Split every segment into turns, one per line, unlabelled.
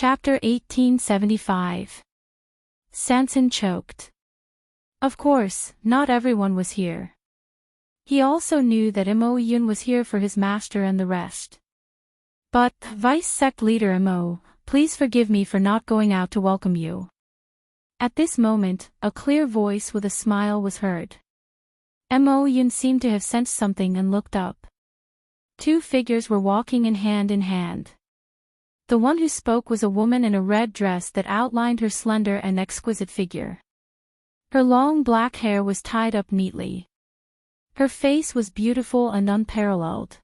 Chapter 1875. Sanson choked. Of course, not everyone was here. He also knew that Mo Yun was here for his master and the rest. But, Vice Sect Leader Mo, please forgive me for not going out to welcome you. At this moment, a clear voice with a smile was heard. Mo Yun seemed to have sensed something and looked up. Two figures were walking in hand. The one who spoke was a woman in a red dress that outlined her slender and exquisite figure. Her long black hair was tied up neatly. Her face was beautiful and unparalleled.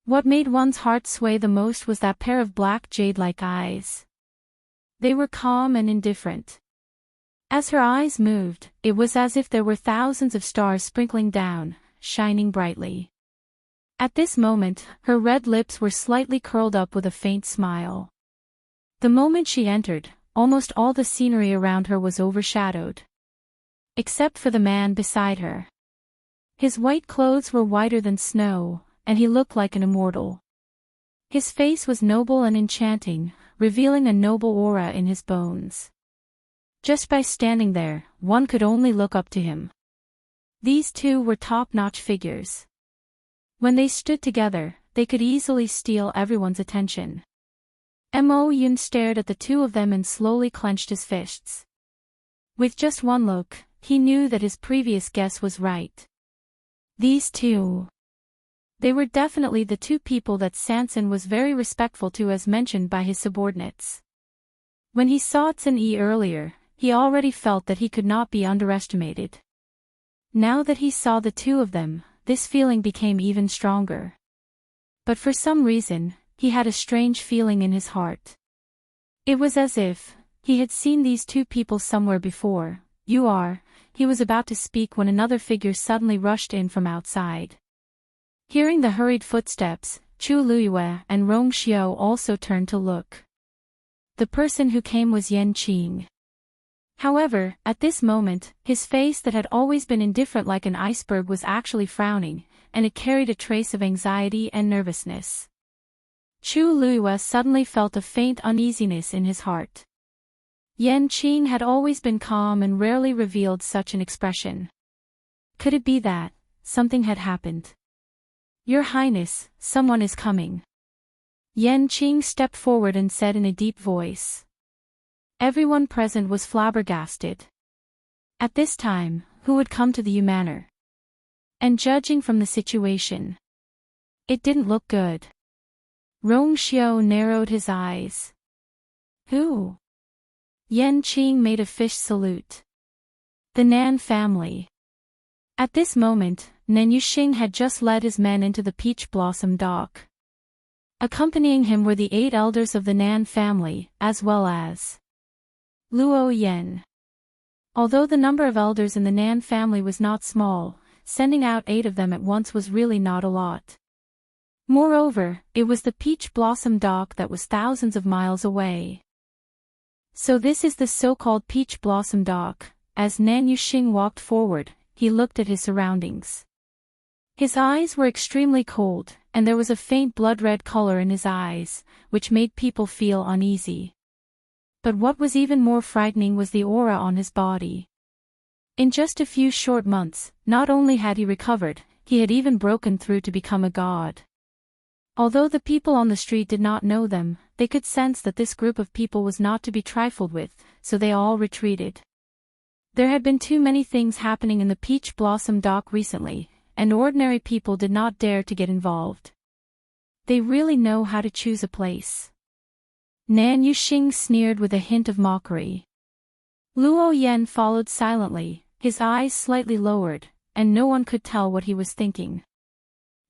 What made one's heart sway the most was that pair of black jade-like eyes. They were calm and indifferent. As her eyes moved, it was as if there were thousands of stars sprinkling down, shining brightly. At this moment, her red lips were slightly curled up with a faint smile. The moment she entered, almost all the scenery around her was overshadowed. Except for the man beside her. His white clothes were whiter than snow, and he looked like an immortal. His face was noble and enchanting, revealing a noble aura in his bones. Just by standing there, one could only look up to him. These two were top-notch figures. When they stood together, they could easily steal everyone's attention. Mo Yun stared at the two of them and slowly clenched his fists. With just one look, he knew that his previous guess was right. These two. They were definitely the two people that Sanson was very respectful to as mentioned by his subordinates. When he saw Tsun-Yi earlier, he already felt that he could not be underestimated. Now that he saw the two of them, this feeling became even stronger. But for some reason, he had a strange feeling in his heart. It was as if he had seen these two people somewhere before. He was about to speak when another figure suddenly rushed in from outside. Hearing the hurried footsteps, Chu Luiyue and Rong Xiao also turned to look. The person who came was Yan Qing. However, at this moment, his face that had always been indifferent like an iceberg was actually frowning, and it carried a trace of anxiety and nervousness. Chu Luiyue suddenly felt a faint uneasiness in his heart. Yan Qing had always been calm and rarely revealed such an expression. Could it be that something had happened? Your Highness, someone is coming. Yan Qing stepped forward and said in a deep voice. Everyone present was flabbergasted. At this time, who would come to the Yu Manor? And judging from the situation, it didn't look good. Rong Xiao narrowed his eyes. Who? Yan Qing made a fish salute. The Nan family. At this moment, Nan Yuxing had just led his men into the Peach Blossom Dock. Accompanying him were the 8 elders of the Nan family, as well as Luo Yan. Although the number of elders in the Nan family was not small, sending out 8 of them at once was really not a lot. Moreover, it was the Peach Blossom Dock that was thousands of miles away. So this is the so-called Peach Blossom Dock. As Nan Yuxing walked forward, he looked at his surroundings. His eyes were extremely cold, and there was a faint blood-red color in his eyes, which made people feel uneasy. But what was even more frightening was the aura on his body. In just a few short months, not only had he recovered, he had even broken through to become a god. Although the people on the street did not know them, they could sense that this group of people was not to be trifled with, so they all retreated. There had been too many things happening in the Peach Blossom Dock recently, and ordinary people did not dare to get involved. They really know how to choose a place. Nan Yuxing sneered with a hint of mockery. Luo Yan followed silently, his eyes slightly lowered, and no one could tell what he was thinking.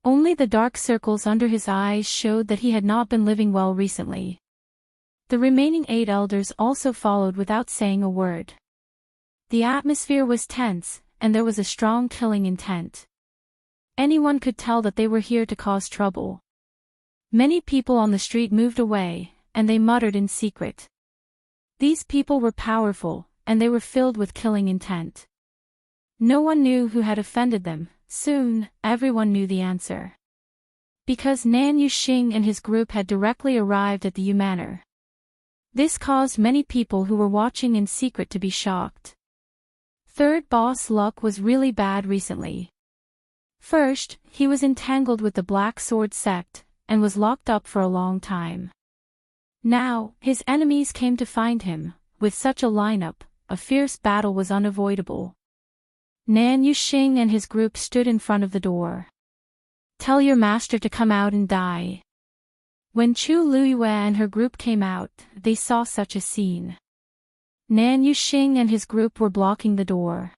Only the dark circles under his eyes showed that he had not been living well recently. The remaining 8 elders also followed without saying a word. The atmosphere was tense, and there was a strong killing intent. Anyone could tell that they were here to cause trouble. Many people on the street moved away, and they muttered in secret. These people were powerful, and they were filled with killing intent. No one knew who had offended them. Soon, everyone knew the answer. Because Nan Yuxing and his group had directly arrived at the Yu Manor. This caused many people who were watching in secret to be shocked. Third boss luck was really bad recently. First, he was entangled with the Black Sword sect, and was locked up for a long time. Now, his enemies came to find him. With such a lineup, a fierce battle was unavoidable. Nan Yuxing and his group stood in front of the door. "Tell your master to come out and die." When Chu Luyue and her group came out, they saw such a scene. Nan Yuxing and his group were blocking the door.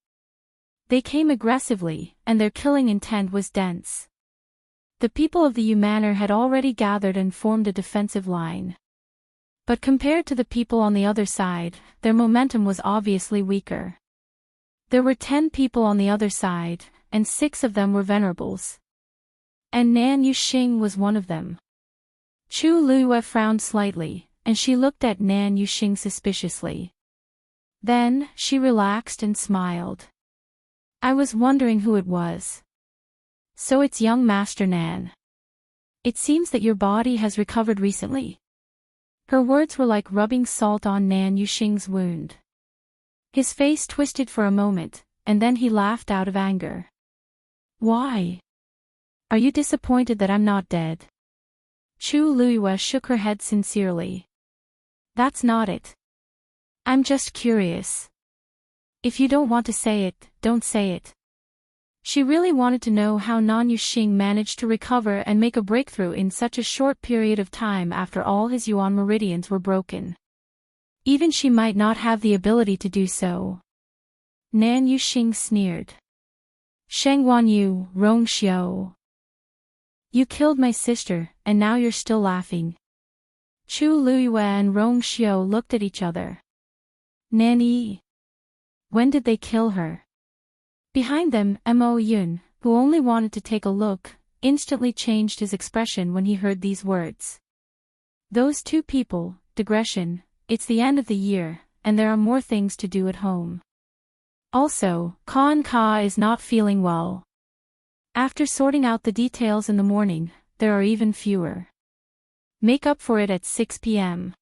They came aggressively, and their killing intent was dense. The people of the Yu Manor had already gathered and formed a defensive line. But compared to the people on the other side, their momentum was obviously weaker. There were 10 people on the other side, and 6 of them were venerables. And Nan Yuxing was one of them. Chu Luyue frowned slightly, and she looked at Nan Yuxing suspiciously. Then, she relaxed and smiled. "I was wondering who it was. So it's young Master Nan. It seems that your body has recovered recently." Her words were like rubbing salt on Nan Yuxing's wound. His face twisted for a moment, and then he laughed out of anger. "Why? Are you disappointed that I'm not dead?" Chu Luyue shook her head sincerely. "That's not it. I'm just curious. If you don't want to say it, don't say it." She really wanted to know how Nan Yuxing managed to recover and make a breakthrough in such a short period of time after all his yuan meridians were broken. Even she might not have the ability to do so. Nan Yuxing sneered. "Sheng Wanyu, Rong Xiao. You killed my sister, and now you're still laughing." Chu Luyue and Rong Xiao looked at each other. "Nanny. When did they kill her?" Behind them, Mo Yun, who only wanted to take a look, instantly changed his expression when he heard these words. "Those 2 people, digression, it's the end of the year, and there are more things to do at home. Also, Khan Ka is not feeling well. After sorting out the details in the morning, there are even fewer. Make up for it at 6 p.m.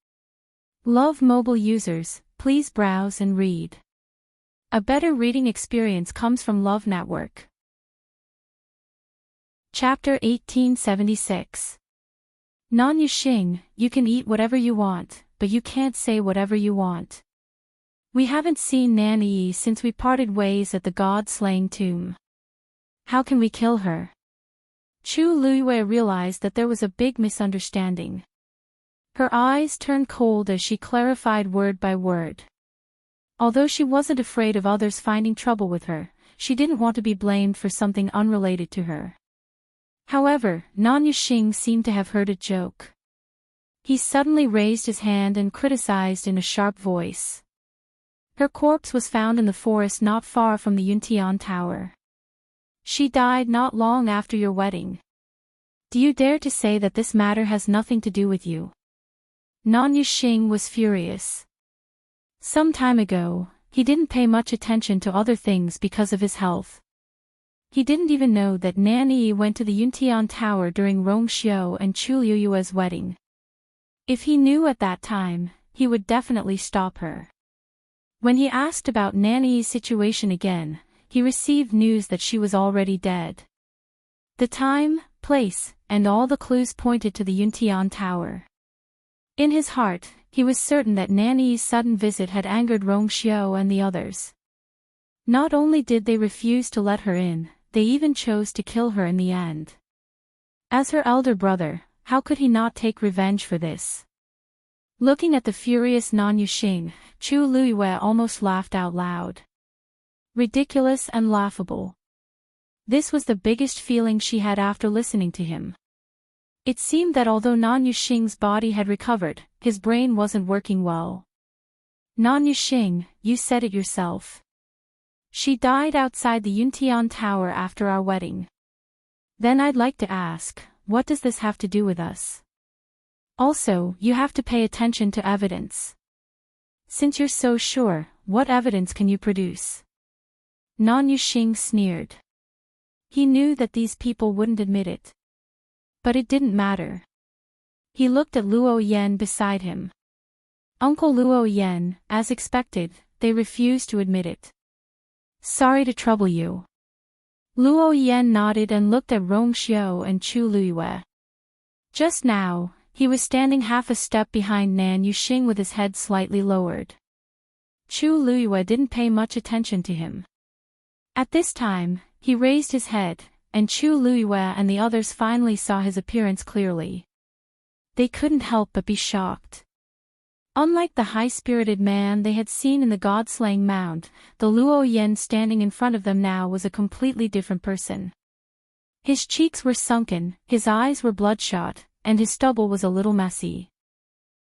Love mobile users, please browse and read. A better reading experience comes from Love Network. Chapter 1876. Nan Yuxing, you can eat whatever you want, but you can't say whatever you want. We haven't seen Nan Yi since we parted ways at the god-slaying tomb. How can we kill her?" Chu Luyue realized that there was a big misunderstanding. Her eyes turned cold as she clarified word by word. Although she wasn't afraid of others finding trouble with her, she didn't want to be blamed for something unrelated to her. However, Nan Yuxing seemed to have heard a joke. He suddenly raised his hand and criticized in a sharp voice. "Her corpse was found in the forest not far from the Yuntian Tower. She died not long after your wedding. Do you dare to say that this matter has nothing to do with you?" Nan Yuxing was furious. Some time ago, he didn't pay much attention to other things because of his health. He didn't even know that Nan Yi went to the Yuntian Tower during Rong Xiao and Chu Luyue's wedding. If he knew at that time, he would definitely stop her. When he asked about Nan Yi's situation again, he received news that she was already dead. The time, place, and all the clues pointed to the Yuntian Tower. In his heart, he was certain that Nan Yi's sudden visit had angered Rong Xiao and the others. Not only did they refuse to let her in, they even chose to kill her in the end. As her elder brother, how could he not take revenge for this? Looking at the furious Nan Yuxing, Chu Luyue almost laughed out loud. Ridiculous and laughable. This was the biggest feeling she had after listening to him. It seemed that although Nan Yuxing's body had recovered, his brain wasn't working well. "Nan Yuxing, you said it yourself. She died outside the Yuntian Tower after our wedding. Then I'd like to ask, what does this have to do with us? Also, you have to pay attention to evidence. Since you're so sure, what evidence can you produce?" Nan Yuxing sneered. He knew that these people wouldn't admit it. But it didn't matter. He looked at Luo Yan beside him. Uncle Luo Yen, as expected, they refused to admit it. Sorry to trouble you. Luo Yen nodded and looked at Rong Xiao and Chu Luiyue. Just now, he was standing half a step behind Nan Yuxing with his head slightly lowered. Chu Luiyue didn't pay much attention to him. At this time, he raised his head, and Chu Luiyue and the others finally saw his appearance clearly. They couldn't help but be shocked. Unlike the high-spirited man they had seen in the god-slaying mound, the Luo Yen standing in front of them now was a completely different person. His cheeks were sunken, his eyes were bloodshot, and his stubble was a little messy.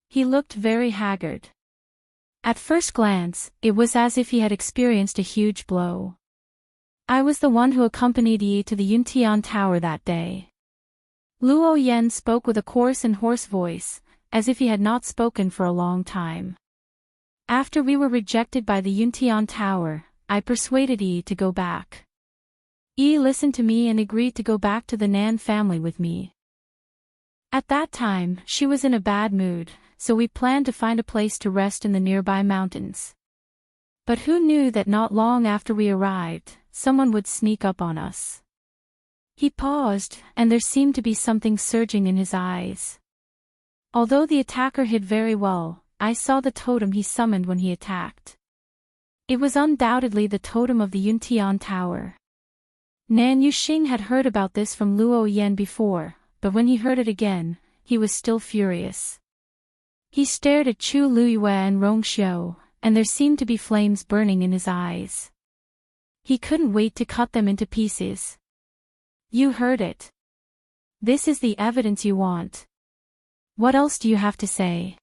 He looked very haggard. At first glance, it was as if he had experienced a huge blow. I was the one who accompanied Yi to the Yuntian Tower that day. Luo Yen spoke with a coarse and hoarse voice, as if he had not spoken for a long time. After we were rejected by the Yuntian Tower, I persuaded Yi to go back. Yi listened to me and agreed to go back to the Nan family with me. At that time, she was in a bad mood, so we planned to find a place to rest in the nearby mountains. But who knew that not long after we arrived, someone would sneak up on us. He paused, and there seemed to be something surging in his eyes. Although the attacker hid very well, I saw the totem he summoned when he attacked. It was undoubtedly the totem of the Yuntian Tower. Nan Yuxing had heard about this from Luo Yen before, but when he heard it again, he was still furious. He stared at Chu Luiyue and Rong Xiao, and there seemed to be flames burning in his eyes. He couldn't wait to cut them into pieces. You heard it. This is the evidence you want. What else do you have to say?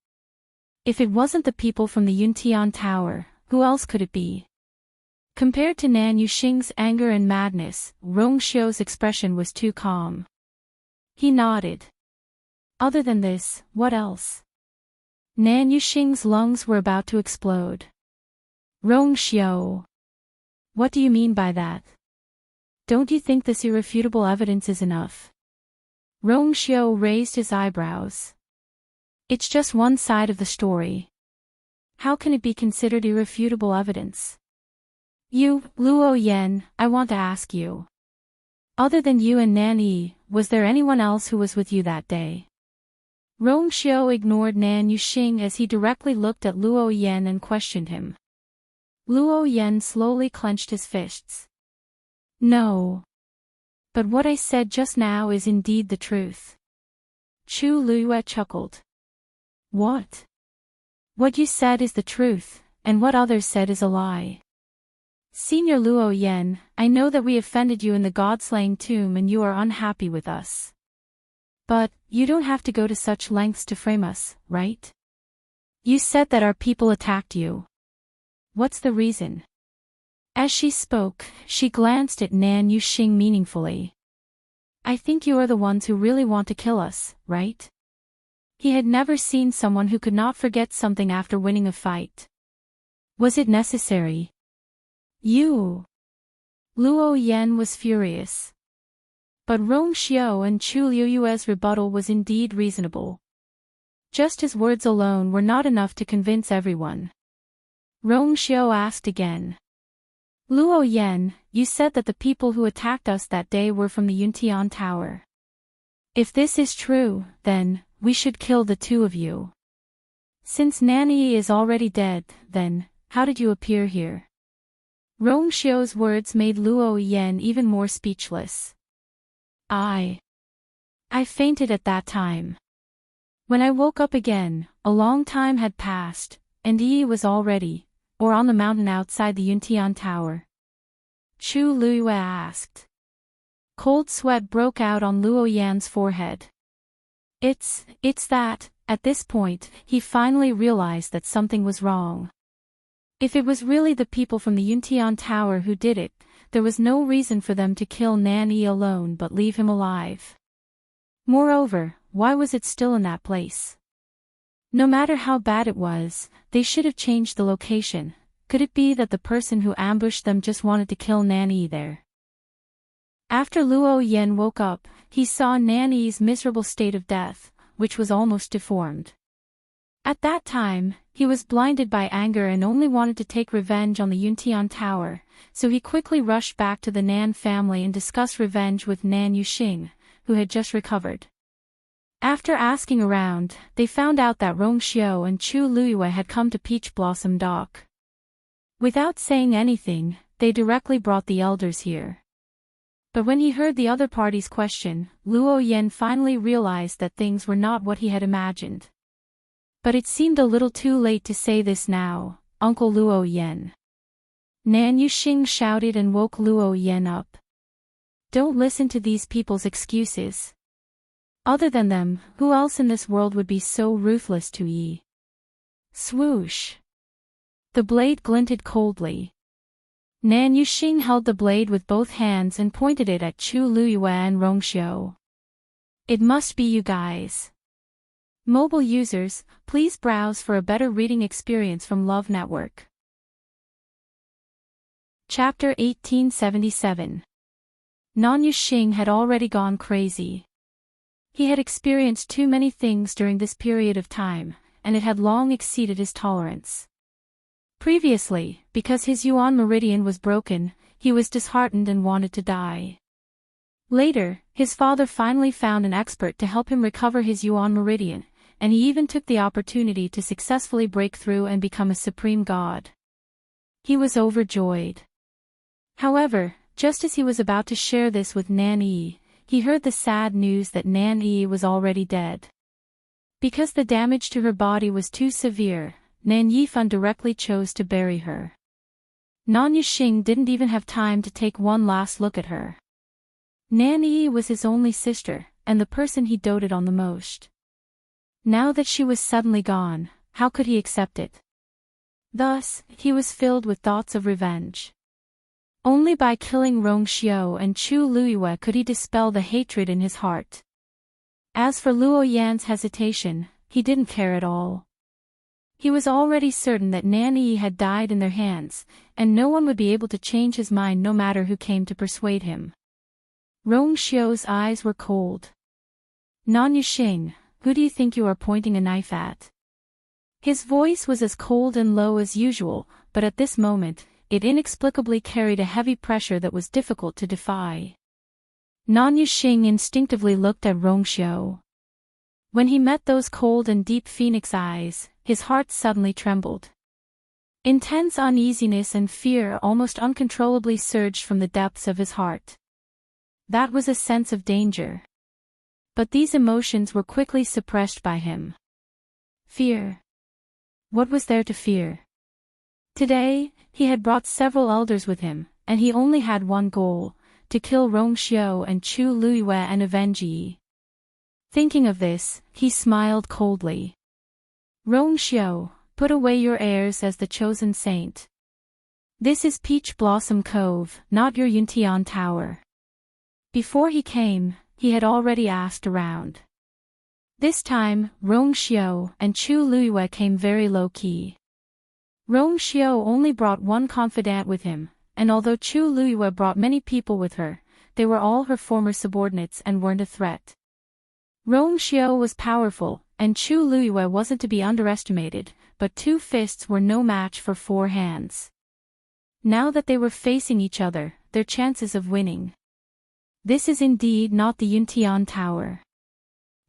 If it wasn't the people from the Yuntian Tower, who else could it be? Compared to Nan Yuxing's anger and madness, Rong Xiao's expression was too calm. He nodded. Other than this, what else? Nan Yuxing's lungs were about to explode. Rong Xiao. What do you mean by that? Don't you think this irrefutable evidence is enough? Rong Xiao raised his eyebrows. It's just one side of the story. How can it be considered irrefutable evidence? You, Luo Yen, I want to ask you. Other than you and Nan Yi, was there anyone else who was with you that day? Rong Xiao ignored Nan Yuxing as he directly looked at Luo Yen and questioned him. Luo Yen slowly clenched his fists. No. But what I said just now is indeed the truth. Chu Luiyue chuckled. What? What you said is the truth, and what others said is a lie. Senior Luo Yen, I know that we offended you in the god-slaying tomb and you are unhappy with us. But, you don't have to go to such lengths to frame us, right? You said that our people attacked you. What's the reason? As she spoke, she glanced at Nan Yuxing meaningfully. I think you are the ones who really want to kill us, right? He had never seen someone who could not forget something after winning a fight. Was it necessary? You. Luo Yen was furious. But Rong Xiao and Chu Luiyue's rebuttal was indeed reasonable. Just his words alone were not enough to convince everyone. Rong Xiao asked again. Luo Yen, you said that the people who attacked us that day were from the Yuntian Tower. If this is true, then, we should kill the two of you. Since Nanny is already dead, then, how did you appear here? Rong Xiao's words made Luo Yen even more speechless. I fainted at that time. When I woke up again, a long time had passed, and Yi was already, or on the mountain outside the Yuntian Tower. Chu Luiyue asked. Cold sweat broke out on Luo Yan's forehead. It's that, at this point, he finally realized that something was wrong. If it was really the people from the Yuntian Tower who did it, there was no reason for them to kill Nan Yi alone but leave him alive. Moreover, why was it still in that place? No matter how bad it was, they should have changed the location. Could it be that the person who ambushed them just wanted to kill Nan Yi there? After Luo Yen woke up, he saw Nan Yi's miserable state of death, which was almost deformed. At that time, He was blinded by anger and only wanted to take revenge on the Yuntian Tower, so he quickly rushed back to the Nan family and discussed revenge with Nan Yuxing, who had just recovered. After asking around, they found out that Rong Xiao and Chu Luiyue had come to Peach Blossom Dock. Without saying anything, they directly brought the elders here. But when he heard the other party's question, Luo Yan finally realized that things were not what he had imagined. But it seemed a little too late to say this now, Uncle Luo Yan. Nan Yuxing shouted and woke Luo Yan up. Don't listen to these people's excuses. Other than them, who else in this world would be so ruthless to ye? Swoosh. The blade glinted coldly. Nan Yuxing held the blade with both hands and pointed it at Chu Luiyue and Rong Xiao. It must be you guys. Mobile users, please browse for a better reading experience from Love Network. Chapter 1877. Nan Yuxing had already gone crazy. He had experienced too many things during this period of time, and it had long exceeded his tolerance. Previously, because his Yuan meridian was broken, he was disheartened and wanted to die. Later, his father finally found an expert to help him recover his Yuan meridian, and he even took the opportunity to successfully break through and become a supreme god. He was overjoyed. However, just as he was about to share this with Nan Yi, he heard the sad news that Nan Yi was already dead. Because the damage to her body was too severe, Nan Yifan directly chose to bury her. Nan Yuxing didn't even have time to take one last look at her. Nan Yi was his only sister, and the person he doted on the most. Now that she was suddenly gone, how could he accept it? Thus, he was filled with thoughts of revenge. Only by killing Rong Xiao and Chu Luiyue could he dispel the hatred in his heart. As for Luo Yan's hesitation, he didn't care at all. He was already certain that Nan Yi had died in their hands, and no one would be able to change his mind no matter who came to persuade him. Rong Xiao's eyes were cold. Nan Yuxing, who do you think you are pointing a knife at? His voice was as cold and low as usual, but at this moment, it inexplicably carried a heavy pressure that was difficult to defy. Nan Yuxing instinctively looked at Rong Xiao. When he met those cold and deep phoenix eyes, his heart suddenly trembled. Intense uneasiness and fear almost uncontrollably surged from the depths of his heart. That was a sense of danger. But these emotions were quickly suppressed by him. Fear. What was there to fear? Today, he had brought several elders with him, and he only had one goal, to kill Rong Xiao and Chu Luiyue and avenge Yi. Thinking of this, he smiled coldly. Rong Xiao, put away your airs as the chosen saint. This is Peach Blossom Cove, not your Yuntian Tower. Before he came, he had already asked around. This time, Rong Xiao and Chu Luiyue came very low-key. Rong Xiao only brought one confidant with him, and although Chu Luiyue brought many people with her, they were all her former subordinates and weren't a threat. Rong Xiao was powerful, and Chu Luiyue wasn't to be underestimated, but 2 fists were no match for 4 hands. Now that they were facing each other, their chances of winning. This is indeed not the Yuntian Tower.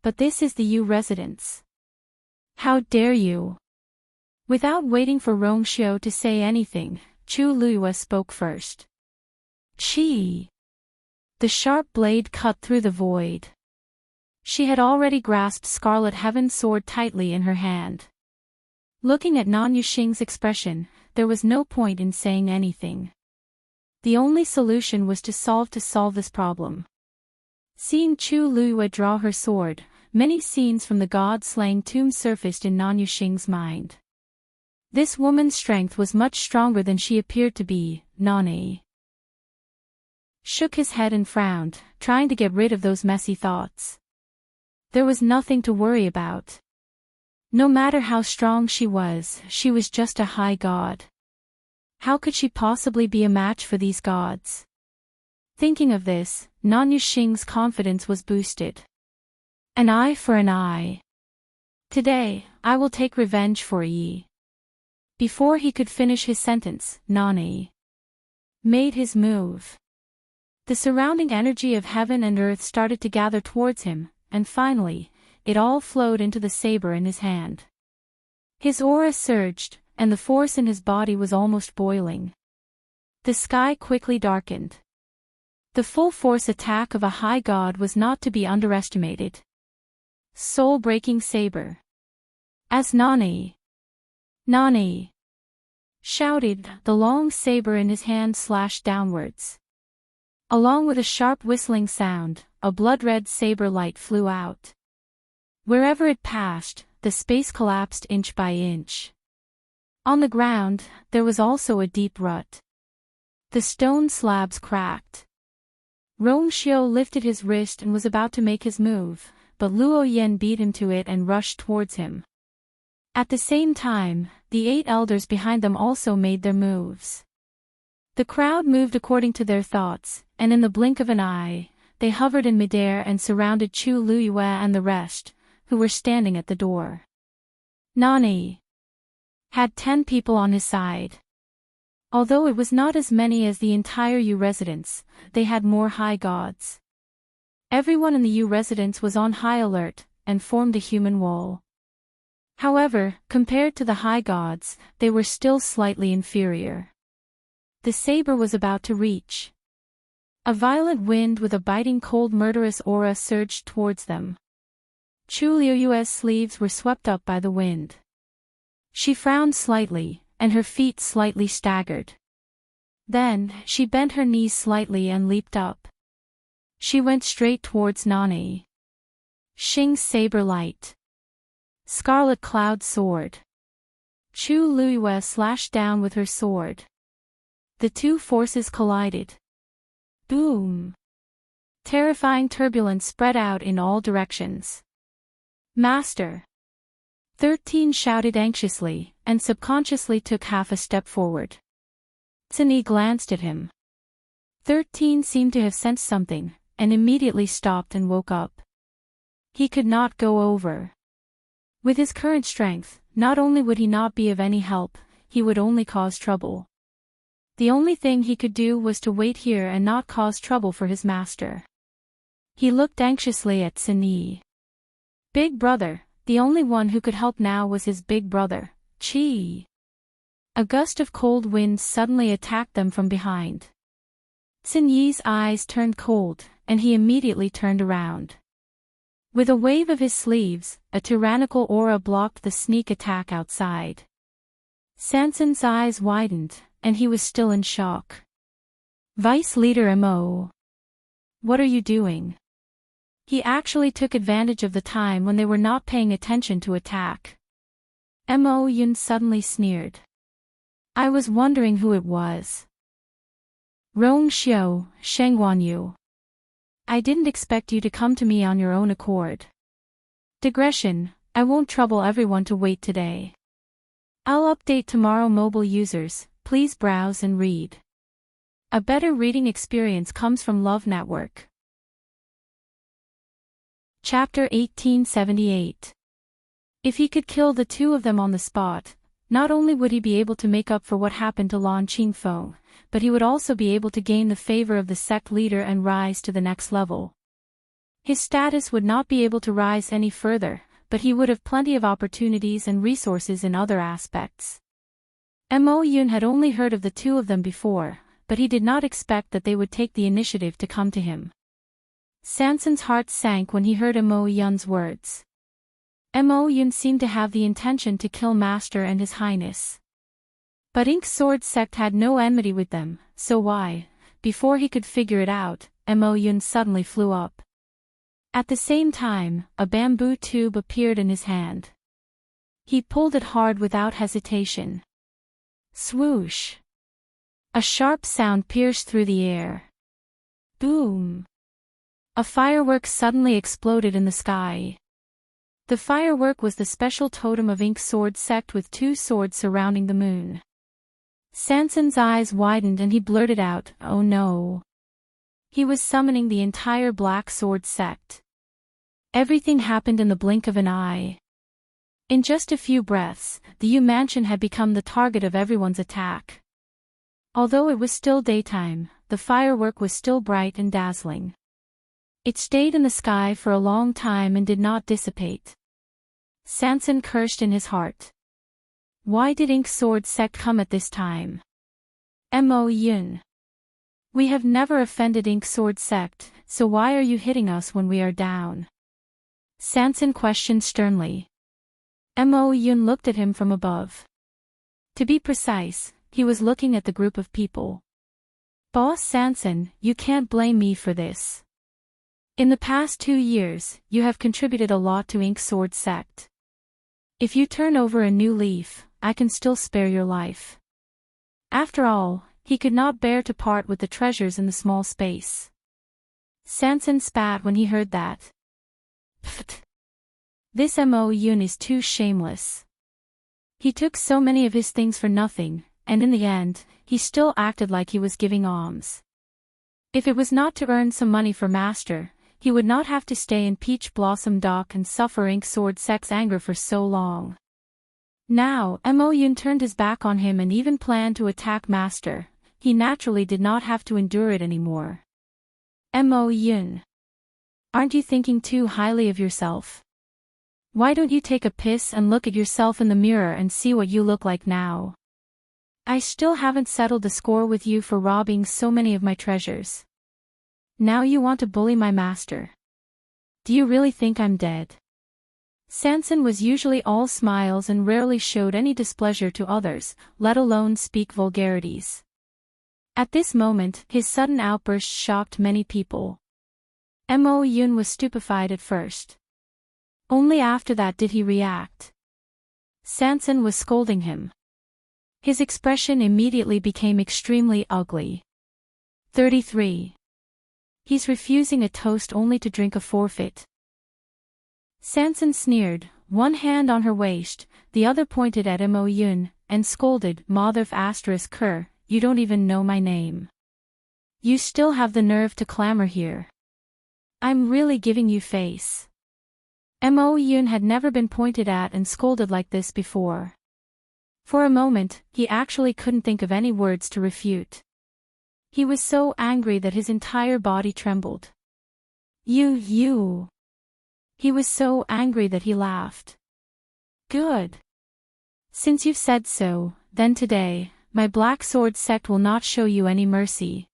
But this is the Yu residence. How dare you? Without waiting for Rong Xiao to say anything, Chu Luiyue spoke first. Chi! The sharp blade cut through the void. She had already grasped Scarlet Heaven's sword tightly in her hand. Looking at Nan Yuxing's expression, there was no point in saying anything. The only solution was to solve this problem. Seeing Chu Luiyue draw her sword, many scenes from the god-slaying tomb surfaced in Nan Yuxing's mind. This woman's strength was much stronger than she appeared to be. Nan shook his head and frowned, trying to get rid of those messy thoughts. There was nothing to worry about. No matter how strong she was just a high god. How could she possibly be a match for these gods? Thinking of this, Nan Yuxing's confidence was boosted. An eye for an eye. Today, I will take revenge for Yi. Before he could finish his sentence, Nani made his move. The surrounding energy of heaven and earth started to gather towards him, and finally, it all flowed into the saber in his hand. His aura surged, and the force in his body was almost boiling. The sky quickly darkened. The full-force attack of a high god was not to be underestimated. Soul-breaking saber. As Nani shouted, the long saber in his hand slashed downwards. Along with a sharp whistling sound, a blood-red saber light flew out. Wherever it passed, the space collapsed inch by inch. On the ground, there was also a deep rut. The stone slabs cracked. Rongxiu lifted his wrist and was about to make his move, but Luo Yan beat him to it and rushed towards him. At the same time, the 8 elders behind them also made their moves. The crowd moved according to their thoughts, and in the blink of an eye, they hovered in midair and surrounded Chu Luyue and the rest, who were standing at the door. Nani had 10 people on his side. Although it was not as many as the entire Yu residence, they had more high gods. Everyone in the Yu residence was on high alert, and formed a human wall. However, compared to the high gods, they were still slightly inferior. The saber was about to reach. A violent wind with a biting cold murderous aura surged towards them. Chu Liuyue's sleeves were swept up by the wind. She frowned slightly, and her feet slightly staggered. Then, she bent her knees slightly and leaped up. She went straight towards Nani. Xing's saber light. Scarlet Cloud sword. Chu Luyue slashed down with her sword. The two forces collided. Boom! Terrifying turbulence spread out in all directions. Master! 13 shouted anxiously, and subconsciously took half a step forward. Tsini glanced at him. 13 seemed to have sensed something, and immediately stopped and woke up. He could not go over. With his current strength, not only would he not be of any help, he would only cause trouble. The only thing he could do was to wait here and not cause trouble for his master. He looked anxiously at Tsini. Big brother, the only one who could help now was his big brother, Qi. A gust of cold wind suddenly attacked them from behind. Tsini's eyes turned cold, and he immediately turned around. With a wave of his sleeves, a tyrannical aura blocked the sneak attack outside. Sansan's eyes widened, and he was still in shock. Vice Leader Mo. What are you doing? He actually took advantage of the time when they were not paying attention to attack. Mo Yun suddenly sneered. I was wondering who it was. Rongxiu, Shengguanyu. I didn't expect you to come to me on your own accord. Digression, I won't trouble everyone to wait today. I'll update tomorrow. Mobile users, please browse and read. A better reading experience comes from Love Network. Chapter 1878. If he could kill the two of them on the spot, not only would he be able to make up for what happened to Lan Qingfeng, but he would also be able to gain the favor of the sect leader and rise to the next level. His status would not be able to rise any further, but he would have plenty of opportunities and resources in other aspects. Mo Yun had only heard of the two of them before, but he did not expect that they would take the initiative to come to him. Sansan's heart sank when he heard Mo Yun's words. Mo Yun seemed to have the intention to kill Master and His Highness. But Ink Sword Sect had no enmity with them, so why? Before he could figure it out, Mo Yun suddenly flew up. At the same time, a bamboo tube appeared in his hand. He pulled it hard without hesitation. Swoosh! A sharp sound pierced through the air. Boom! A firework suddenly exploded in the sky. The firework was the special totem of Ink Sword Sect with 2 swords surrounding the moon. Sansan's eyes widened and he blurted out, "Oh no." He was summoning the entire Black Sword Sect. Everything happened in the blink of an eye. In just a few breaths, the U mansion had become the target of everyone's attack. Although it was still daytime, the firework was still bright and dazzling. It stayed in the sky for a long time and did not dissipate. Sanson cursed in his heart. Why did Ink Sword Sect come at this time? Mo Yun. We have never offended Ink Sword Sect, so why are you hitting us when we are down? Sanson questioned sternly. Mo Yun looked at him from above. To be precise, he was looking at the group of people. Boss Sanson, you can't blame me for this. In the past 2 years, you have contributed a lot to Ink Sword Sect. If you turn over a new leaf, I can still spare your life. After all, he could not bear to part with the treasures in the small space. Sanson spat when he heard that. Pfft. This Mo Yun is too shameless. He took so many of his things for nothing, and in the end, he still acted like he was giving alms. If it was not to earn some money for Master, he would not have to stay in Peach Blossom Dock and suffer Ink Sword Sect's anger for so long. Now, Mo Yun turned his back on him and even planned to attack Master. He naturally did not have to endure it anymore. Mo Yun. Aren't you thinking too highly of yourself? Why don't you take a piss and look at yourself in the mirror and see what you look like now? I still haven't settled the score with you for robbing so many of my treasures. Now you want to bully my master. Do you really think I'm dead? Sanson was usually all smiles and rarely showed any displeasure to others, let alone speak vulgarities. At this moment, his sudden outburst shocked many people. Mo Yun was stupefied at first. Only after that did he react. Sanson was scolding him. His expression immediately became extremely ugly. 33. He's refusing a toast only to drink a forfeit. Sanson sneered, one hand on her waist, the other pointed at Mo Yun, and scolded, Motherf asterisk Kerr, you don't even know my name. You still have the nerve to clamor here. I'm really giving you face. Mo Yun had never been pointed at and scolded like this before. For a moment, he actually couldn't think of any words to refute. He was so angry that his entire body trembled. You. He was so angry that he laughed. Good. Since you've said so, then today, my Black Sword Sect will not show you any mercy.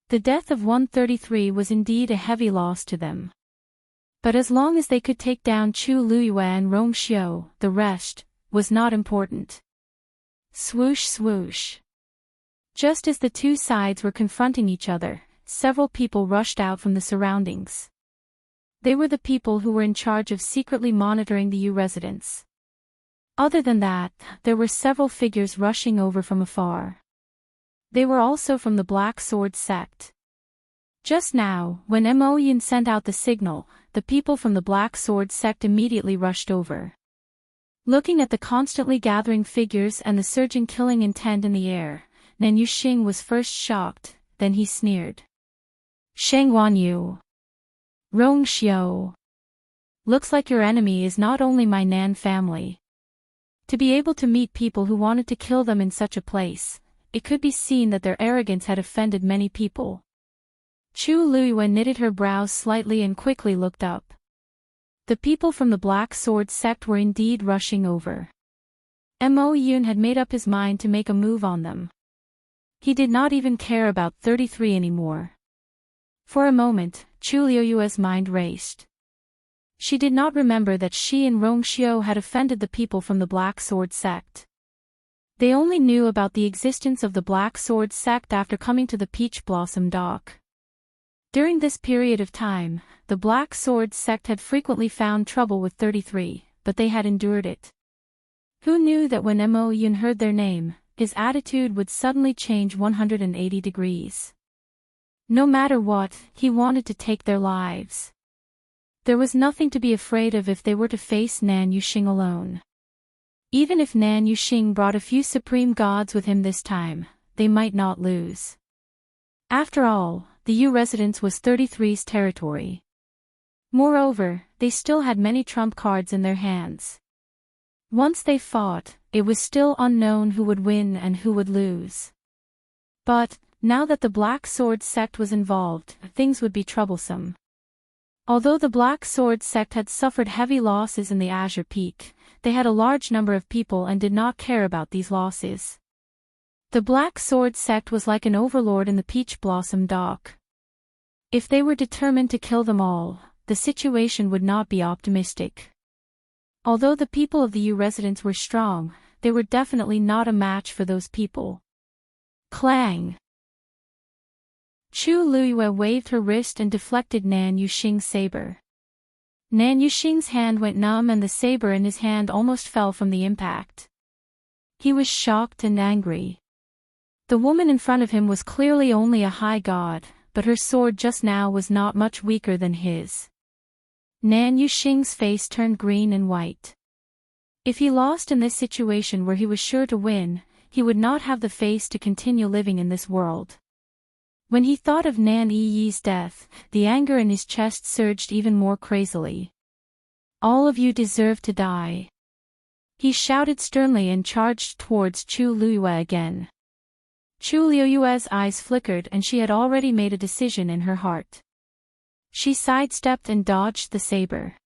The death of 133 was indeed a heavy loss to them. But as long as they could take down Chu Luyue and Rong Xiu, the rest was not important. Swoosh swoosh. Just as the two sides were confronting each other, several people rushed out from the surroundings. They were the people who were in charge of secretly monitoring the U residents. Other than that, there were several figures rushing over from afar. They were also from the Black Sword Sect. Just now, when Mo Yun sent out the signal, the people from the Black Sword Sect immediately rushed over. Looking at the constantly gathering figures and the surging killing intent in the air, Nan Yuxing was first shocked, then he sneered. Sheng Wanyu. Rong Xiu. Looks like your enemy is not only my Nan family. To be able to meet people who wanted to kill them in such a place, it could be seen that their arrogance had offended many people. Chu Luyue knitted her brows slightly and quickly looked up. The people from the Black Sword Sect were indeed rushing over. Mo Yun had made up his mind to make a move on them. He did not even care about 33 anymore. For a moment, Chu Luyue's mind raced. She did not remember that she and Rong Xiu had offended the people from the Black Sword Sect. They only knew about the existence of the Black Sword Sect after coming to the Peach Blossom Dock. During this period of time, the Black Sword Sect had frequently found trouble with 33, but they had endured it. Who knew that when Mo Yun heard their name, his attitude would suddenly change 180 degrees. No matter what, he wanted to take their lives. There was nothing to be afraid of if they were to face Nan Yuxing alone. Even if Nan Yuxing brought a few supreme gods with him this time, they might not lose. After all, the U residence was 33's territory. Moreover, they still had many trump cards in their hands. Once they fought, it was still unknown who would win and who would lose. But, now that the Black Sword sect was involved, things would be troublesome. Although the Black Sword sect had suffered heavy losses in the Azure Peak, they had a large number of people and did not care about these losses. The Black Sword sect was like an overlord in the Peach Blossom Dock. If they were determined to kill them all, the situation would not be optimistic. Although the people of the U residents were strong, they were definitely not a match for those people. Clang! Chu Luiyue waved her wrist and deflected Nan Yuxing's saber. Nan Yuxing's hand went numb and the saber in his hand almost fell from the impact. He was shocked and angry. The woman in front of him was clearly only a high god, but her sword just now was not much weaker than his. Nan Yuxing's face turned green and white. If he lost in this situation where he was sure to win, he would not have the face to continue living in this world. When he thought of Nan Yi's death, the anger in his chest surged even more crazily. All of you deserve to die. He shouted sternly and charged towards Chu Luiyue again. Chu Luiyue's eyes flickered and she had already made a decision in her heart. She sidestepped and dodged the saber.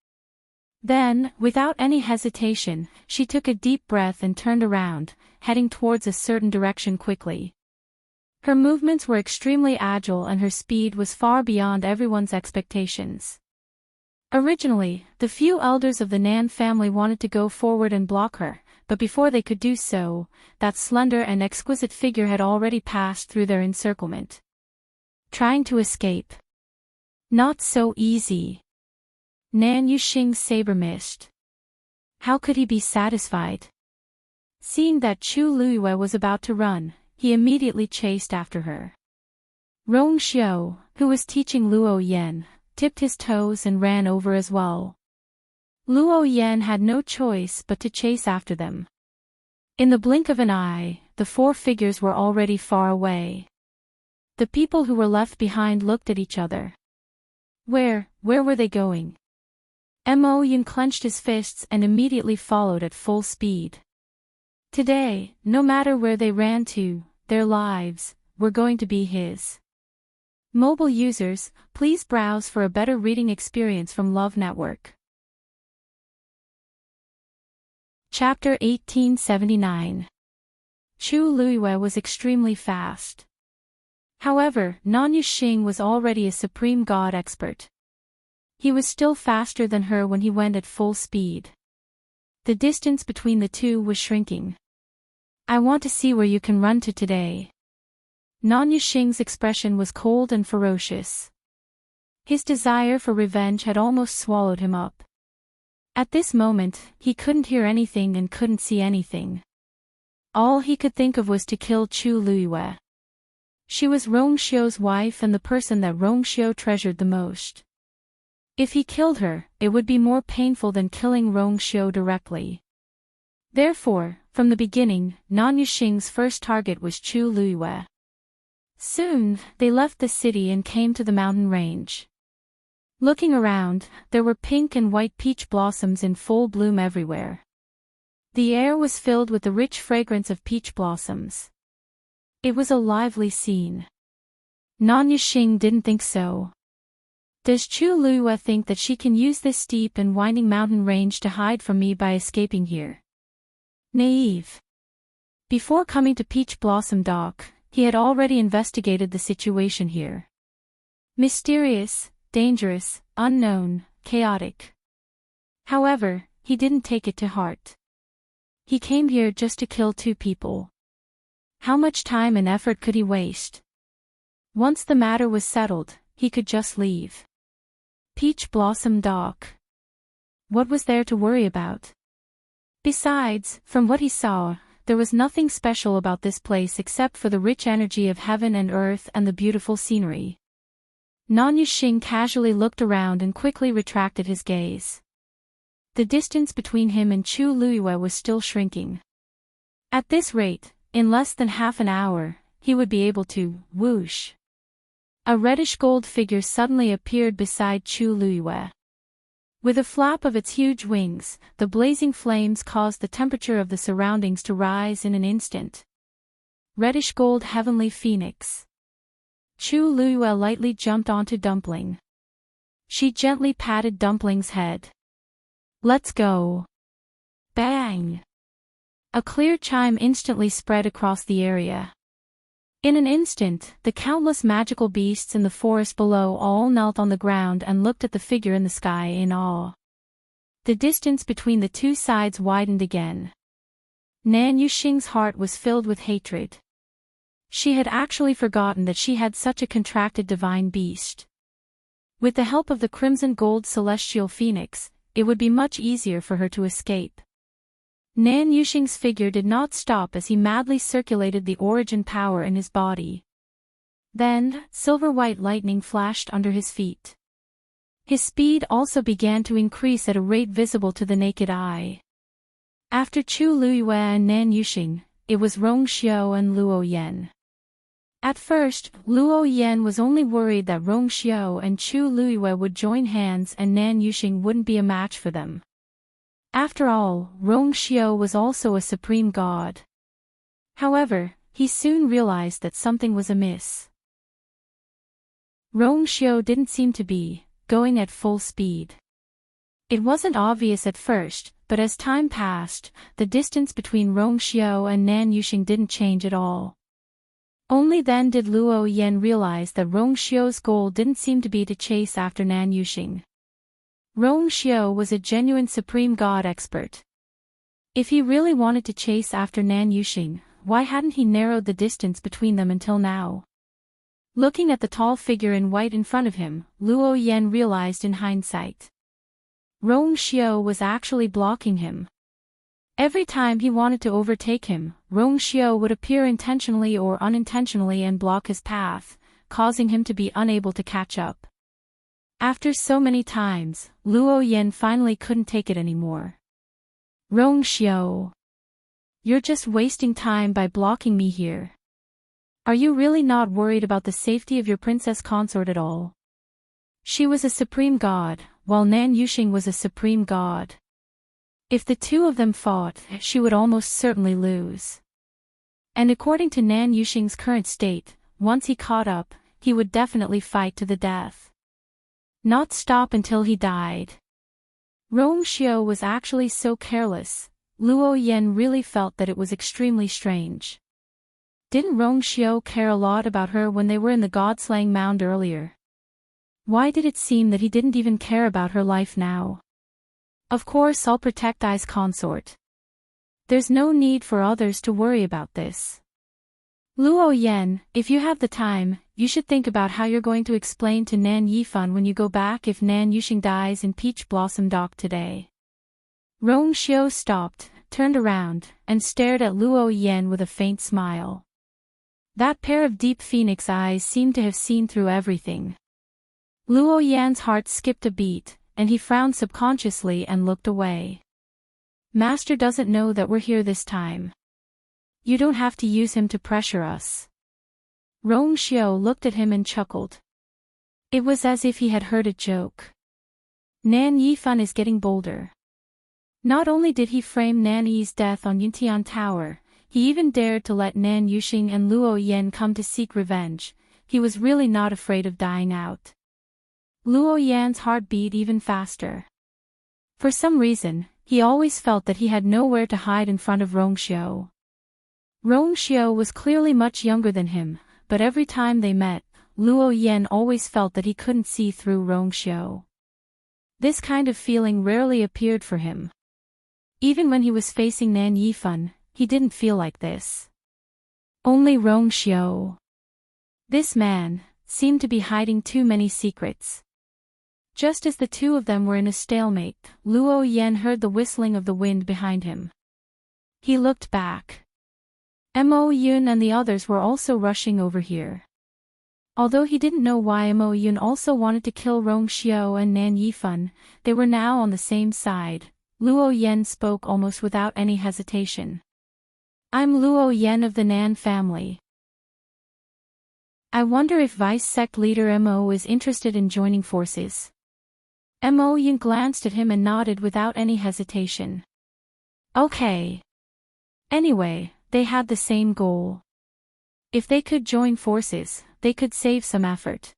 Then, without any hesitation, she took a deep breath and turned around, heading towards a certain direction quickly. Her movements were extremely agile and her speed was far beyond everyone's expectations. Originally, the few elders of the Nan family wanted to go forward and block her, but before they could do so, that slender and exquisite figure had already passed through their encirclement. Trying to escape. Not so easy. Nan Yuxing's saber missed. How could he be satisfied? Seeing that Chu Luiyue was about to run, he immediately chased after her. Rong Xiu, who was teaching Luo Yan, tipped his toes and ran over as well. Luo Yan had no choice but to chase after them. In the blink of an eye, the four figures were already far away. The people who were left behind looked at each other. Where were they going? Mo Yun clenched his fists and immediately followed at full speed. Today, no matter where they ran to, their lives were going to be his. Mobile users, please browse for a better reading experience from Love Network. Chapter 1879. Chu Luiyue was extremely fast. However, Nan Yuxing was already a supreme god expert. He was still faster than her when he went at full speed. The distance between the two was shrinking. I want to see where you can run to today. Nan Yuxing's expression was cold and ferocious. His desire for revenge had almost swallowed him up. At this moment, he couldn't hear anything and couldn't see anything. All he could think of was to kill Chu Luiyue. She was Rong Xiu's wife and the person that Rong Xiu treasured the most. If he killed her, it would be more painful than killing Rong Xiu directly. Therefore, from the beginning, Nan Yuxing's first target was Chu Luiyue. Soon, they left the city and came to the mountain range. Looking around, there were pink and white peach blossoms in full bloom everywhere. The air was filled with the rich fragrance of peach blossoms. It was a lively scene. Nan Yuxing didn't think so. Does Chu Luiyue think that she can use this steep and winding mountain range to hide from me by escaping here? Naive. Before coming to Peach Blossom Dock, he had already investigated the situation here. Mysterious, dangerous, unknown, chaotic. However, he didn't take it to heart. He came here just to kill two people. How much time and effort could he waste? Once the matter was settled, he could just leave. Peach Blossom Dock. What was there to worry about? Besides, from what he saw, there was nothing special about this place except for the rich energy of heaven and earth and the beautiful scenery. Nan Yuxing casually looked around and quickly retracted his gaze. The distance between him and Chu Luiyue was still shrinking. At this rate, in less than half an hour, he would be able to, whoosh. A reddish-gold figure suddenly appeared beside Chu Luiyue. With a flap of its huge wings, the blazing flames caused the temperature of the surroundings to rise in an instant. Reddish-gold heavenly phoenix. Chu Luiyue lightly jumped onto Dumpling. She gently patted Dumpling's head. "Let's go." Bang! A clear chime instantly spread across the area. In an instant, the countless magical beasts in the forest below all knelt on the ground and looked at the figure in the sky in awe. The distance between the two sides widened again. Nan Yuxing's heart was filled with hatred. She had actually forgotten that she had such a contracted divine beast. With the help of the crimson gold celestial phoenix, it would be much easier for her to escape. Nan Yuxing's figure did not stop as he madly circulated the origin power in his body. Then, silver-white lightning flashed under his feet. His speed also began to increase at a rate visible to the naked eye. After Chu Luiyue and Nan Yuxing, it was Rong Xiao and Luo Yan. At first, Luo Yan was only worried that Rong Xiao and Chu Luiyue would join hands and Nan Yuxing wouldn't be a match for them. After all, Rong Xiao was also a supreme god. However, he soon realized that something was amiss. Rong Xiao didn't seem to be going at full speed. It wasn't obvious at first, but as time passed, the distance between Rong Xiao and Nan Yuxing didn't change at all. Only then did Luo Yan realize that Rong Xiao's goal didn't seem to be to chase after Nan Yuxing. Rong Xiao was a genuine supreme god expert. If he really wanted to chase after Nan Yuxing, why hadn't he narrowed the distance between them until now? Looking at the tall figure in white in front of him, Luo Yan realized in hindsight. Rong Xiao was actually blocking him. Every time he wanted to overtake him, Rong Xiao would appear intentionally or unintentionally and block his path, causing him to be unable to catch up. After so many times, Luo Yan finally couldn't take it anymore. "Rong Xiao, you're just wasting time by blocking me here. Are you really not worried about the safety of your princess consort at all?" She was a supreme god, while Nan Yuxing was a supreme god. If the two of them fought, she would almost certainly lose. And according to Nan Yuxing's current state, once he caught up, he would definitely fight to the death. Not stop until he died. Rong Xiao was actually so careless. Luo Yan really felt that it was extremely strange. Didn't Rong Xiao care a lot about her when they were in the god-slaying mound earlier? Why did it seem that he didn't even care about her life now? Of course I'll protect Ai's consort. There's no need for others to worry about this. Luo Yan, if you have the time, you should think about how you're going to explain to Nan Yifan when you go back if Nan Yuxing dies in Peach Blossom Dock today. Rong Xiao stopped, turned around, and stared at Luo Yan with a faint smile. That pair of deep phoenix eyes seemed to have seen through everything. Luo Yan's heart skipped a beat, and he frowned subconsciously and looked away. Master doesn't know that we're here this time. You don't have to use him to pressure us. Rong Xiao looked at him and chuckled. It was as if he had heard a joke. Nan Yifan is getting bolder. Not only did he frame Nan Yi's death on Yuntian Tower, he even dared to let Nan Yuxing and Luo Yan come to seek revenge. He was really not afraid of dying out. Luo Yan's heart beat even faster. For some reason, he always felt that he had nowhere to hide in front of Rong Xiao. Rong Xiao was clearly much younger than him, but every time they met, Luo Yan always felt that he couldn't see through Rong Xiao. This kind of feeling rarely appeared for him. Even when he was facing Nan Yifan, he didn't feel like this. Only Rong Xiao. This man seemed to be hiding too many secrets. Just as the two of them were in a stalemate, Luo Yan heard the whistling of the wind behind him. He looked back. Mo Yun and the others were also rushing over here. Although he didn't know why Mo Yun also wanted to kill Rong Xiao and Nan Yifan, they were now on the same side. Luo Yan spoke almost without any hesitation. I'm Luo Yan of the Nan family. I wonder if Vice Sect Leader Mo is interested in joining forces. Mo Yun glanced at him and nodded without any hesitation. Okay. Anyway, they had the same goal. If they could join forces, they could save some effort.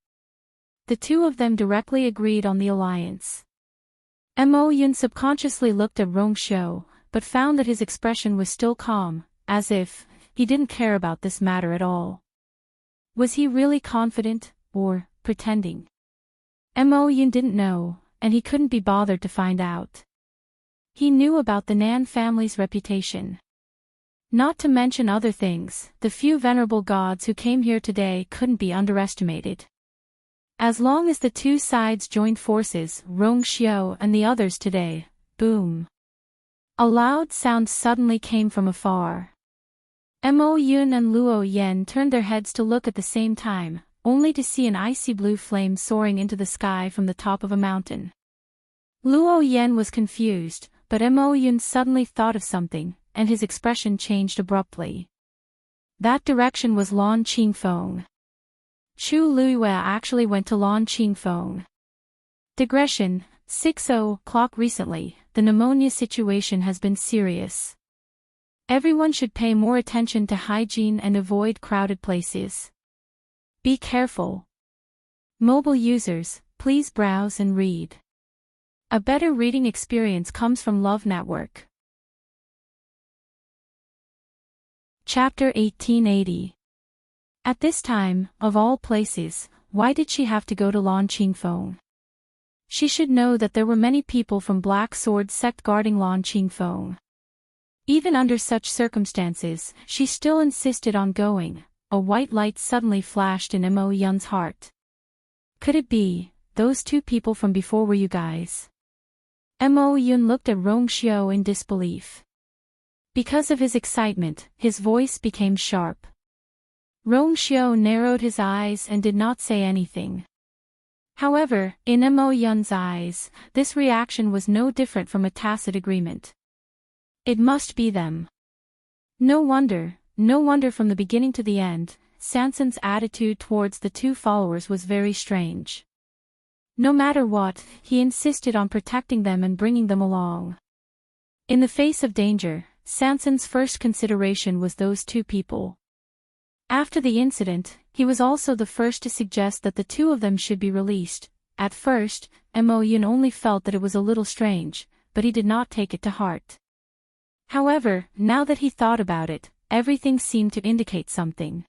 The two of them directly agreed on the alliance. Mo Yun subconsciously looked at Rong Xiu, but found that his expression was still calm, as if he didn't care about this matter at all. Was he really confident, or pretending? Mo Yun didn't know, and he couldn't be bothered to find out. He knew about the Nan family's reputation. Not to mention other things, the few venerable gods who came here today couldn't be underestimated. As long as the two sides joined forces, Rong Xiu and the others today, boom. A loud sound suddenly came from afar. Mo Yun and Luo Yan turned their heads to look at the same time, only to see an icy blue flame soaring into the sky from the top of a mountain. Luo Yan was confused, but Mo Yun suddenly thought of something, and his expression changed abruptly. That direction was Lan Qingfeng. Chu Luiyue actually went to Lan Qingfeng. Digression, 6:00 recently, the pneumonia situation has been serious. Everyone should pay more attention to hygiene and avoid crowded places. Be careful. Mobile users, please browse and read. A better reading experience comes from Love Network. Chapter 1880. At this time, of all places, why did she have to go to Lan Qingfeng? She should know that there were many people from Black Sword sect guarding Lan Qingfeng. Even under such circumstances, she still insisted on going. A white light suddenly flashed in Mo Yun's heart. Could it be, those two people from before were you guys? Mo Yun looked at Rong Xiu in disbelief. Because of his excitement, his voice became sharp. Rong Xiu narrowed his eyes and did not say anything. However, in Mo Yun's eyes, this reaction was no different from a tacit agreement. It must be them. No wonder from the beginning to the end, Sanson's attitude towards the two followers was very strange. No matter what, he insisted on protecting them and bringing them along. In the face of danger, Sanson's first consideration was those two people. After the incident, he was also the first to suggest that the two of them should be released. At first, Mo Yun only felt that it was a little strange, but he did not take it to heart. However, now that he thought about it, everything seemed to indicate something.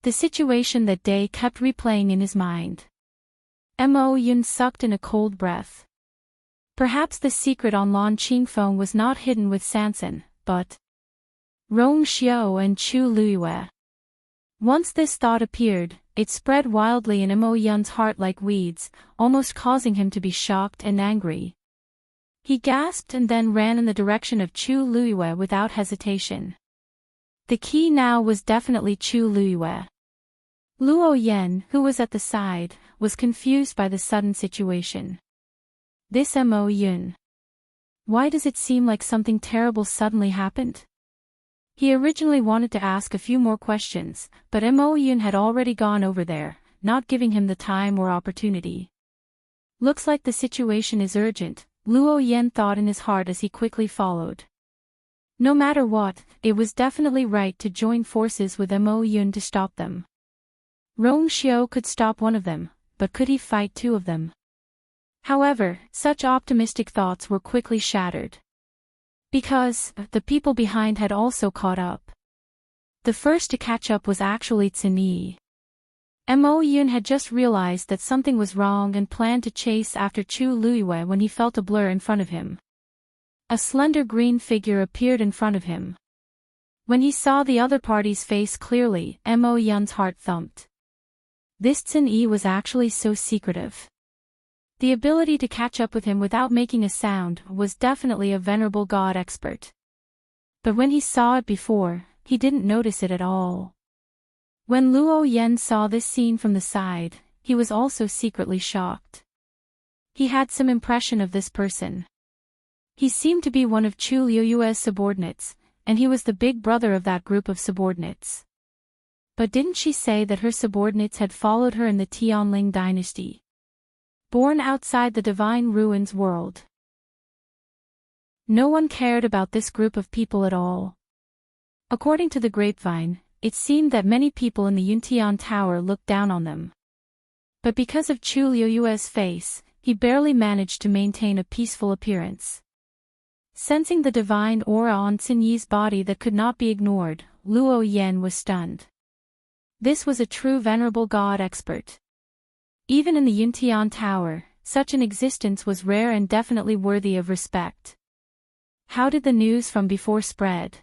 The situation that day kept replaying in his mind. Mo Yun sucked in a cold breath. Perhaps the secret on Lan Qingfeng was not hidden with Sanson, but Rong Xiu and Chu Luiyue. Once this thought appeared, it spread wildly in Mo Yun's heart like weeds, almost causing him to be shocked and angry. He gasped and then ran in the direction of Chu Luiyue without hesitation. The key now was definitely Chu Luiyue. Luo Yan, who was at the side, was confused by the sudden situation. This Mo Yun. Why does it seem like something terrible suddenly happened? He originally wanted to ask a few more questions, but Mo Yun had already gone over there, not giving him the time or opportunity. Looks like the situation is urgent, Luo Yan thought in his heart as he quickly followed. No matter what, it was definitely right to join forces with Mo Yun to stop them. Rong Xiu could stop one of them, but could he fight two of them? However, such optimistic thoughts were quickly shattered. Because the people behind had also caught up. The first to catch up was actually Yi. Mo Yun had just realized that something was wrong and planned to chase after Chu Luiyue when he felt a blur in front of him. A slender green figure appeared in front of him. When he saw the other party's face clearly, Mo Yun's heart thumped. This Yi was actually so secretive. The ability to catch up with him without making a sound was definitely a venerable god expert. But when he saw it before, he didn't notice it at all. When Luo Yan saw this scene from the side, he was also secretly shocked. He had some impression of this person. He seemed to be one of Chu Luiyue's subordinates, and he was the big brother of that group of subordinates. But didn't she say that her subordinates had followed her in the Tianling dynasty? born outside the divine ruins world. No one cared about this group of people at all. According to the grapevine, it seemed that many people in the Yuntian Tower looked down on them. But because of Chu Liuyue's face, he barely managed to maintain a peaceful appearance. Sensing the divine aura on Xinyi's body that could not be ignored, Luo Yan was stunned. This was a true venerable god expert. Even in the Yuntian Tower, such an existence was rare and definitely worthy of respect. How did the news from before spread?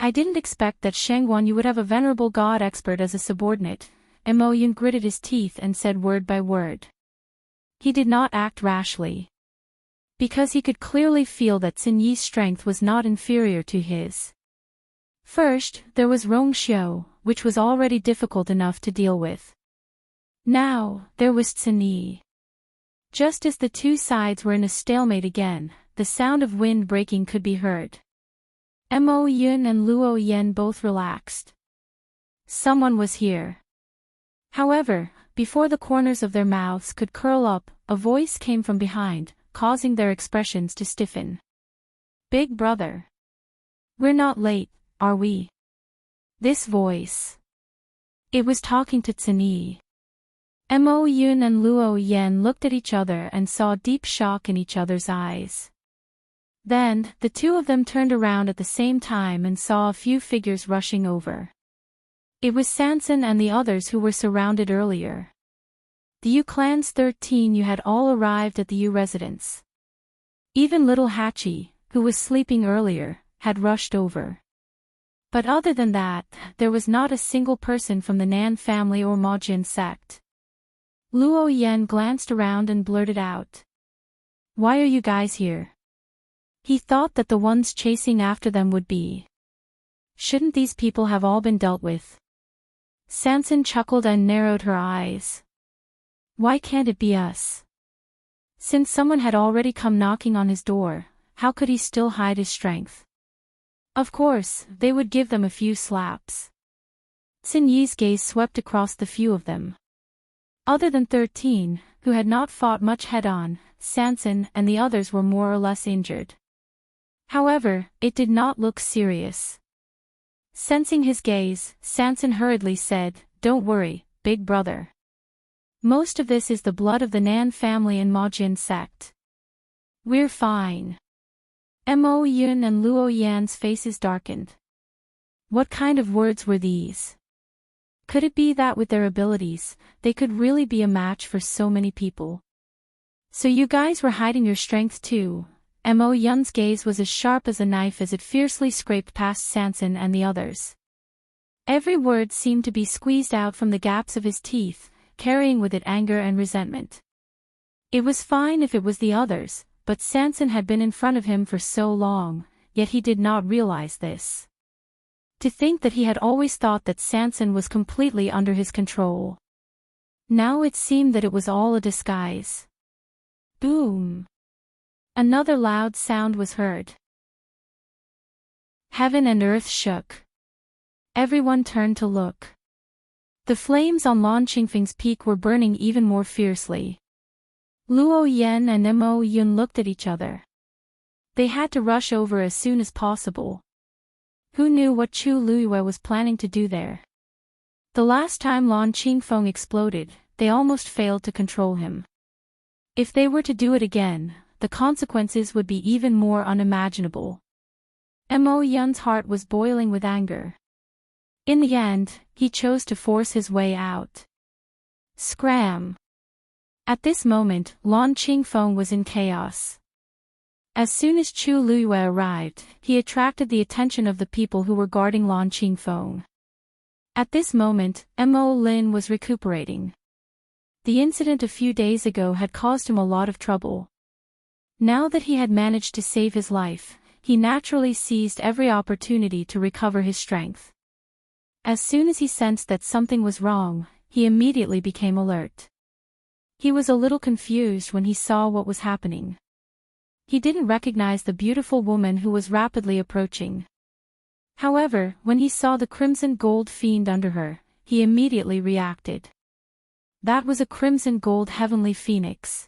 I didn't expect that Sheng Wanyu would have a venerable god expert as a subordinate. Mo Yun gritted his teeth and said word by word. He did not act rashly. Because he could clearly feel that Xinyi's strength was not inferior to his. First, there was Rong Xiu, which was already difficult enough to deal with. Now, there was Xinyi. Just as the two sides were in a stalemate again, the sound of wind breaking could be heard. Mo Yun and Luo Yan both relaxed. Someone was here. However, before the corners of their mouths could curl up, a voice came from behind, causing their expressions to stiffen. Big brother. We're not late, are we? This voice. It was talking to Xinyi. Mo Yun and Luo Yan looked at each other and saw deep shock in each other's eyes. Then, the two of them turned around at the same time and saw a few figures rushing over. It was Sanson and the others who were surrounded earlier. The Yu clan's 13 Yu had all arrived at the Yu residence. Even little Hachi, who was sleeping earlier, had rushed over. But other than that, there was not a single person from the Nan family or Majian sect. Luo Yan glanced around and blurted out. Why are you guys here? He thought that the ones chasing after them would be. Shouldn't these people have all been dealt with? Sanson chuckled and narrowed her eyes. Why can't it be us? Since someone had already come knocking on his door, how could he still hide his strength? Of course, they would give them a few slaps. Xinyi's gaze swept across the few of them. Other than 13, who had not fought much head-on, Sanson and the others were more or less injured. However, it did not look serious. Sensing his gaze, Sanson hurriedly said, Don't worry, big brother. Most of this is the blood of the Nan family and Majian sect. We're fine. Mo Yun and Luo Yan's faces darkened. What kind of words were these? Could it be that with their abilities, they could really be a match for so many people? So you guys were hiding your strength too? Mo Yun's gaze was as sharp as a knife as it fiercely scraped past Sanson and the others. Every word seemed to be squeezed out from the gaps of his teeth, carrying with it anger and resentment. It was fine if it was the others, but Sanson had been in front of him for so long, yet he did not realize this. To think that he had always thought that Sanson was completely under his control. Now it seemed that it was all a disguise. Boom! Another loud sound was heard. Heaven and earth shook. Everyone turned to look. The flames on Lan Qingfeng's peak were burning even more fiercely. Luo Yan and Mo Yun looked at each other. They had to rush over as soon as possible. Who knew what Chu Luyue was planning to do there? The last time Lan Qingfeng exploded, they almost failed to control him. If they were to do it again, the consequences would be even more unimaginable. Mo Yun's heart was boiling with anger. In the end, he chose to force his way out. Scram! At this moment, Lan Qingfeng was in chaos. As soon as Chu Luyue arrived, he attracted the attention of the people who were guarding Lan Qingfeng. At this moment, Mo Lin was recuperating. The incident a few days ago had caused him a lot of trouble. Now that he had managed to save his life, he naturally seized every opportunity to recover his strength. As soon as he sensed that something was wrong, he immediately became alert. He was a little confused when he saw what was happening. He didn't recognize the beautiful woman who was rapidly approaching. However, when he saw the crimson gold fiend under her, he immediately reacted. That was a crimson gold heavenly phoenix.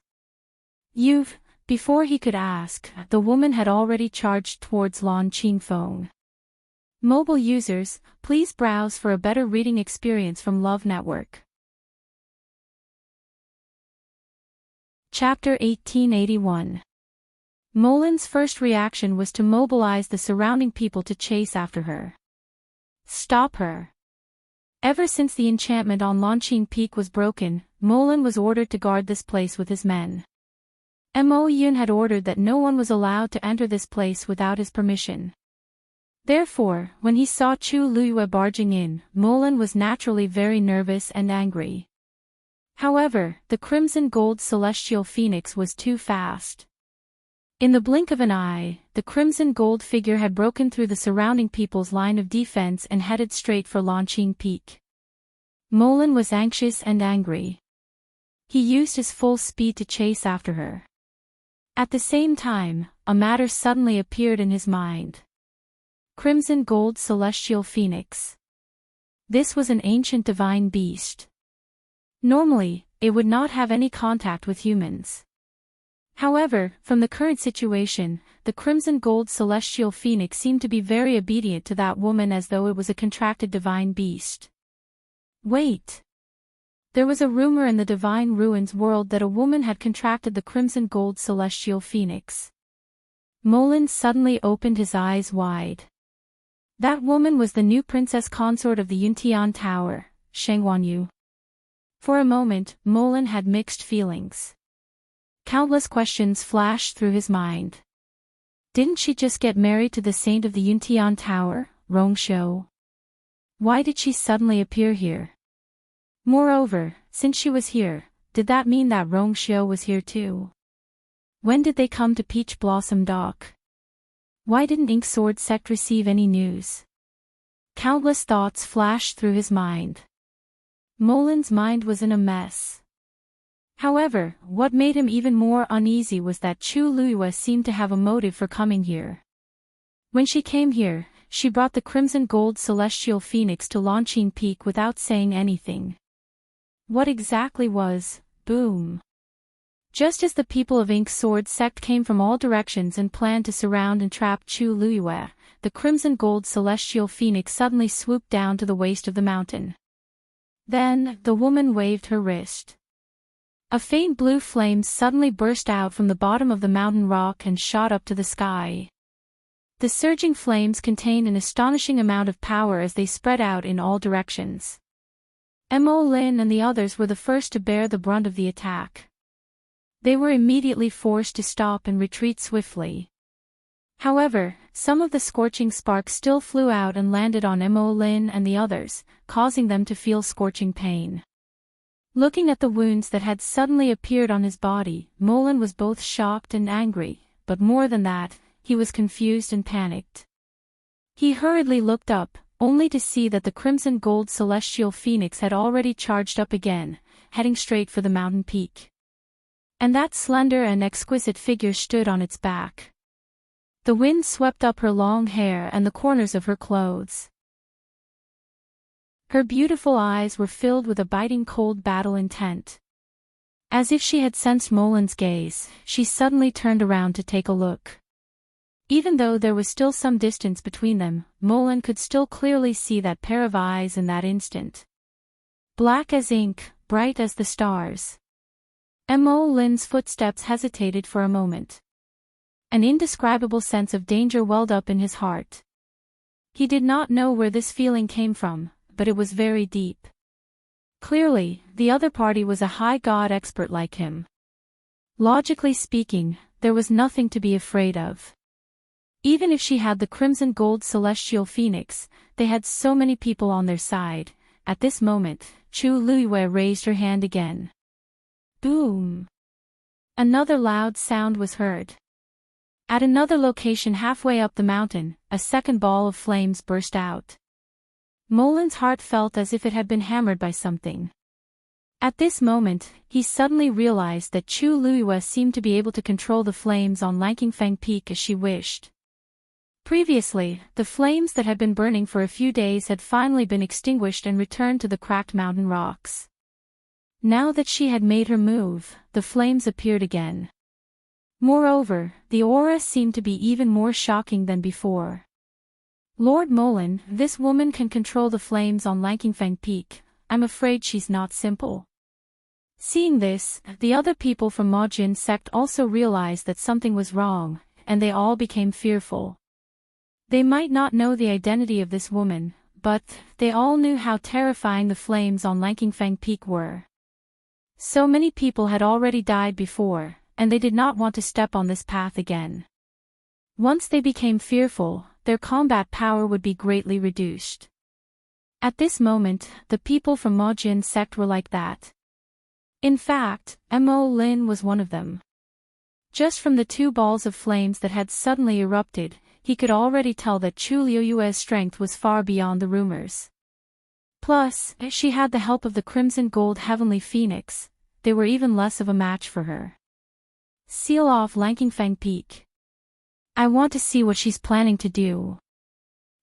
Before he could ask, the woman had already charged towards Lan Qingfeng. Mobile users, please browse for a better reading experience from Love Network. Chapter 1881. Molin's first reaction was to mobilize the surrounding people to chase after her. Stop her. Ever since the enchantment on Lanqing Peak was broken, Molin was ordered to guard this place with his men. Mo Yun had ordered that no one was allowed to enter this place without his permission. Therefore, when he saw Chu Luyue barging in, Molin was naturally very nervous and angry. However, the crimson gold celestial phoenix was too fast. In the blink of an eye, the crimson gold figure had broken through the surrounding people's line of defense and headed straight for Lanqing Peak. Molin was anxious and angry. He used his full speed to chase after her. At the same time, a matter suddenly appeared in his mind. Crimson gold celestial phoenix. This was an ancient divine beast. Normally, it would not have any contact with humans. However, from the current situation, the crimson gold celestial phoenix seemed to be very obedient to that woman as though it was a contracted divine beast. Wait! There was a rumor in the Divine Ruins world that a woman had contracted the crimson gold celestial phoenix. Molin suddenly opened his eyes wide. That woman was the new princess consort of the Yuntian Tower, Sheng Wanyu. For a moment, Molin had mixed feelings. Countless questions flashed through his mind. Didn't she just get married to the saint of the Yuntian Tower, Rongshou? Why did she suddenly appear here? Moreover, since she was here, did that mean that Rongshou was here too? When did they come to Peach Blossom Dock? Why didn't Ink Sword Sect receive any news? Countless thoughts flashed through his mind. Molin's mind was in a mess. However, what made him even more uneasy was that Chu Luyue seemed to have a motive for coming here. When she came here, she brought the crimson gold celestial phoenix to Lanqing Peak without saying anything. What exactly was, boom? Just as the people of Ink Sword Sect came from all directions and planned to surround and trap Chu Luyue, the crimson gold celestial phoenix suddenly swooped down to the waist of the mountain. Then, the woman waved her wrist. A faint blue flame suddenly burst out from the bottom of the mountain rock and shot up to the sky. The surging flames contained an astonishing amount of power as they spread out in all directions. Mo Lin and the others were the first to bear the brunt of the attack. They were immediately forced to stop and retreat swiftly. However, some of the scorching sparks still flew out and landed on Mo Lin and the others, causing them to feel scorching pain. Looking at the wounds that had suddenly appeared on his body, Molin was both shocked and angry, but more than that, he was confused and panicked. He hurriedly looked up, only to see that the crimson gold celestial phoenix had already charged up again, heading straight for the mountain peak. And that slender and exquisite figure stood on its back. The wind swept up her long hair and the corners of her clothes. Her beautiful eyes were filled with a biting cold battle intent. As if she had sensed Molin's gaze, she suddenly turned around to take a look. Even though there was still some distance between them, Molin could still clearly see that pair of eyes in that instant. Black as ink, bright as the stars. Mo Lin's footsteps hesitated for a moment. An indescribable sense of danger welled up in his heart. He did not know where this feeling came from, but it was very deep. Clearly, the other party was a high god expert like him. Logically speaking, there was nothing to be afraid of. Even if she had the crimson gold celestial phoenix, they had so many people on their side. At this moment, Chu Luyue raised her hand again. Boom! Another loud sound was heard. At another location halfway up the mountain, a second ball of flames burst out. Molin's heart felt as if it had been hammered by something. At this moment, he suddenly realized that Chu Luyue seemed to be able to control the flames on Langkingfeng Peak as she wished. Previously, the flames that had been burning for a few days had finally been extinguished and returned to the cracked mountain rocks. Now that she had made her move, the flames appeared again. Moreover, the aura seemed to be even more shocking than before. Lord Molan, this woman can control the flames on Lankingfang Peak. I'm afraid she's not simple. Seeing this, the other people from Ma Jin's sect also realized that something was wrong, and they all became fearful. They might not know the identity of this woman, but they all knew how terrifying the flames on Lankingfang Peak were. So many people had already died before, and they did not want to step on this path again. Once they became fearful, their combat power would be greatly reduced. At this moment, the people from Ma Jin's sect were like that. In fact, Mo Lin was one of them. Just from the two balls of flames that had suddenly erupted, he could already tell that Chu Liuyue's strength was far beyond the rumors. Plus, she had the help of the Crimson Gold Heavenly Phoenix. They were even less of a match for her. Seal off Lankingfang Peak. I want to see what she's planning to do.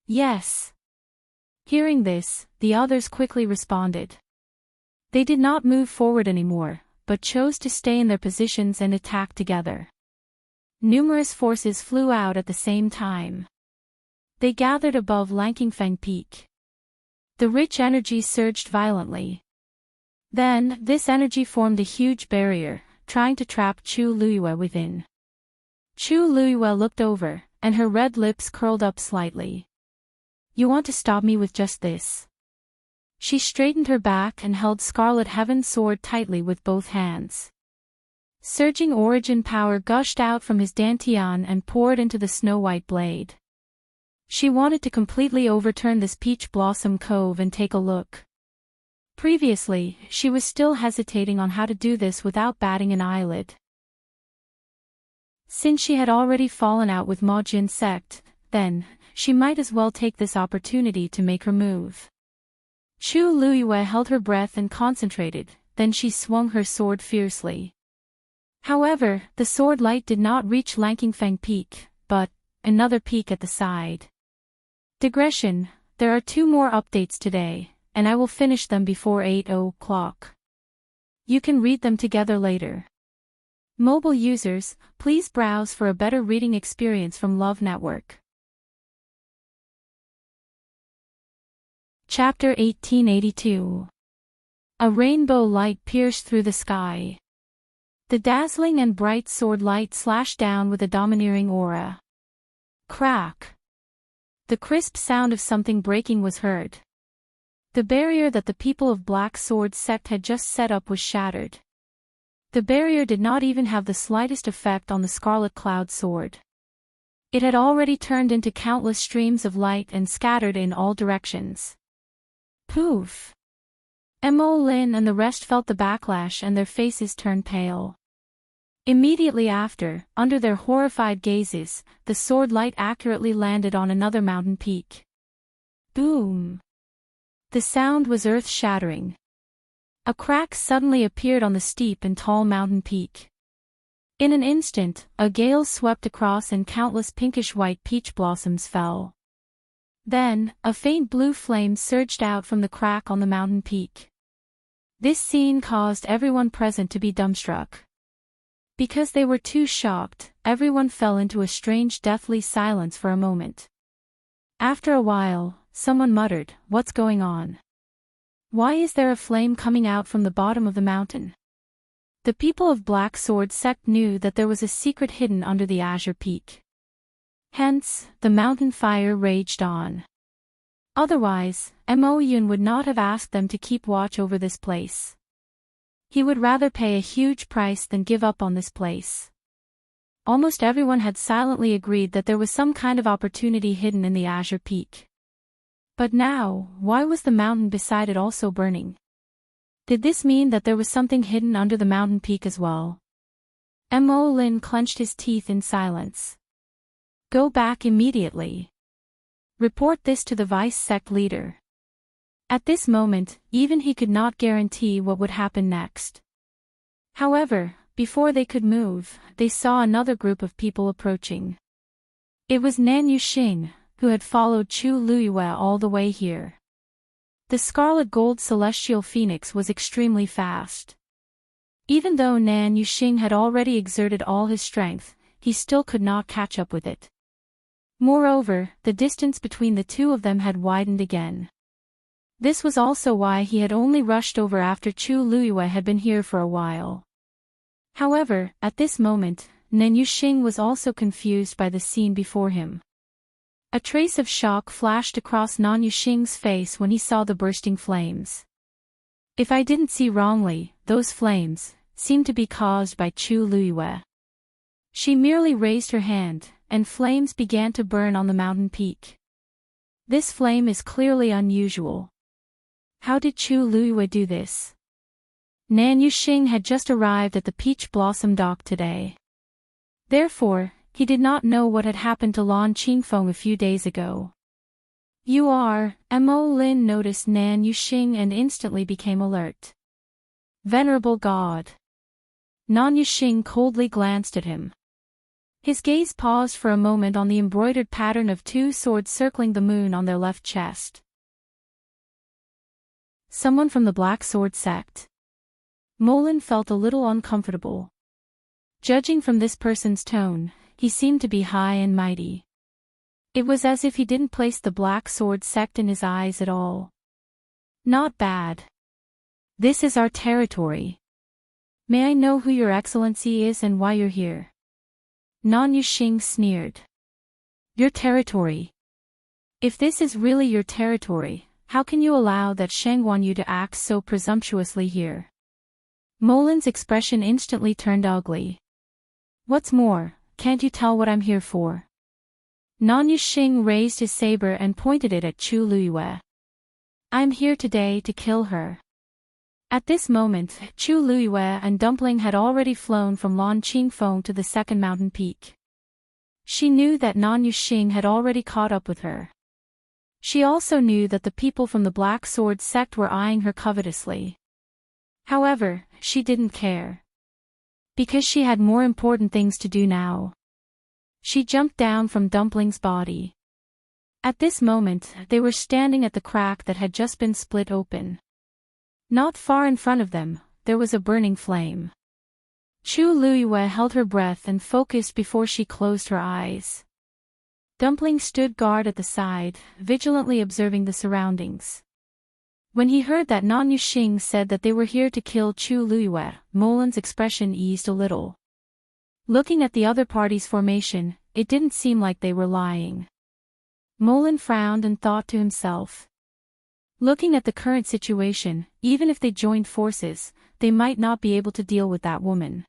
Yes. Hearing this, the others quickly responded. They did not move forward anymore, but chose to stay in their positions and attack together. Numerous forces flew out at the same time. They gathered above Lankingfang Peak. The rich energy surged violently. Then, this energy formed a huge barrier, trying to trap Chu Liyue within. Chu Liyue looked over, and her red lips curled up slightly. You want to stop me with just this? She straightened her back and held Scarlet Heaven's sword tightly with both hands. Surging origin power gushed out from his dantian and poured into the snow-white blade. She wanted to completely overturn this peach blossom cove and take a look. Previously, she was still hesitating on how to do this without batting an eyelid. Since she had already fallen out with Ma Jin's sect, then, she might as well take this opportunity to make her move. Chu Liyue held her breath and concentrated, then she swung her sword fiercely. However, the sword light did not reach Lankingfang Peak, but another peak at the side. Digression, there are 2 more updates today, and I will finish them before 8 o'clock. You can read them together later. Mobile users, please browse for a better reading experience from Love Network. Chapter 1882. A rainbow light pierced through the sky. The dazzling and bright sword light slashed down with a domineering aura. Crack. The crisp sound of something breaking was heard. The barrier that the people of Black Sword's sect had just set up was shattered. The barrier did not even have the slightest effect on the Scarlet Cloud sword. It had already turned into countless streams of light and scattered in all directions. Poof! Mo Lin and the rest felt the backlash and their faces turned pale. Immediately after, under their horrified gazes, the sword light accurately landed on another mountain peak. Boom! The sound was earth-shattering. A crack suddenly appeared on the steep and tall mountain peak. In an instant, a gale swept across and countless pinkish-white peach blossoms fell. Then, a faint blue flame surged out from the crack on the mountain peak. This scene caused everyone present to be dumbstruck. Because they were too shocked, everyone fell into a strange deathly silence for a moment. After a while, someone muttered, "What's going on? Why is there a flame coming out from the bottom of the mountain?" The people of Black Sword sect knew that there was a secret hidden under the Azure Peak. Hence, the mountain fire raged on. Otherwise, Mo Yun would not have asked them to keep watch over this place. He would rather pay a huge price than give up on this place. Almost everyone had silently agreed that there was some kind of opportunity hidden in the Azure Peak. But now, why was the mountain beside it also burning? Did this mean that there was something hidden under the mountain peak as well? Mo Lin clenched his teeth in silence. Go back immediately. Report this to the vice sect leader. At this moment, even he could not guarantee what would happen next. However, before they could move, they saw another group of people approaching. It was Nan Yuxing, who had followed Chu Liyue all the way here. The scarlet gold celestial phoenix was extremely fast. Even though Nan Yuxing had already exerted all his strength, he still could not catch up with it. Moreover, the distance between the two of them had widened again. This was also why he had only rushed over after Chu Luiyue had been here for a while. However, at this moment, Nan Yuxing was also confused by the scene before him. A trace of shock flashed across Nan Yuxing's face when he saw the bursting flames. If I didn't see wrongly, those flames seemed to be caused by Chu Luiyue. She merely raised her hand, and flames began to burn on the mountain peak. This flame is clearly unusual. How did Chu Luiyue do this? Nan Yuxing had just arrived at the Peach Blossom Dock today. Therefore, he did not know what had happened to Lan Qingfeng a few days ago. You are, Mo Lin noticed Nan Yuxing and instantly became alert. Venerable God. Nan Yuxing coldly glanced at him. His gaze paused for a moment on the embroidered pattern of two swords circling the moon on their left chest. Someone from the Black Sword sect. Molin felt a little uncomfortable. Judging from this person's tone, he seemed to be high and mighty. It was as if he didn't place the Black Sword sect in his eyes at all. Not bad. This is our territory. May I know who your excellency is and why you're here? Nan Yuxing sneered. Your territory. If this is really your territory, how can you allow that Sheng Guanyu to act so presumptuously here? Molin's expression instantly turned ugly. What's more, can't you tell what I'm here for? Nan Yuxing raised his saber and pointed it at Chu Luiyue. I'm here today to kill her. At this moment, Chu Luiyue and Dumpling had already flown from Lan Qingfeng to the second mountain peak. She knew that Nan Yuxing had already caught up with her. She also knew that the people from the Black Sword sect were eyeing her covetously. However, she didn't care. Because she had more important things to do now. She jumped down from Dumpling's body. At this moment, they were standing at the crack that had just been split open. Not far in front of them, there was a burning flame. Chu Luiyue held her breath and focused before she closed her eyes. Dumpling stood guard at the side, vigilantly observing the surroundings. When he heard that Nan Yuxing said that they were here to kill Chu Luiyue, Molin's expression eased a little. Looking at the other party's formation, it didn't seem like they were lying. Molin frowned and thought to himself. Looking at the current situation, even if they joined forces, they might not be able to deal with that woman.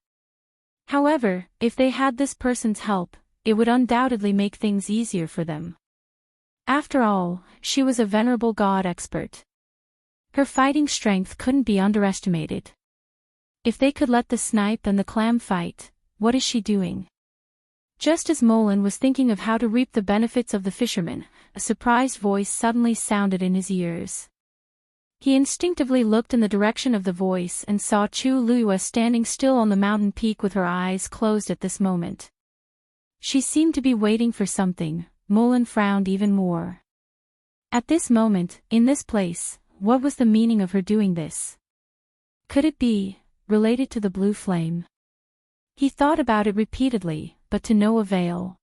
However, if they had this person's help, it would undoubtedly make things easier for them. After all, she was a venerable god expert. Her fighting strength couldn't be underestimated. If they could let the snipe and the clam fight, what is she doing? Just as Molin was thinking of how to reap the benefits of the fisherman, a surprised voice suddenly sounded in his ears. He instinctively looked in the direction of the voice and saw Chu Luiyue standing still on the mountain peak with her eyes closed at this moment. She seemed to be waiting for something. Molin frowned even more. At this moment, in this place, what was the meaning of her doing this? Could it be related to the blue flame? He thought about it repeatedly, but to no avail.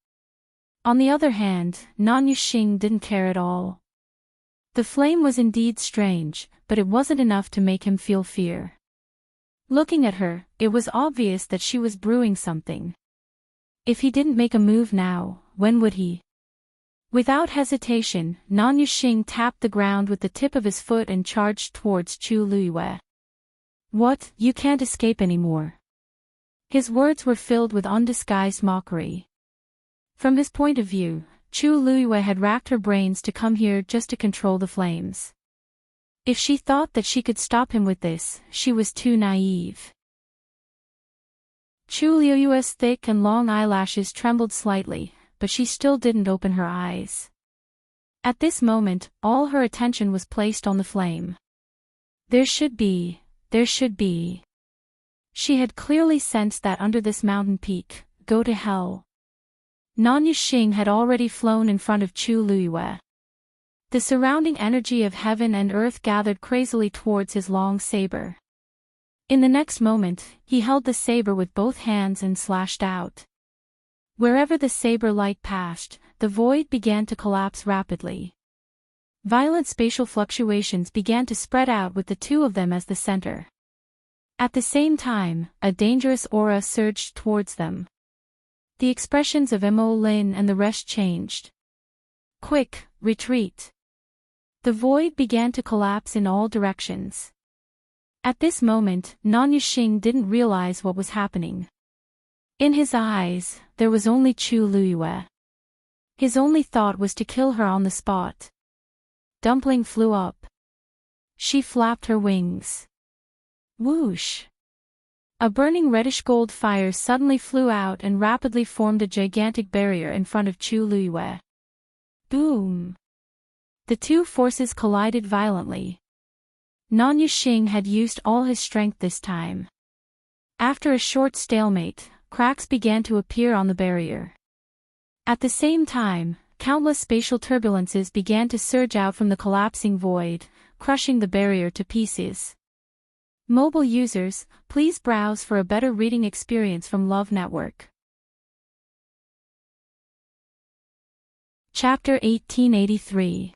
On the other hand, Nan Yuxing didn't care at all. The flame was indeed strange, but it wasn't enough to make him feel fear. Looking at her, it was obvious that she was brewing something. If he didn't make a move now, when would he? Without hesitation, Nan Yuxing tapped the ground with the tip of his foot and charged towards Chu Luiyue. What, you can't escape anymore. His words were filled with undisguised mockery. From his point of view, Chu Luiyue had racked her brains to come here just to control the flames. If she thought that she could stop him with this, she was too naive. Chu Luiyue's thick and long eyelashes trembled slightly, but she still didn't open her eyes. At this moment, all her attention was placed on the flame. There should be. She had clearly sensed that under this mountain peak, go to hell. Nan Yuxing had already flown in front of Chu Luiyue. The surrounding energy of heaven and earth gathered crazily towards his long saber. In the next moment, he held the saber with both hands and slashed out. Wherever the saber light passed, the void began to collapse rapidly. Violent spatial fluctuations began to spread out with the two of them as the center. At the same time, a dangerous aura surged towards them. The expressions of Mo Lin and the rest changed. Quick, retreat. The void began to collapse in all directions. At this moment, Nan Yuxing didn't realize what was happening. In his eyes, there was only Chu Luyue. His only thought was to kill her on the spot. Dumpling flew up. She flapped her wings. Whoosh! A burning reddish-gold fire suddenly flew out and rapidly formed a gigantic barrier in front of Chu Luyue. Boom! The two forces collided violently. Nan Yuxing had used all his strength this time. After a short stalemate, cracks began to appear on the barrier. At the same time, countless spatial turbulences began to surge out from the collapsing void, crushing the barrier to pieces. Mobile users, please browse for a better reading experience from Love Network. Chapter 1883.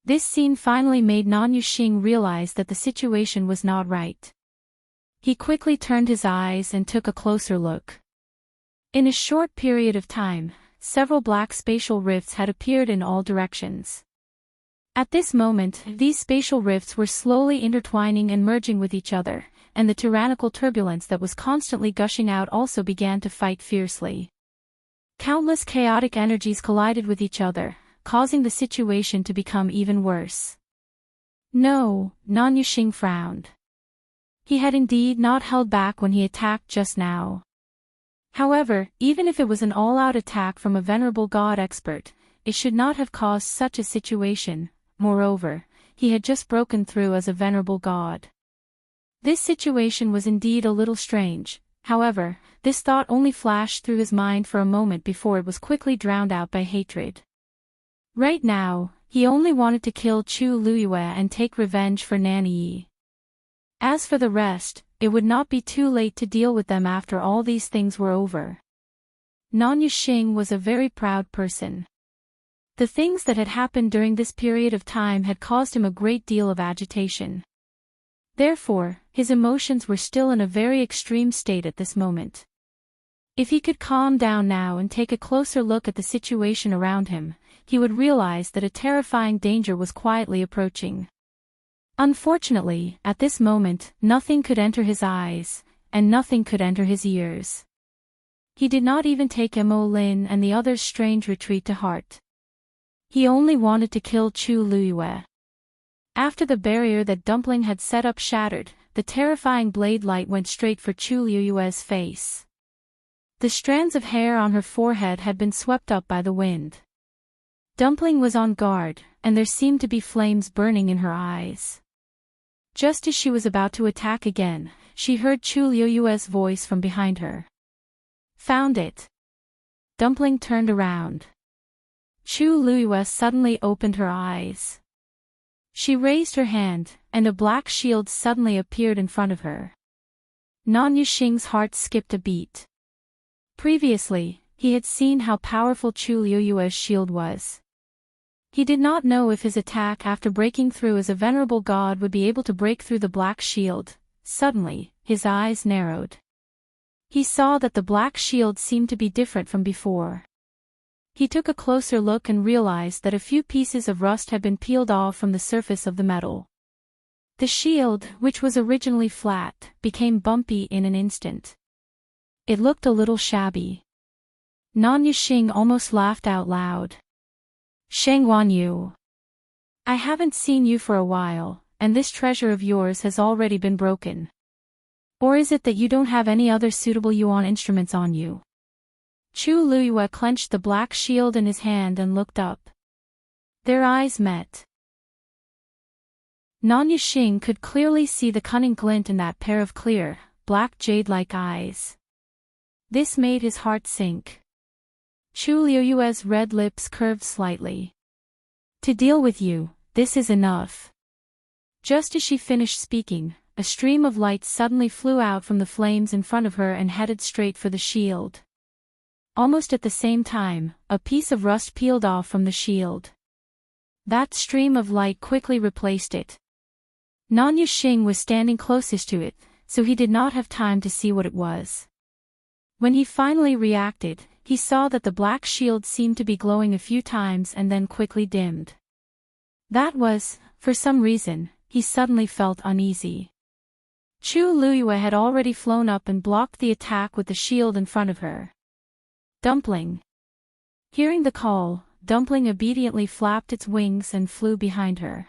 This scene finally made Nan Yuxing realize that the situation was not right. He quickly turned his eyes and took a closer look. In a short period of time, several black spatial rifts had appeared in all directions. At this moment, these spatial rifts were slowly intertwining and merging with each other, and the tyrannical turbulence that was constantly gushing out also began to fight fiercely. Countless chaotic energies collided with each other, causing the situation to become even worse. No, Nan Yuxing frowned. He had indeed not held back when he attacked just now. However, even if it was an all-out attack from a venerable god expert, it should not have caused such a situation. Moreover, he had just broken through as a venerable god. This situation was indeed a little strange. However, this thought only flashed through his mind for a moment before it was quickly drowned out by hatred. Right now, he only wanted to kill Chu Luyue and take revenge for Nan Yi. As for the rest, it would not be too late to deal with them after all these things were over. Nan Yuxing was a very proud person. The things that had happened during this period of time had caused him a great deal of agitation. Therefore, his emotions were still in a very extreme state at this moment. If he could calm down now and take a closer look at the situation around him, he would realize that a terrifying danger was quietly approaching. Unfortunately, at this moment, nothing could enter his eyes, and nothing could enter his ears. He did not even take Mo Lin and the others' strange retreat to heart. He only wanted to kill Chu Luyue. After the barrier that Dumpling had set up shattered, the terrifying blade light went straight for Chu Luyue's face. The strands of hair on her forehead had been swept up by the wind. Dumpling was on guard, and there seemed to be flames burning in her eyes. Just as she was about to attack again, she heard Chu Luyue's voice from behind her. Found it. Dumpling turned around. Chu Luyue suddenly opened her eyes. She raised her hand, and a black shield suddenly appeared in front of her. Nan Yuxing's heart skipped a beat. Previously, he had seen how powerful Chu Luyue's shield was. He did not know if his attack after breaking through as a venerable god would be able to break through the black shield. Suddenly, his eyes narrowed. He saw that the black shield seemed to be different from before. He took a closer look and realized that a few pieces of rust had been peeled off from the surface of the metal. The shield, which was originally flat, became bumpy in an instant. It looked a little shabby. Nan Yuxing almost laughed out loud. Sheng Wanyu. I haven't seen you for a while, and this treasure of yours has already been broken. Or is it that you don't have any other suitable yuan instruments on you? Chu Luyue clenched the black shield in his hand and looked up. Their eyes met. Nan Yuxing could clearly see the cunning glint in that pair of clear, black jade-like eyes. This made his heart sink. Chu Luyue's red lips curved slightly. To deal with you, this is enough. Just as she finished speaking, a stream of light suddenly flew out from the flames in front of her and headed straight for the shield. Almost at the same time, a piece of rust peeled off from the shield. That stream of light quickly replaced it. Nanya Xing was standing closest to it, so he did not have time to see what it was. When he finally reacted, he saw that the black shield seemed to be glowing a few times and then quickly dimmed. That was, for some reason, he suddenly felt uneasy. Chu Luyue had already flown up and blocked the attack with the shield in front of her. Dumpling. Hearing the call, Dumpling obediently flapped its wings and flew behind her.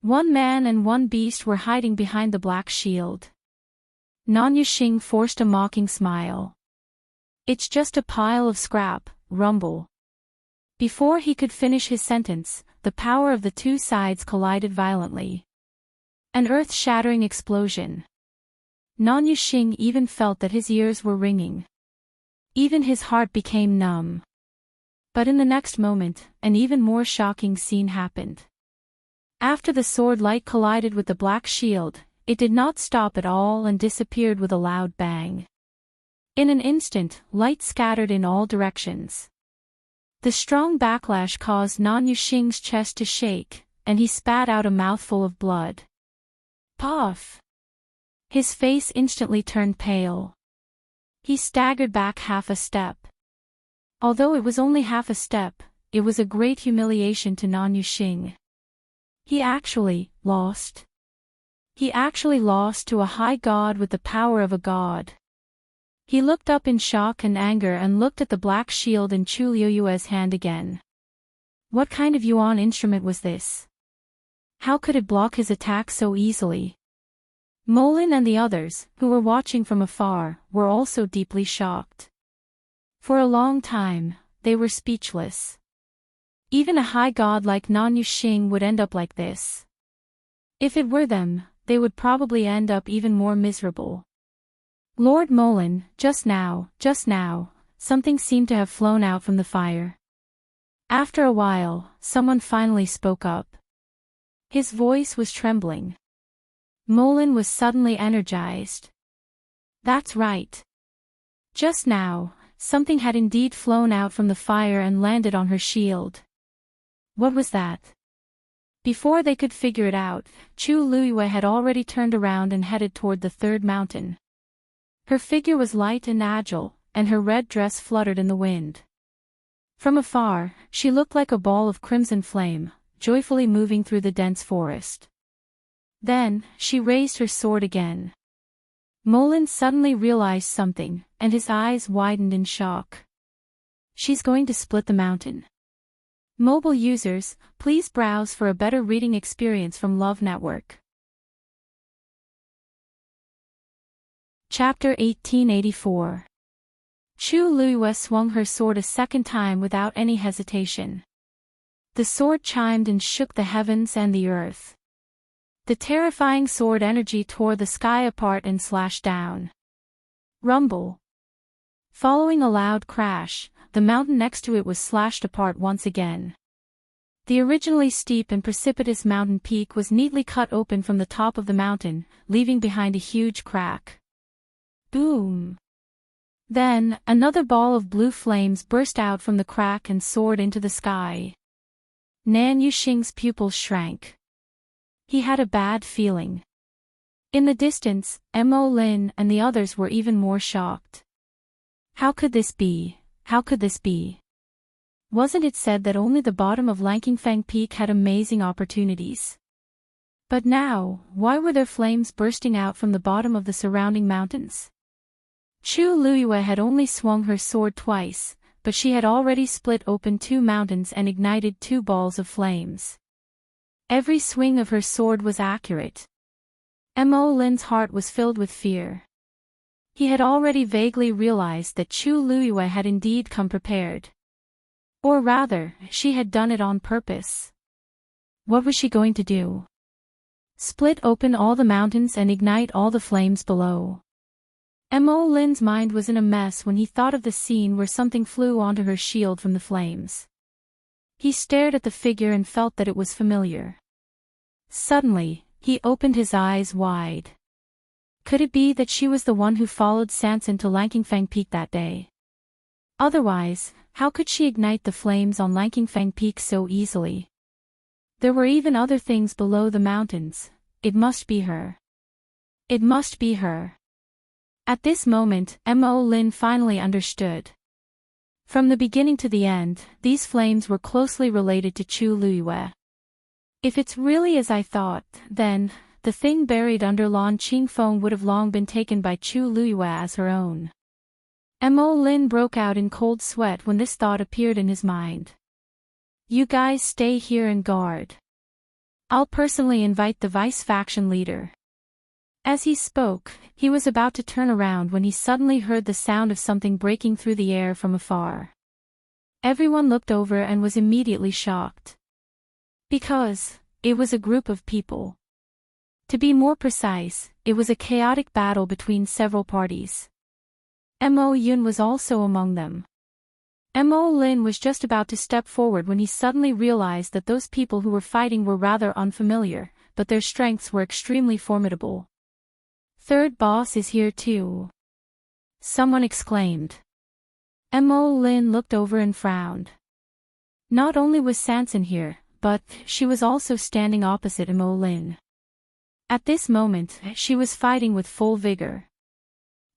One man and one beast were hiding behind the black shield. Nanya Xing forced a mocking smile. It's just a pile of scrap, rumble. Before he could finish his sentence, the power of the two sides collided violently. An earth-shattering explosion. Nanya Xing even felt that his ears were ringing. Even his heart became numb. But in the next moment, an even more shocking scene happened. After the sword light collided with the black shield, it did not stop at all and disappeared with a loud bang. In an instant, light scattered in all directions. The strong backlash caused Nanya Xing's chest to shake, and he spat out a mouthful of blood. Puff! His face instantly turned pale. He staggered back half a step. Although it was only half a step, it was a great humiliation to Nanya Xing. He actually lost. He actually lost to a high god with the power of a god. He looked up in shock and anger and looked at the black shield in Chu Liyue's hand again. What kind of yuan instrument was this? How could it block his attack so easily? Molin and the others, who were watching from afar, were also deeply shocked. For a long time, they were speechless. Even a high god like Nanya Xing would end up like this. If it were them, they would probably end up even more miserable. Lord Molin, just now, something seemed to have flown out from the fire. After a while, someone finally spoke up. His voice was trembling. Molin was suddenly energized. That's right. Just now, something had indeed flown out from the fire and landed on her shield. What was that? Before they could figure it out, Chu Luyue had already turned around and headed toward the third mountain. Her figure was light and agile, and her red dress fluttered in the wind. From afar, she looked like a ball of crimson flame, joyfully moving through the dense forest. Then, she raised her sword again. Molin suddenly realized something, and his eyes widened in shock. She's going to split the mountain. Mobile users, please browse for a better reading experience from Love Network. Chapter 1884. Chu Luyue swung her sword a second time without any hesitation. The sword chimed and shook the heavens and the earth. The terrifying sword energy tore the sky apart and slashed down. Rumble. Following a loud crash, the mountain next to it was slashed apart once again. The originally steep and precipitous mountain peak was neatly cut open from the top of the mountain, leaving behind a huge crack. Boom! Then, another ball of blue flames burst out from the crack and soared into the sky. Nanya Xing's pupils shrank. He had a bad feeling. In the distance, Mo Lin and the others were even more shocked. How could this be? How could this be? Wasn't it said that only the bottom of Lankingfang Peak had amazing opportunities? But now, why were there flames bursting out from the bottom of the surrounding mountains? Chu Luyue had only swung her sword twice, but she had already split open 2 mountains and ignited 2 balls of flames. Every swing of her sword was accurate. Mo Lin's heart was filled with fear. He had already vaguely realized that Chu Luyue had indeed come prepared. Or rather, she had done it on purpose. What was she going to do? Split open all the mountains and ignite all the flames below. Mo Lin's mind was in a mess when he thought of the scene where something flew onto her shield from the flames. He stared at the figure and felt that it was familiar. Suddenly, he opened his eyes wide. Could it be that she was the one who followed Sanson to Lankingfang Peak that day? Otherwise, how could she ignite the flames on Lankingfang Peak so easily? There were even other things below the mountains. It must be her. It must be her. At this moment, Mo Lin finally understood. From the beginning to the end, these flames were closely related to Chu Luiyue. If it's really as I thought, then, the thing buried under Lan Qingfeng would have long been taken by Chu Luiyue as her own. Mo Lin broke out in cold sweat when this thought appeared in his mind. You guys stay here and guard. I'll personally invite the vice faction leader. As he spoke, he was about to turn around when he suddenly heard the sound of something breaking through the air from afar. Everyone looked over and was immediately shocked. Because, it was a group of people. To be more precise, it was a chaotic battle between several parties. Mo Yun was also among them. Mo Lin was just about to step forward when he suddenly realized that those people who were fighting were rather unfamiliar, but their strengths were extremely formidable. Third boss is here too. Someone exclaimed. Mo Lin looked over and frowned. Not only was Sanson here, but she was also standing opposite Mo Lin. At this moment, she was fighting with full vigor.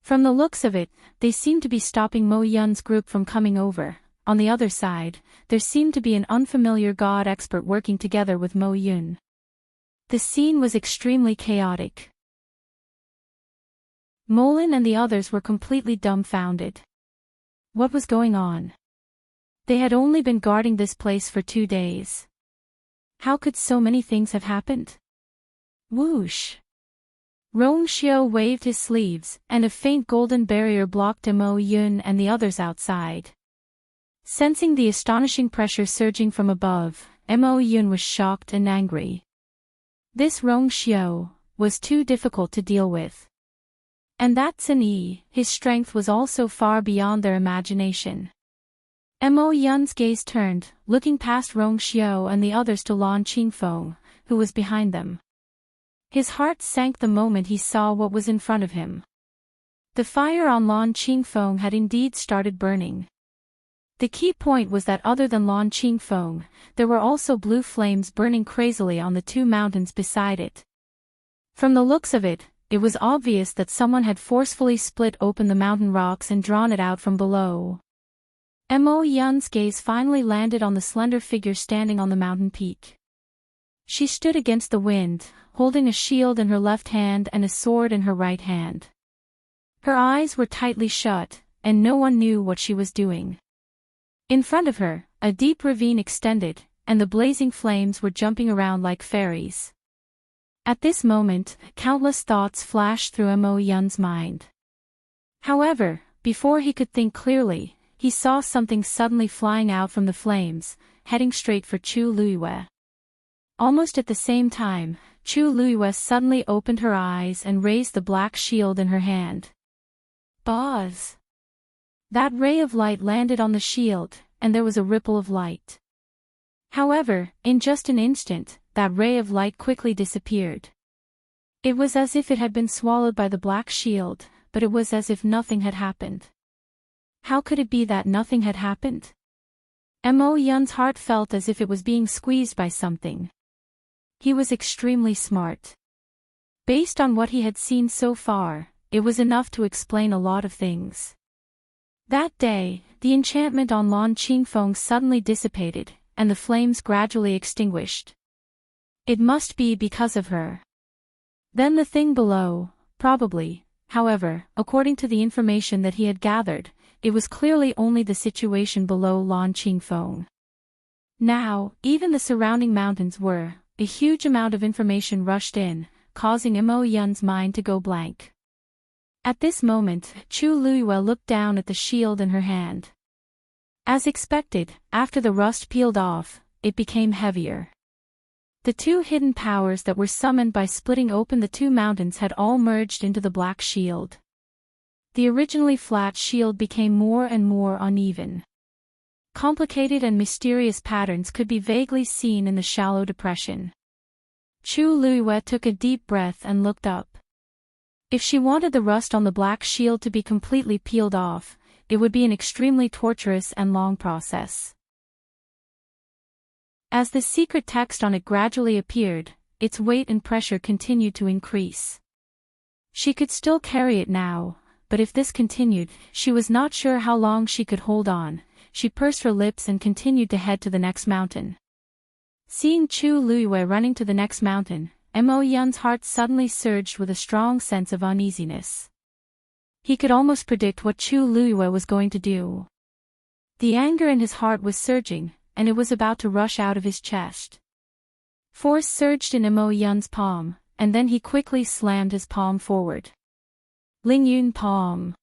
From the looks of it, they seemed to be stopping Mo Yun's group from coming over. On the other side, there seemed to be an unfamiliar god expert working together with Mo Yun. The scene was extremely chaotic. Mo Lin and the others were completely dumbfounded. What was going on? They had only been guarding this place for 2 days. How could so many things have happened? Whoosh! Rong Xiao waved his sleeves, and a faint golden barrier blocked Mo Yun and the others outside. Sensing the astonishing pressure surging from above, Mo Yun was shocked and angry. This Rong Xiao was too difficult to deal with. And that Xin Yi, his strength was also far beyond their imagination. Mo Yun's gaze turned, looking past Rong Xiao and the others to Lan Qingfeng, who was behind them. His heart sank the moment he saw what was in front of him. The fire on Lan Qingfeng had indeed started burning. The key point was that other than Lan Qingfeng, there were also blue flames burning crazily on the 2 mountains beside it. From the looks of it, it was obvious that someone had forcefully split open the mountain rocks and drawn it out from below. Mo Yun's gaze finally landed on the slender figure standing on the mountain peak. She stood against the wind, holding a shield in her left hand and a sword in her right hand. Her eyes were tightly shut, and no one knew what she was doing. In front of her, a deep ravine extended, and the blazing flames were jumping around like fairies. At this moment, countless thoughts flashed through Mo Yun's mind. However, before he could think clearly, he saw something suddenly flying out from the flames, heading straight for Chu Luiyue. Almost at the same time, Chu Luiyue suddenly opened her eyes and raised the black shield in her hand. Buzz! That ray of light landed on the shield, and there was a ripple of light. However, in just an instant, that ray of light quickly disappeared. It was as if it had been swallowed by the black shield, but it was as if nothing had happened. How could it be that nothing had happened? Mo Yun's heart felt as if it was being squeezed by something. He was extremely smart. Based on what he had seen so far, it was enough to explain a lot of things. That day, the enchantment on Lan Qingfeng suddenly dissipated, and the flames gradually extinguished. It must be because of her. Then the thing below, probably, however, according to the information that he had gathered, it was clearly only the situation below Lan Qingfeng. Now, even the surrounding mountains were, a huge amount of information rushed in, causing Mo Yun's mind to go blank. At this moment, Chu Luiyue looked down at the shield in her hand. As expected, after the rust peeled off, it became heavier. The 2 hidden powers that were summoned by splitting open the 2 mountains had all merged into the black shield. The originally flat shield became more and more uneven. Complicated and mysterious patterns could be vaguely seen in the shallow depression. Chu Luiyue took a deep breath and looked up. If she wanted the rust on the black shield to be completely peeled off, it would be an extremely torturous and long process. As the secret text on it gradually appeared, its weight and pressure continued to increase. She could still carry it now, but if this continued, she was not sure how long she could hold on. She pursed her lips and continued to head to the next mountain. Seeing Chu Luiyue running to the next mountain, Mo Yun's heart suddenly surged with a strong sense of uneasiness. He could almost predict what Chu Luiyue was going to do. The anger in his heart was surging, and it was about to rush out of his chest. Force surged in Mo Yun's palm, and then he quickly slammed his palm forward. Ling Yun palm.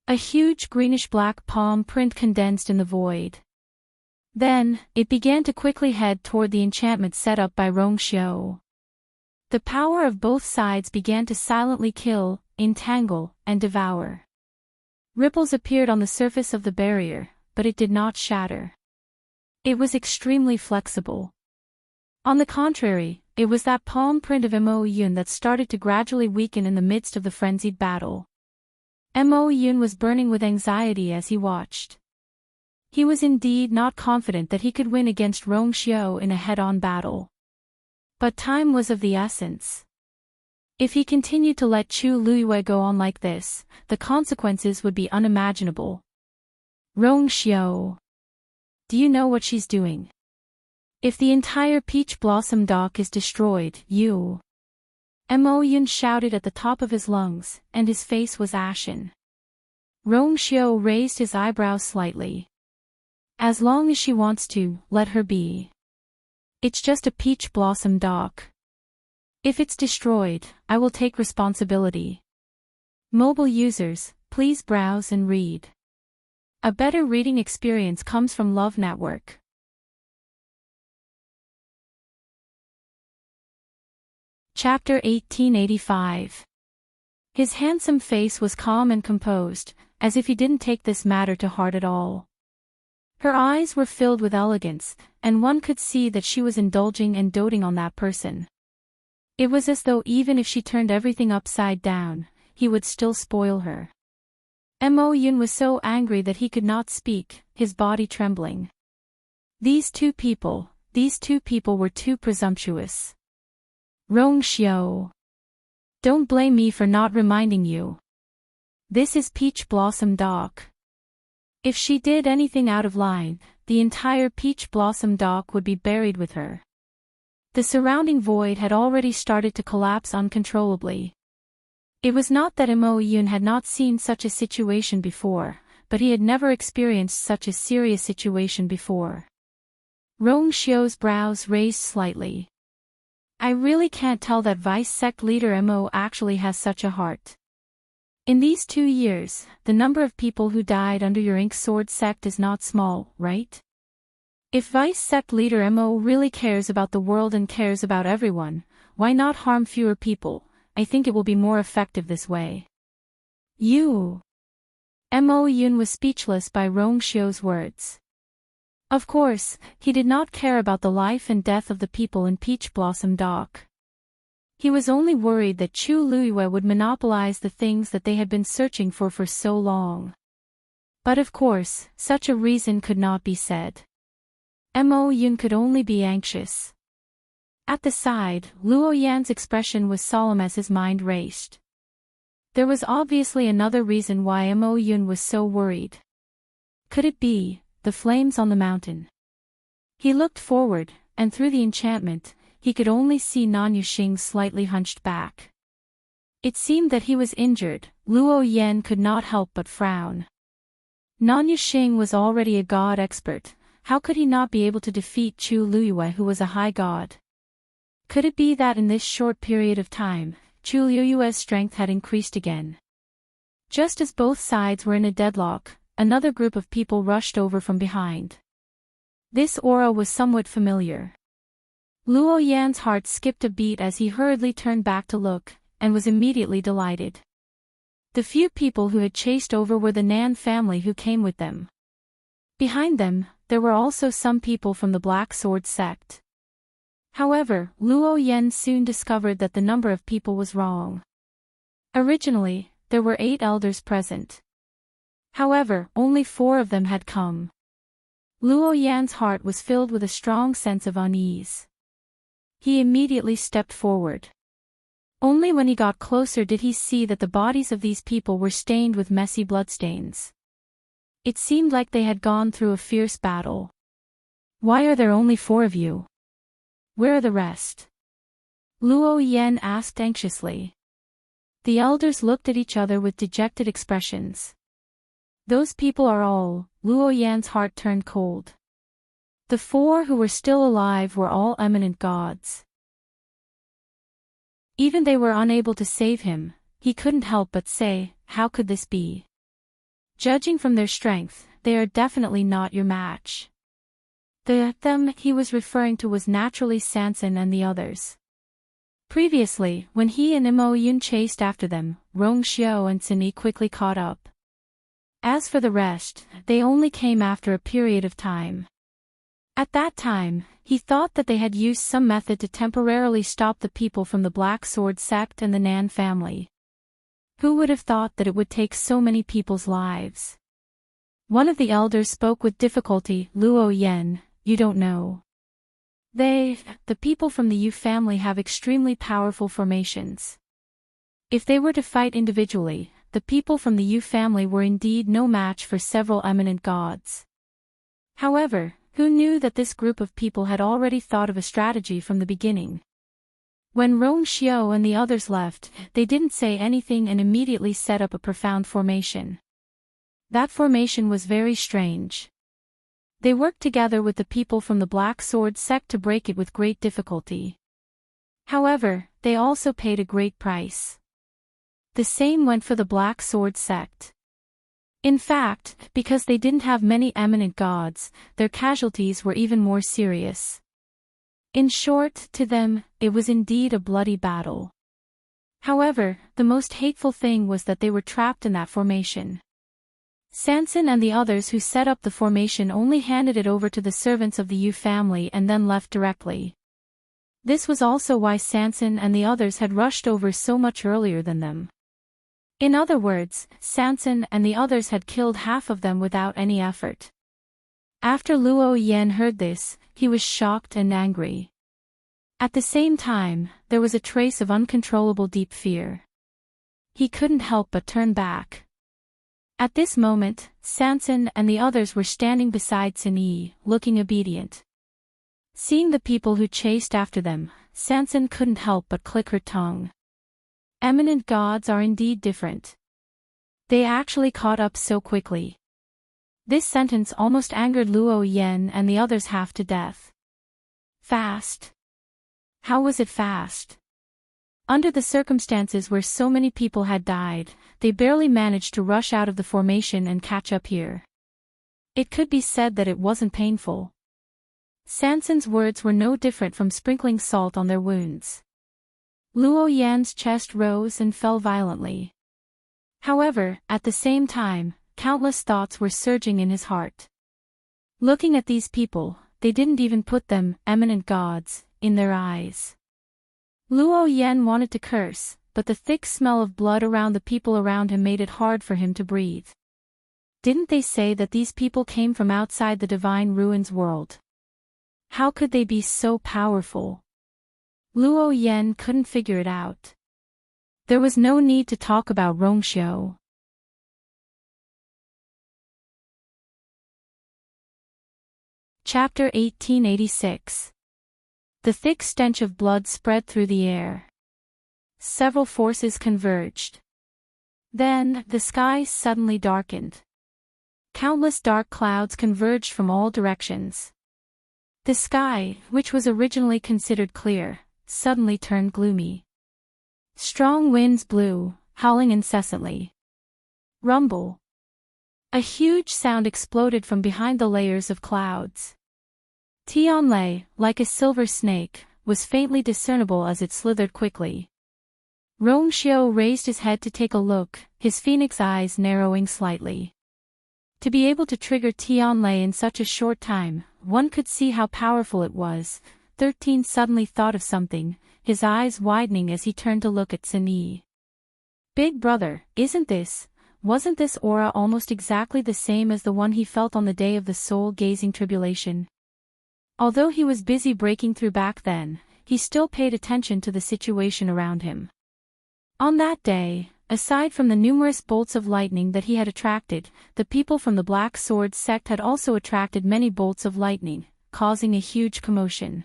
A huge greenish-black palm print condensed in the void. Then, it began to quickly head toward the enchantment set up by Rongxiu. The power of both sides began to silently kill, entangle, and devour. Ripples appeared on the surface of the barrier, but it did not shatter. It was extremely flexible. On the contrary, it was that palm print of Mo Yun that started to gradually weaken in the midst of the frenzied battle. Mo Yun was burning with anxiety as he watched. He was indeed not confident that he could win against Rongxiu in a head-on battle. But time was of the essence. If he continued to let Chu Luiyue go on like this, the consequences would be unimaginable. Rongxiu. Do you know what she's doing? If the entire Peach Blossom Dock is destroyed, you... Mo Yun shouted at the top of his lungs, and his face was ashen. Rongxiu raised his eyebrows slightly. As long as she wants to, let her be. It's just a Peach Blossom Dock. If it's destroyed, I will take responsibility. Mobile users, please browse and read. A better reading experience comes from Love Network. Chapter 1885. His handsome face was calm and composed, as if he didn't take this matter to heart at all. Her eyes were filled with elegance, and one could see that she was indulging and doting on that person. It was as though even if she turned everything upside down, he would still spoil her. Mo Yun was so angry that he could not speak, his body trembling. These two people were too presumptuous. Rongxiu. Don't blame me for not reminding you. This is Peach Blossom Dock. If she did anything out of line, the entire Peach Blossom Dock would be buried with her. The surrounding void had already started to collapse uncontrollably. It was not that Mo Yun had not seen such a situation before, but he had never experienced such a serious situation before. Rongxiu's brows raised slightly. I really can't tell that Vice Sect leader Mo actually has such a heart. In these 2 years, the number of people who died under your Ink Sword sect is not small, right? If Vice Sect leader Mo really cares about the world and cares about everyone, why not harm fewer people? I think it will be more effective this way. You. Mo Yun was speechless by Rongxiu's words. Of course, he did not care about the life and death of the people in Peach Blossom Dock. He was only worried that Chu Luiyue would monopolize the things that they had been searching for so long. But of course, such a reason could not be said. Mo Yun could only be anxious. At the side, Luo Yan's expression was solemn as his mind raced. There was obviously another reason why Mo Yun was so worried. Could it be the flames on the mountain? He looked forward, and through the enchantment, he could only see Nan Yuxing slightly hunched back. It seemed that he was injured. Luo Yan could not help but frown. Nan Yuxing was already a god expert. How could he not be able to defeat Chu Luiyue, who was a high god? Could it be that in this short period of time, Chu Luiyue's strength had increased again? Just as both sides were in a deadlock, another group of people rushed over from behind. This aura was somewhat familiar. Luo Yan's heart skipped a beat as he hurriedly turned back to look, and was immediately delighted. The few people who had chased over were the Nan family who came with them. Behind them, there were also some people from the Black Sword sect. However, Luo Yan soon discovered that the number of people was wrong. Originally, there were 8 elders present. However, only 4 of them had come. Luo Yan's heart was filled with a strong sense of unease. He immediately stepped forward. Only when he got closer did he see that the bodies of these people were stained with messy bloodstains. It seemed like they had gone through a fierce battle. "Why are there only 4 of you? Where are the rest?" Luo Yan asked anxiously. The elders looked at each other with dejected expressions. "Those people are all," Luo Yan's heart turned cold. The 4 who were still alive were all eminent gods. Even they were unable to save him, he couldn't help but say, "How could this be? Judging from their strength, they are definitely not your match." Them he was referring to was naturally Sanson and the others. Previously, when he and Imo Yun chased after them, Rong Xiao and Sun Yi quickly caught up. As for the rest, they only came after a period of time. At that time, he thought that they had used some method to temporarily stop the people from the Black Sword sect and the Nan family. Who would have thought that it would take so many people's lives? One of the elders spoke with difficulty. "Luo Yan, you don't know. The people from the Yu family have extremely powerful formations. If they were to fight individually, the people from the Yu family were indeed no match for several eminent gods. However, who knew that this group of people had already thought of a strategy from the beginning? When Rong Xiao and the others left, they didn't say anything and immediately set up a profound formation. That formation was very strange. They worked together with the people from the Black Sword sect to break it with great difficulty. However, they also paid a great price. The same went for the Black Sword sect. In fact, because they didn't have many eminent gods, their casualties were even more serious. In short, to them, it was indeed a bloody battle. However, the most hateful thing was that they were trapped in that formation. Sanson and the others who set up the formation only handed it over to the servants of the Yu family and then left directly. This was also why Sanson and the others had rushed over so much earlier than them. In other words, Sanson and the others had killed half of them without any effort. After Luo Yan heard this, he was shocked and angry. At the same time, there was a trace of uncontrollable deep fear. He couldn't help but turn back. At this moment, Sanson and the others were standing beside Sun Yi, looking obedient. Seeing the people who chased after them, Sanson couldn't help but click her tongue. Eminent gods are indeed different. They actually caught up so quickly. This sentence almost angered Luo Yan and the others half to death. Fast. How was it fast? Under the circumstances where so many people had died, they barely managed to rush out of the formation and catch up here. It could be said that it wasn't painful. Sanson's words were no different from sprinkling salt on their wounds. Luo Yan's chest rose and fell violently. However, at the same time, countless thoughts were surging in his heart. Looking at these people, they didn't even put them, eminent gods, in their eyes. Luo Yan wanted to curse, but the thick smell of blood around the people around him made it hard for him to breathe. Didn't they say that these people came from outside the Divine Ruins world? How could they be so powerful? Luo Yan couldn't figure it out. There was no need to talk about Rong Xiao. Chapter 1886. The thick stench of blood spread through the air. Several forces converged. Then, the sky suddenly darkened. Countless dark clouds converged from all directions. The sky, which was originally considered clear, suddenly turned gloomy. Strong winds blew, howling incessantly. Rumble. A huge sound exploded from behind the layers of clouds. Tianlei, like a silver snake, was faintly discernible as it slithered quickly. Rong Xiao raised his head to take a look, his phoenix eyes narrowing slightly. To be able to trigger Tianlei in such a short time, one could see how powerful it was. 13 suddenly thought of something, his eyes widening as he turned to look at Sunyi. Big brother, wasn't this aura almost exactly the same as the one he felt on the day of the soul-gazing tribulation? Although he was busy breaking through back then, he still paid attention to the situation around him. On that day, aside from the numerous bolts of lightning that he had attracted, the people from the Black Sword sect had also attracted many bolts of lightning, causing a huge commotion.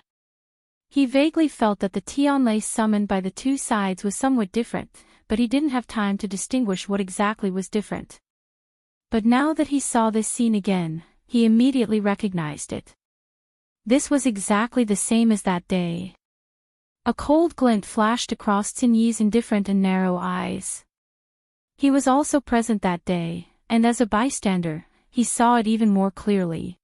He vaguely felt that the Tianlei summoned by the two sides was somewhat different, but he didn't have time to distinguish what exactly was different. But now that he saw this scene again, he immediately recognized it. This was exactly the same as that day. A cold glint flashed across Sunyi's indifferent and narrow eyes. He was also present that day, and as a bystander, he saw it even more clearly.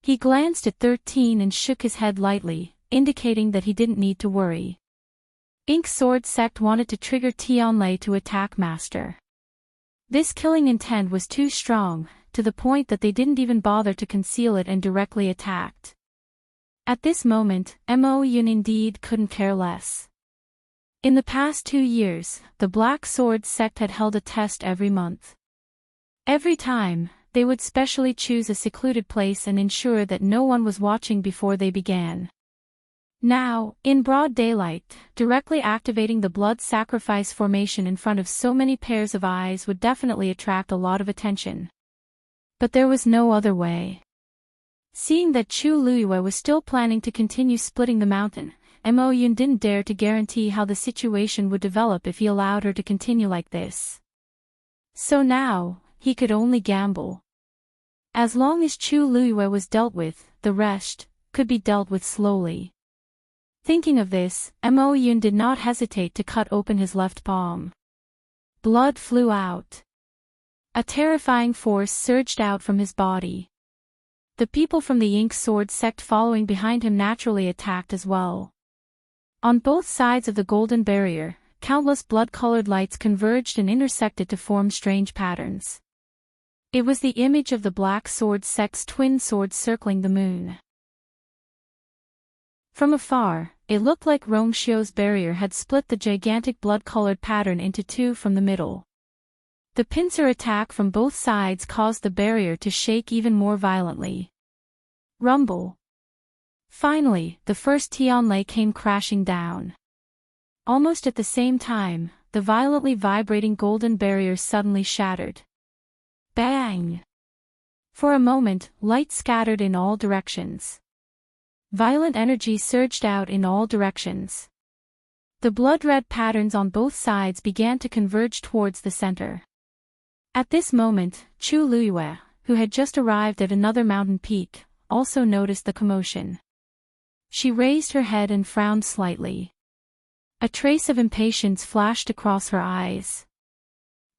He glanced at 13 and shook his head lightly, indicating that he didn't need to worry. Ink Sword Sect wanted to trigger Tianlei to attack Master. This killing intent was too strong, to the point that they didn't even bother to conceal it and directly attacked. At this moment, Mo Yun indeed couldn't care less. In the past 2 years, the Black Sword Sect had held a test every month. Every time, they would specially choose a secluded place and ensure that no one was watching before they began. Now, in broad daylight, directly activating the blood sacrifice formation in front of so many pairs of eyes would definitely attract a lot of attention. But there was no other way. Seeing that Chu Luiyue was still planning to continue splitting the mountain, Mo Yun didn't dare to guarantee how the situation would develop if he allowed her to continue like this. So now, he could only gamble. As long as Chu Luiyue was dealt with, the rest could be dealt with slowly. Thinking of this, Mo Yun did not hesitate to cut open his left palm. Blood flew out. A terrifying force surged out from his body. The people from the Ink Sword Sect following behind him naturally attacked as well. On both sides of the golden barrier, countless blood-colored lights converged and intersected to form strange patterns. It was the image of the Black Sword Sect's twin swords circling the moon. From afar, it looked like Rongxiu's barrier had split the gigantic blood-colored pattern into two from the middle. The pincer attack from both sides caused the barrier to shake even more violently. Rumble. Finally, the first Tianlei came crashing down. Almost at the same time, the violently vibrating golden barrier suddenly shattered. Bang! For a moment, light scattered in all directions. Violent energy surged out in all directions. The blood-red patterns on both sides began to converge towards the center. At this moment, Chu Luiyue, who had just arrived at another mountain peak, also noticed the commotion. She raised her head and frowned slightly. A trace of impatience flashed across her eyes.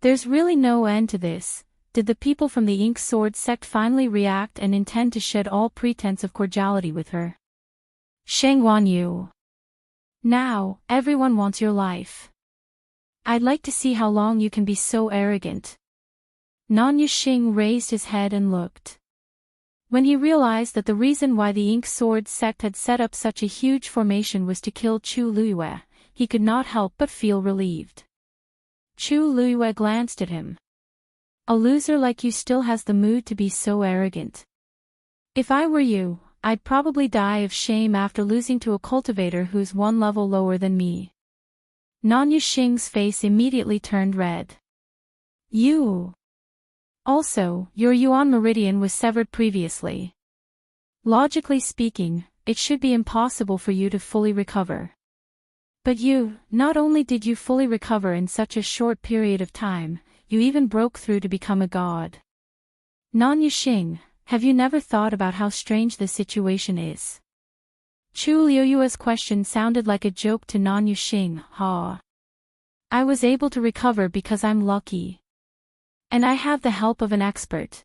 There's really no end to this. Did the people from the Ink Sword Sect finally react and intend to shed all pretense of cordiality with her? Sheng Wanyu. Now, everyone wants your life. I'd like to see how long you can be so arrogant. Nan Yuxing raised his head and looked. When he realized that the reason why the Ink Sword Sect had set up such a huge formation was to kill Chu Luiyue, he could not help but feel relieved. Chu Luiyue glanced at him. A loser like you still has the mood to be so arrogant. If I were you, I'd probably die of shame after losing to a cultivator who's one level lower than me. Nan Yuxing's face immediately turned red. You. Also, your Yuan meridian was severed previously. Logically speaking, it should be impossible for you to fully recover. But not only did you fully recover in such a short period of time, you even broke through to become a god. Nan Yuxing, have you never thought about how strange this situation is? Chu Liuyue's question sounded like a joke to Nan Yuxing. I was able to recover because I'm lucky. And I have the help of an expert.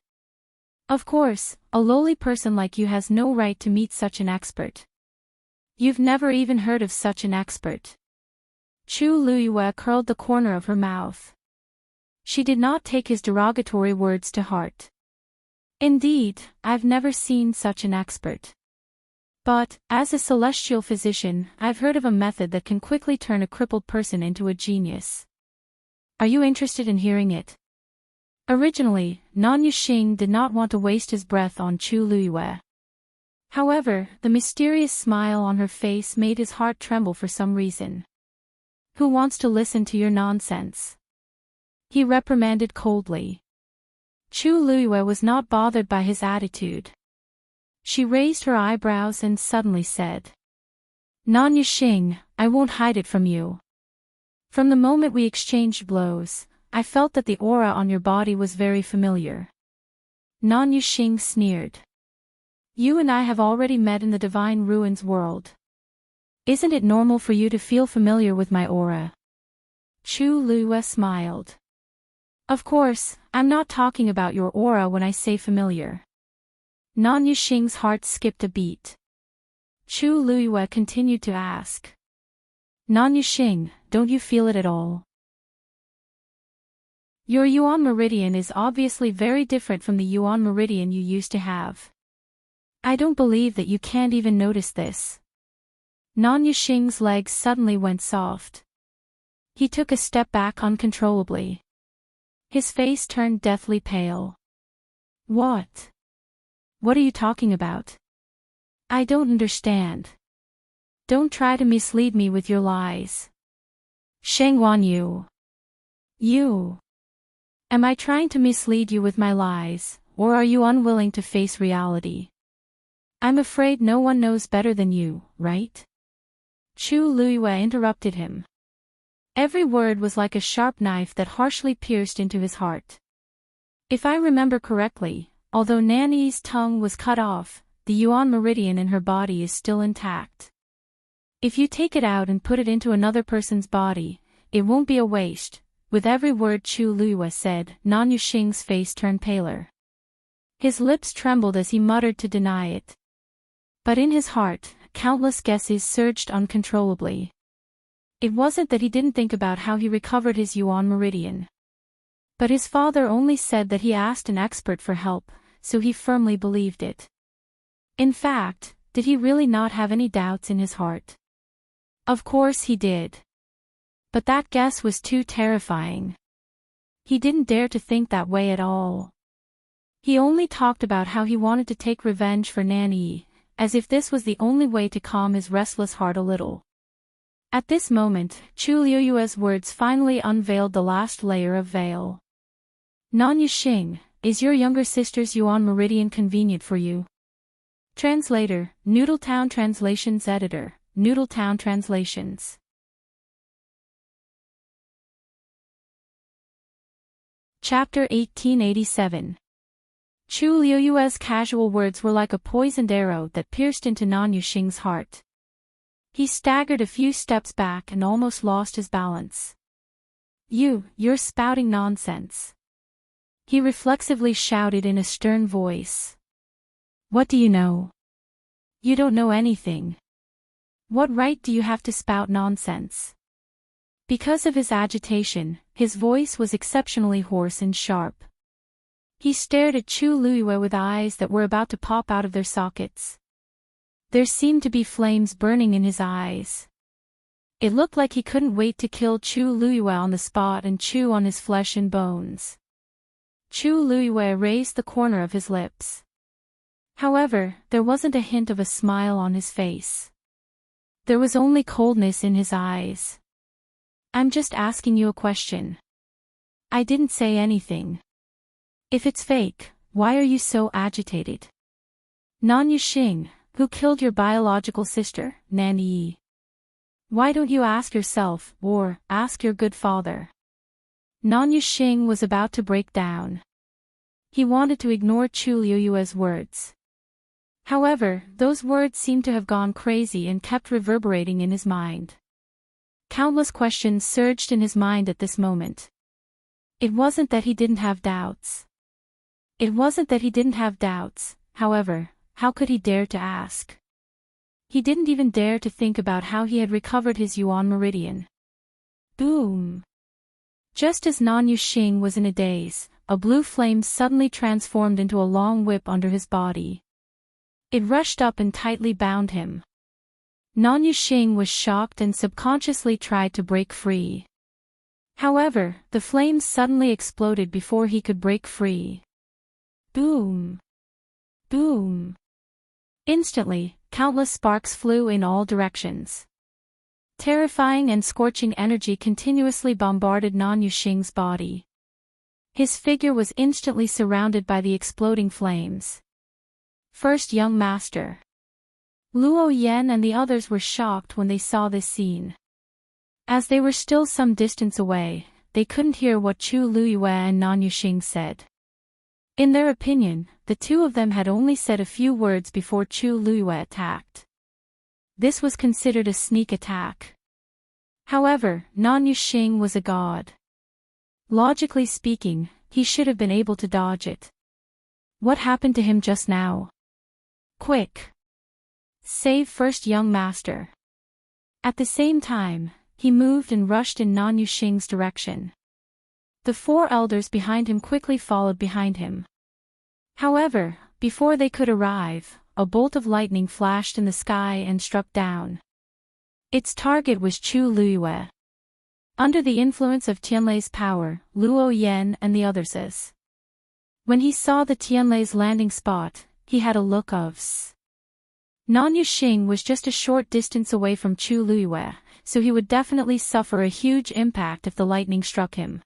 Of course, a lowly person like you has no right to meet such an expert. You've never even heard of such an expert. Chu Luiyue curled the corner of her mouth. She did not take his derogatory words to heart. Indeed, I've never seen such an expert. But, as a celestial physician, I've heard of a method that can quickly turn a crippled person into a genius. Are you interested in hearing it? Originally, Nan Yuxing did not want to waste his breath on Chu Luiyue. However, the mysterious smile on her face made his heart tremble for some reason. Who wants to listen to your nonsense? He reprimanded coldly. Chu Luiyue was not bothered by his attitude. She raised her eyebrows and suddenly said, Nan Yuxing, I won't hide it from you. From the moment we exchanged blows, I felt that the aura on your body was very familiar. Nan Yuxing sneered. You and I have already met in the Divine Ruins world. Isn't it normal for you to feel familiar with my aura? Chu Luiyue smiled. Of course, I'm not talking about your aura when I say familiar. Nan Yuxing's heart skipped a beat. Chu Luiyue continued to ask. Nan Yuxing, don't you feel it at all? Your Yuan meridian is obviously very different from the Yuan meridian you used to have. I don't believe that you can't even notice this. Nan Yuxing's legs suddenly went soft. He took a step back uncontrollably. His face turned deathly pale. What? What are you talking about? I don't understand. Don't try to mislead me with your lies. Shengwan Yu. You. Am I trying to mislead you with my lies, or are you unwilling to face reality? I'm afraid no one knows better than you, right? Chu Luiyue interrupted him. Every word was like a sharp knife that harshly pierced into his heart. If I remember correctly, although Nanny's tongue was cut off, the Yuan meridian in her body is still intact. If you take it out and put it into another person's body, it won't be a waste. With every word Chu Luiyue said, Nan Yuxing's face turned paler. His lips trembled as he muttered to deny it. But in his heart, countless guesses surged uncontrollably. It wasn't that he didn't think about how he recovered his Yuan meridian. But his father only said that he asked an expert for help, so he firmly believed it. In fact, did he really not have any doubts in his heart? Of course he did. But that guess was too terrifying. He didn't dare to think that way at all. He only talked about how he wanted to take revenge for Nanny, as if this was the only way to calm his restless heart a little. At this moment, Chu Luiyue's words finally unveiled the last layer of veil. Nan Yuxing, is your younger sister's Yuan meridian convenient for you? Translator, Noodletown Translations Editor, Noodletown Translations. Chapter 1887. Chu Luiyue's casual words were like a poisoned arrow that pierced into Nan Yuxing's heart. He staggered a few steps back and almost lost his balance. You're spouting nonsense. He reflexively shouted in a stern voice. What do you know? You don't know anything. What right do you have to spout nonsense? Because of his agitation, his voice was exceptionally hoarse and sharp. He stared at Chu Luiyue with eyes that were about to pop out of their sockets. There seemed to be flames burning in his eyes. It looked like he couldn't wait to kill Chu Luiyue on the spot and chew on his flesh and bones. Chu Luiyue raised the corner of his lips. However, there wasn't a hint of a smile on his face. There was only coldness in his eyes. I'm just asking you a question. I didn't say anything. If it's fake, why are you so agitated? Nan Yuxing, who killed your biological sister, Nanyi? Why don't you ask yourself, or ask your good father? Nan Yuxing was about to break down. He wanted to ignore Chu Luiyue's words. However, those words seemed to have gone crazy and kept reverberating in his mind. Countless questions surged in his mind at this moment. It wasn't that he didn't have doubts. However, how could he dare to ask? He didn't even dare to think about how he had recovered his Yuan meridian. Boom! Just as Nan Yuxing was in a daze, a blue flame suddenly transformed into a long whip under his body. It rushed up and tightly bound him. Nan Yuxing was shocked and subconsciously tried to break free. However, the flames suddenly exploded before he could break free. Boom! Boom! Instantly, countless sparks flew in all directions. Terrifying and scorching energy continuously bombarded Nan Yuxing's body. His figure was instantly surrounded by the exploding flames. First young master. Luo Yan and the others were shocked when they saw this scene. As they were still some distance away, they couldn't hear what Chu Luyue and Nan Yuxing said. In their opinion, the two of them had only said a few words before Chu Luyue attacked. This was considered a sneak attack. However, Nan Yuxing was a god. Logically speaking, he should have been able to dodge it. What happened to him just now? Quick! Save first young master. At the same time, he moved and rushed in Nan Yuxing's direction. The four elders behind him quickly followed behind him. However, before they could arrive, a bolt of lightning flashed in the sky and struck down. Its target was Chu Luyue. Under the influence of Tianlei's power, Luo Yan and the others. When he saw the Tianlei's landing spot, he had a look of s. Nan Yuxing was just a short distance away from Chu Luyue, so he would definitely suffer a huge impact if the lightning struck him.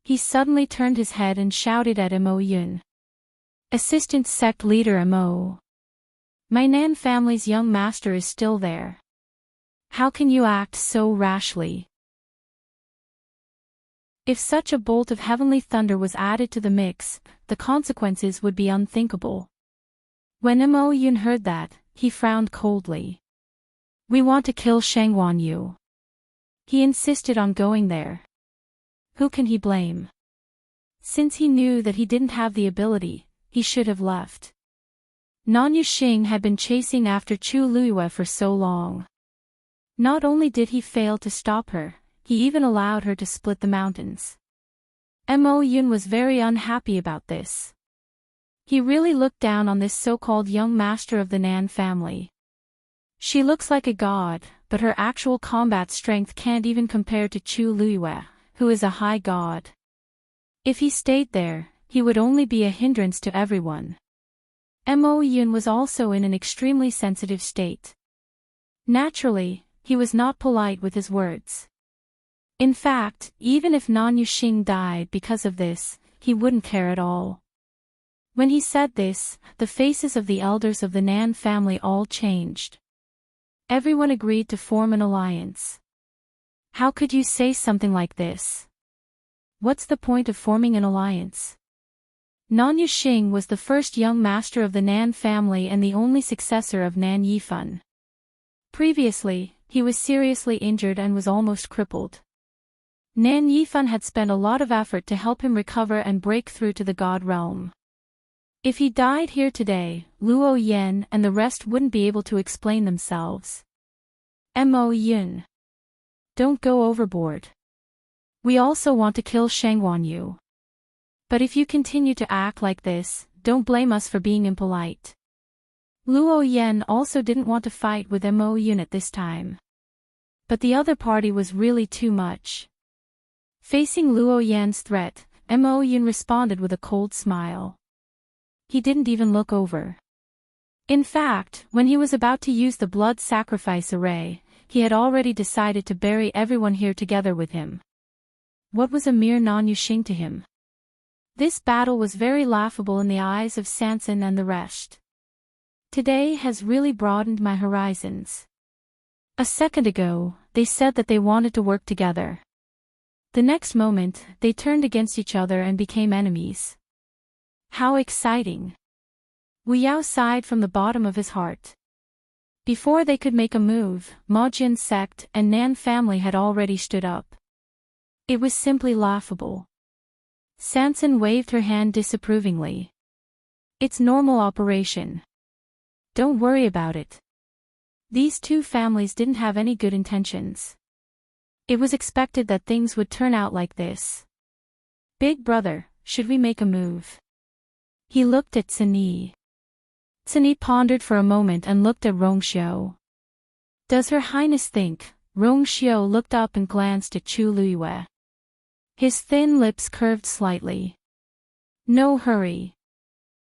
He suddenly turned his head and shouted at Mo Yun. Assistant sect leader Mo. My Nan family's young master is still there. How can you act so rashly? If such a bolt of heavenly thunder was added to the mix, the consequences would be unthinkable. When Mo Yun heard that, he frowned coldly. We want to kill Shangwan Yu. He insisted on going there. Who can he blame? Since he knew that he didn't have the ability, he should have left. Nan Yuxing had been chasing after Chu Luyue for so long. Not only did he fail to stop her, he even allowed her to split the mountains. Mo Yun was very unhappy about this. He really looked down on this so-called young master of the Nan family. She looks like a god, but her actual combat strength can't even compare to Chu Luyue, who is a high god. If he stayed there, he would only be a hindrance to everyone. Mo Yun was also in an extremely sensitive state. Naturally, he was not polite with his words. In fact, even if Nan Yuxing died because of this, he wouldn't care at all. When he said this, the faces of the elders of the Nan family all changed. Everyone agreed to form an alliance. How could you say something like this? What's the point of forming an alliance? Nan Yuxing was the first young master of the Nan family and the only successor of Nan Yifan. Previously, he was seriously injured and was almost crippled. Nan Yifan had spent a lot of effort to help him recover and break through to the god realm. If he died here today, Luo Yan and the rest wouldn't be able to explain themselves. Mo Yun. Don't go overboard. We also want to kill Shangwan Yu. But if you continue to act like this, don't blame us for being impolite. Luo Yan also didn't want to fight with Mo Yun at this time. But the other party was really too much. Facing Luo Yan's threat, Mo Yun responded with a cold smile. He didn't even look over. In fact, when he was about to use the blood sacrifice array, he had already decided to bury everyone here together with him. What was a mere Nan Yuxing to him? This battle was very laughable in the eyes of Sanson and the rest. Today has really broadened my horizons. A second ago, they said that they wanted to work together. The next moment, they turned against each other and became enemies. How exciting! Wu Yao sighed from the bottom of his heart. Before they could make a move, Ma Jian's sect and Nan family had already stood up. It was simply laughable. Sanson waved her hand disapprovingly. It's normal operation. Don't worry about it. These two families didn't have any good intentions. It was expected that things would turn out like this. Big brother, should we make a move? He looked at Sunny. Sunny pondered for a moment and looked at Rongxiu. Does Her Highness think? Rongxiu looked up and glanced at Chu Luiyue. His thin lips curved slightly. No hurry.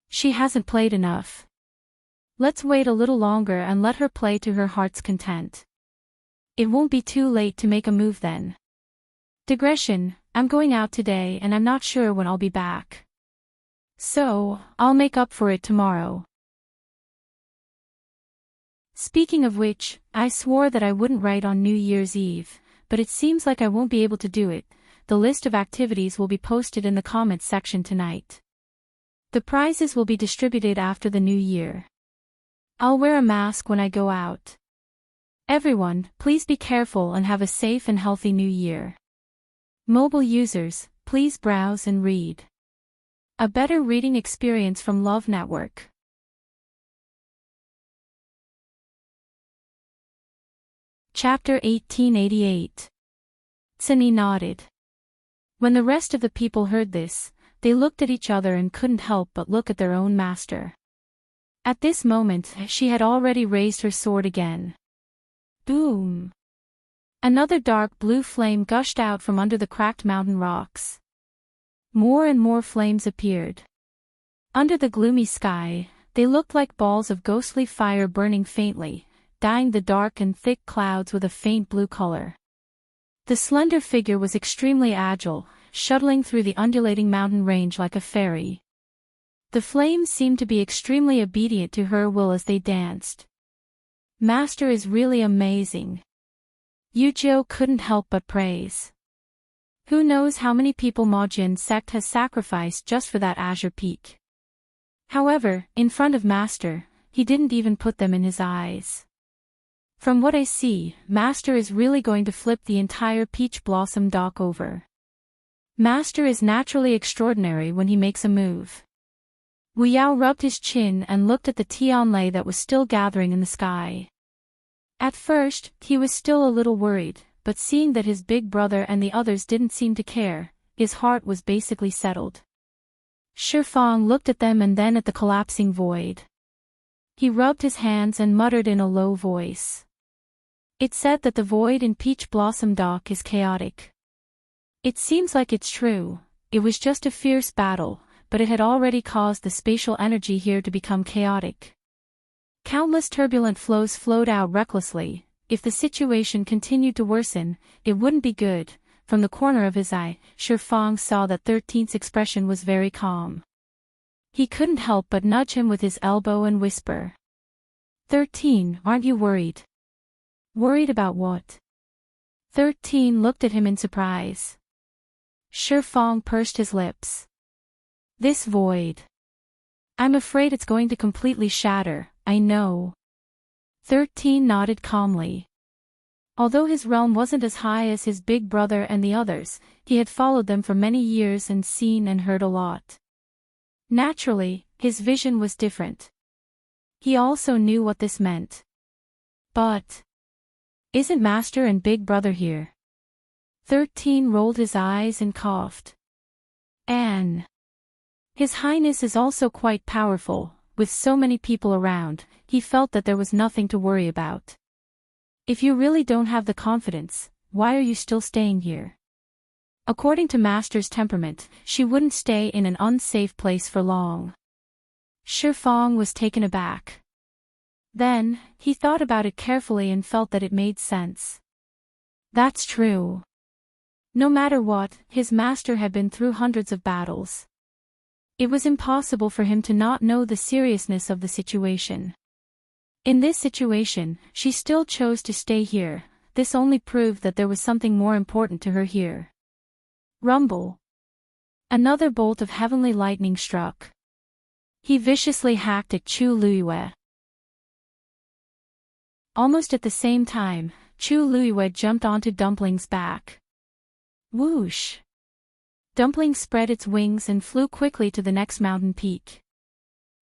She hasn't played enough. Let's wait a little longer and let her play to her heart's content. It won't be too late to make a move then. Digression, I'm going out today and I'm not sure when I'll be back. So, I'll make up for it tomorrow. Speaking of which, I swore that I wouldn't write on New Year's Eve, but it seems like I won't be able to do it. The list of activities will be posted in the comments section tonight. The prizes will be distributed after the new year. I'll wear a mask when I go out. Everyone, please be careful and have a safe and healthy new year. Mobile users, please browse and read. A better reading experience from Love Network. Chapter 1888. Sunny nodded. When the rest of the people heard this, they looked at each other and couldn't help but look at their own master. At this moment, she had already raised her sword again. Boom! Another dark blue flame gushed out from under the cracked mountain rocks. More and more flames appeared. Under the gloomy sky, they looked like balls of ghostly fire burning faintly, dyeing the dark and thick clouds with a faint blue color. The slender figure was extremely agile, shuttling through the undulating mountain range like a fairy. The flames seemed to be extremely obedient to her will as they danced. Master is really amazing. Yuzhou couldn't help but praise. Who knows how many people Maojin's sect has sacrificed just for that azure peak. However, in front of Master, he didn't even put them in his eyes. From what I see, Master is really going to flip the entire Peach Blossom dock over. Master is naturally extraordinary when he makes a move. Wu Yao rubbed his chin and looked at the Tianlei that was still gathering in the sky. At first, he was still a little worried, but seeing that his big brother and the others didn't seem to care, his heart was basically settled. Shifang looked at them and then at the collapsing void. He rubbed his hands and muttered in a low voice. It said that the void in Peach Blossom Dock is chaotic. It seems like it's true. It was just a fierce battle, but it had already caused the spatial energy here to become chaotic. Countless turbulent flows flowed out recklessly. If the situation continued to worsen, it wouldn't be good. From the corner of his eye, Shifang saw that 13's expression was very calm. He couldn't help but nudge him with his elbow and whisper. 13, aren't you worried? Worried about what? 13 looked at him in surprise. Shifang pursed his lips. This void. I'm afraid it's going to completely shatter, I know. 13 nodded calmly. Although his realm wasn't as high as his big brother and the others, he had followed them for many years and seen and heard a lot. Naturally, his vision was different. He also knew what this meant. But isn't Master and Big Brother here? 13 rolled his eyes and coughed. Anne. His Highness is also quite powerful. With so many people around, he felt that there was nothing to worry about. If you really don't have the confidence, why are you still staying here? According to Master's temperament, she wouldn't stay in an unsafe place for long. Shifang was taken aback. Then, he thought about it carefully and felt that it made sense. That's true. No matter what, his master had been through hundreds of battles. It was impossible for him to not know the seriousness of the situation. In this situation, she still chose to stay here. This only proved that there was something more important to her here. Rumble. Another bolt of heavenly lightning struck. He viciously hacked at Chu Luiyue. Almost at the same time, Chu Luiyue jumped onto Dumpling's back. Whoosh! Dumpling spread its wings and flew quickly to the next mountain peak.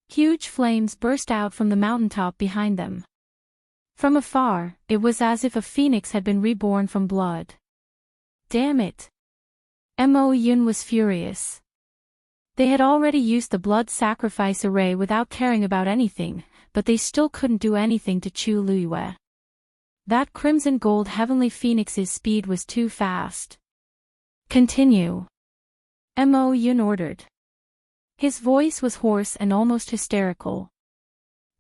Huge flames burst out from the mountaintop behind them. From afar, it was as if a phoenix had been reborn from blood. Damn it! Mo Yun was furious. They had already used the blood sacrifice array without caring about anything, but they still couldn't do anything to Chu Luiyue. That crimson gold heavenly phoenix's speed was too fast. Continue. Mo Yun ordered. His voice was hoarse and almost hysterical.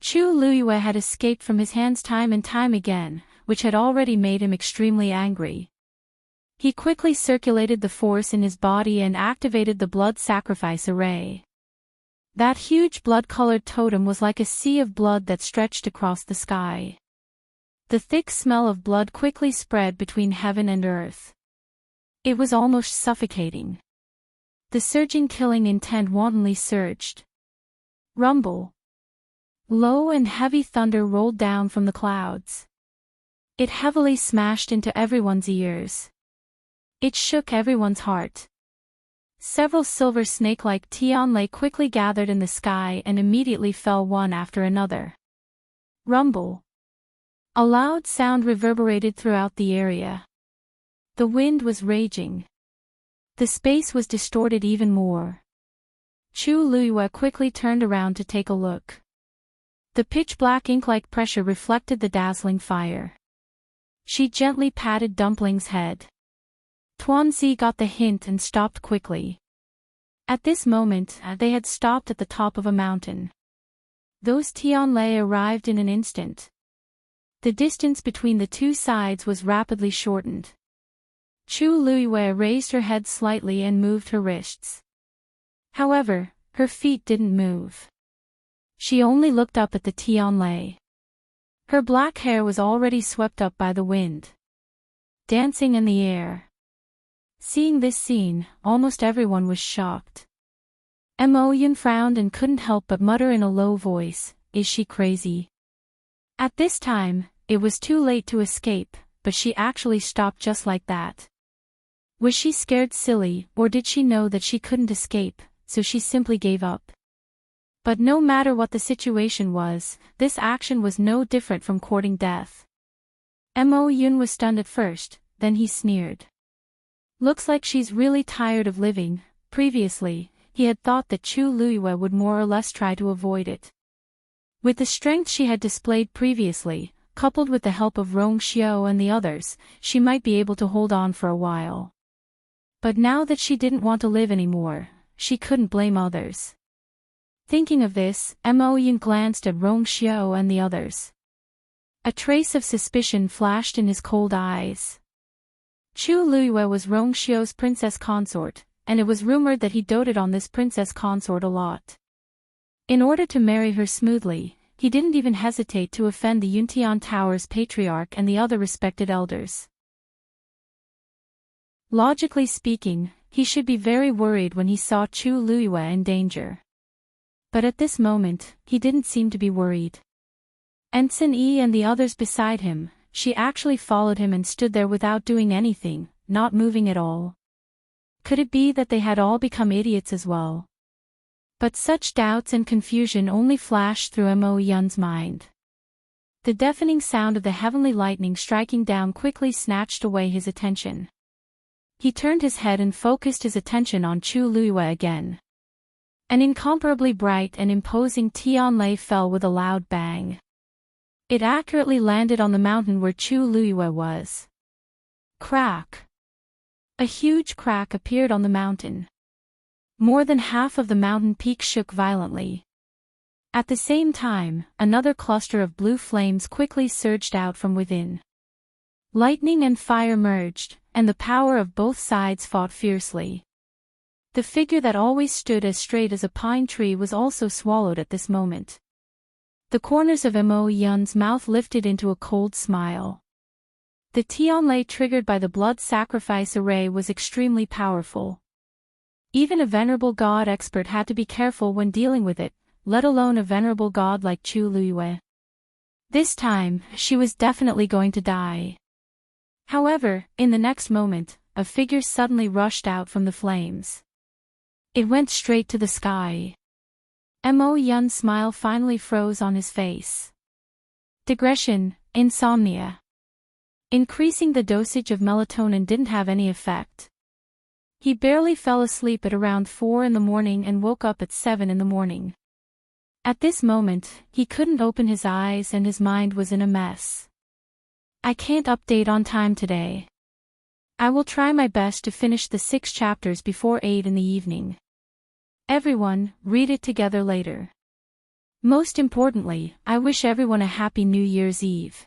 Chu Luiyue had escaped from his hands time and time again, which had already made him extremely angry. He quickly circulated the force in his body and activated the blood sacrifice array. That huge blood-colored totem was like a sea of blood that stretched across the sky. The thick smell of blood quickly spread between heaven and earth. It was almost suffocating. The surging killing intent wantonly surged. Rumble. Low and heavy thunder rolled down from the clouds. It heavily smashed into everyone's ears. It shook everyone's heart. Several silver snake-like Tianlei quickly gathered in the sky and immediately fell one after another. Rumble. A loud sound reverberated throughout the area. The wind was raging. The space was distorted even more. Chu Luiyue quickly turned around to take a look. The pitch-black ink-like pressure reflected the dazzling fire. She gently patted Dumpling's head. Tuanzi got the hint and stopped quickly. At this moment, they had stopped at the top of a mountain. Those Tianlei arrived in an instant. The distance between the two sides was rapidly shortened. Chu Luiyue raised her head slightly and moved her wrists. However, her feet didn't move. She only looked up at the Tianlei. Her black hair was already swept up by the wind, dancing in the air. Seeing this scene, almost everyone was shocked. Mo Yun frowned and couldn't help but mutter in a low voice, "Is she crazy?" At this time, it was too late to escape, but she actually stopped just like that. Was she scared silly, or did she know that she couldn't escape, so she simply gave up? But no matter what the situation was, this action was no different from courting death. Mo Yun was stunned at first, then he sneered. Looks like she's really tired of living. Previously, he had thought that Chu Luiyue would more or less try to avoid it. With the strength she had displayed previously, coupled with the help of Rong Xiao and the others, she might be able to hold on for a while. But now that she didn't want to live anymore, she couldn't blame others. Thinking of this, Mo Yun glanced at Rong Xiao and the others. A trace of suspicion flashed in his cold eyes. Chu Luiyue was Rong Xiao's princess consort, and it was rumored that he doted on this princess consort a lot. In order to marry her smoothly, he didn't even hesitate to offend the Yuntian Tower's patriarch and the other respected elders. Logically speaking, he should be very worried when he saw Chu Luiyue in danger. But at this moment, he didn't seem to be worried. Ensign Yi and the others beside him, she actually followed him and stood there without doing anything, not moving at all. Could it be that they had all become idiots as well? But such doubts and confusion only flashed through Mo Yun's mind. The deafening sound of the heavenly lightning striking down quickly snatched away his attention. He turned his head and focused his attention on Chu Luiyue again. An incomparably bright and imposing Tianlei fell with a loud bang. It accurately landed on the mountain where Chu Luiyue was. Crack! A huge crack appeared on the mountain. More than half of the mountain peak shook violently. At the same time, another cluster of blue flames quickly surged out from within. Lightning and fire merged, and the power of both sides fought fiercely. The figure that always stood as straight as a pine tree was also swallowed at this moment. The corners of Mo Yun's mouth lifted into a cold smile. The Tianlei triggered by the blood sacrifice array was extremely powerful. Even a venerable god expert had to be careful when dealing with it, let alone a venerable god like Chu Luiyue. This time, she was definitely going to die. However, in the next moment, a figure suddenly rushed out from the flames. It went straight to the sky. Mo Yun's smile finally froze on his face. Digression, insomnia. Increasing the dosage of melatonin didn't have any effect. He barely fell asleep at around 4 in the morning and woke up at 7 in the morning. At this moment, he couldn't open his eyes and his mind was in a mess. I can't update on time today. I will try my best to finish the 6 chapters before 8 in the evening. Everyone, read it together later. Most importantly, I wish everyone a happy New Year's Eve.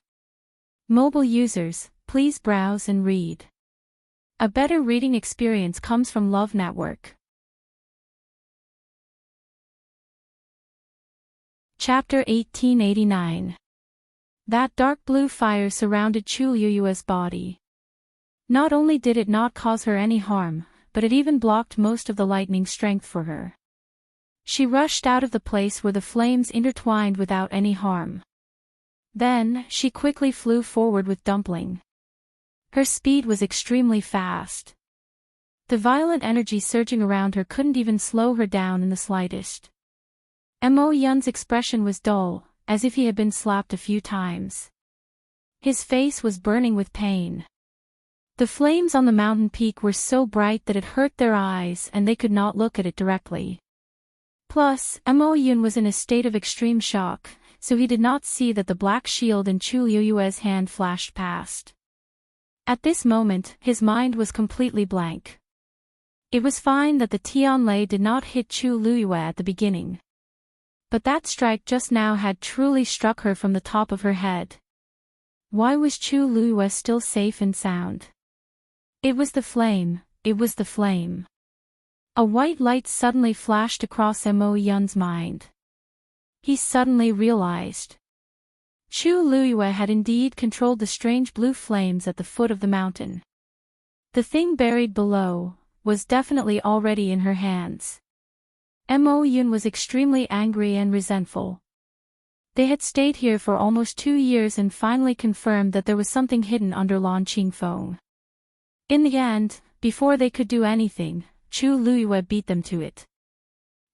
Mobile users, please browse and read. A better reading experience comes from Love Network. Chapter 1889. That dark blue fire surrounded Chu Liyue's body. Not only did it not cause her any harm, but it even blocked most of the lightning strength for her. She rushed out of the place where the flames intertwined without any harm. Then, she quickly flew forward with Dumpling. Her speed was extremely fast. The violent energy surging around her couldn't even slow her down in the slightest. Mo Yun's expression was dull, as if he had been slapped a few times. His face was burning with pain. The flames on the mountain peak were so bright that it hurt their eyes and they could not look at it directly. Plus, Mo Yun was in a state of extreme shock, so he did not see that the black shield in Chu Liyue's hand flashed past. At this moment, his mind was completely blank. It was fine that the Tianlei did not hit Chu Liyue at the beginning. But that strike just now had truly struck her from the top of her head. Why was Chu Liyue still safe and sound? It was the flame, it was the flame. A white light suddenly flashed across Mo Yun's mind. He suddenly realized. Chu Liyue had indeed controlled the strange blue flames at the foot of the mountain. The thing buried below was definitely already in her hands. Mo Yun was extremely angry and resentful. They had stayed here for almost 2 years and finally confirmed that there was something hidden under Lan Qingfeng. In the end, before they could do anything, Chu Liyue beat them to it.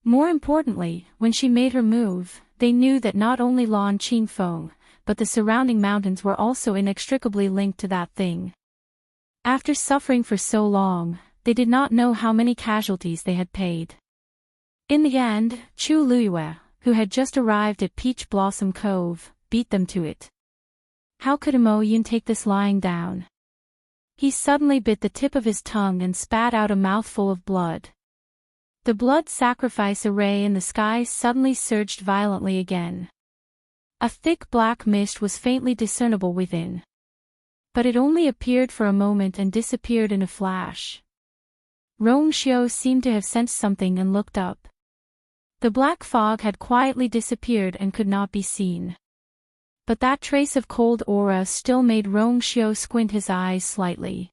More importantly, when she made her move, they knew that not only Lan Qingfeng, but the surrounding mountains were also inextricably linked to that thing. After suffering for so long, they did not know how many casualties they had paid. In the end, Chu Liyue, who had just arrived at Peach Blossom Cove, beat them to it. How could Mo Yun take this lying down? He suddenly bit the tip of his tongue and spat out a mouthful of blood. The blood sacrifice array in the sky suddenly surged violently again. A thick black mist was faintly discernible within. But it only appeared for a moment and disappeared in a flash. Rong Xiu seemed to have sensed something and looked up. The black fog had quietly disappeared and could not be seen. But that trace of cold aura still made Rong Xiu squint his eyes slightly.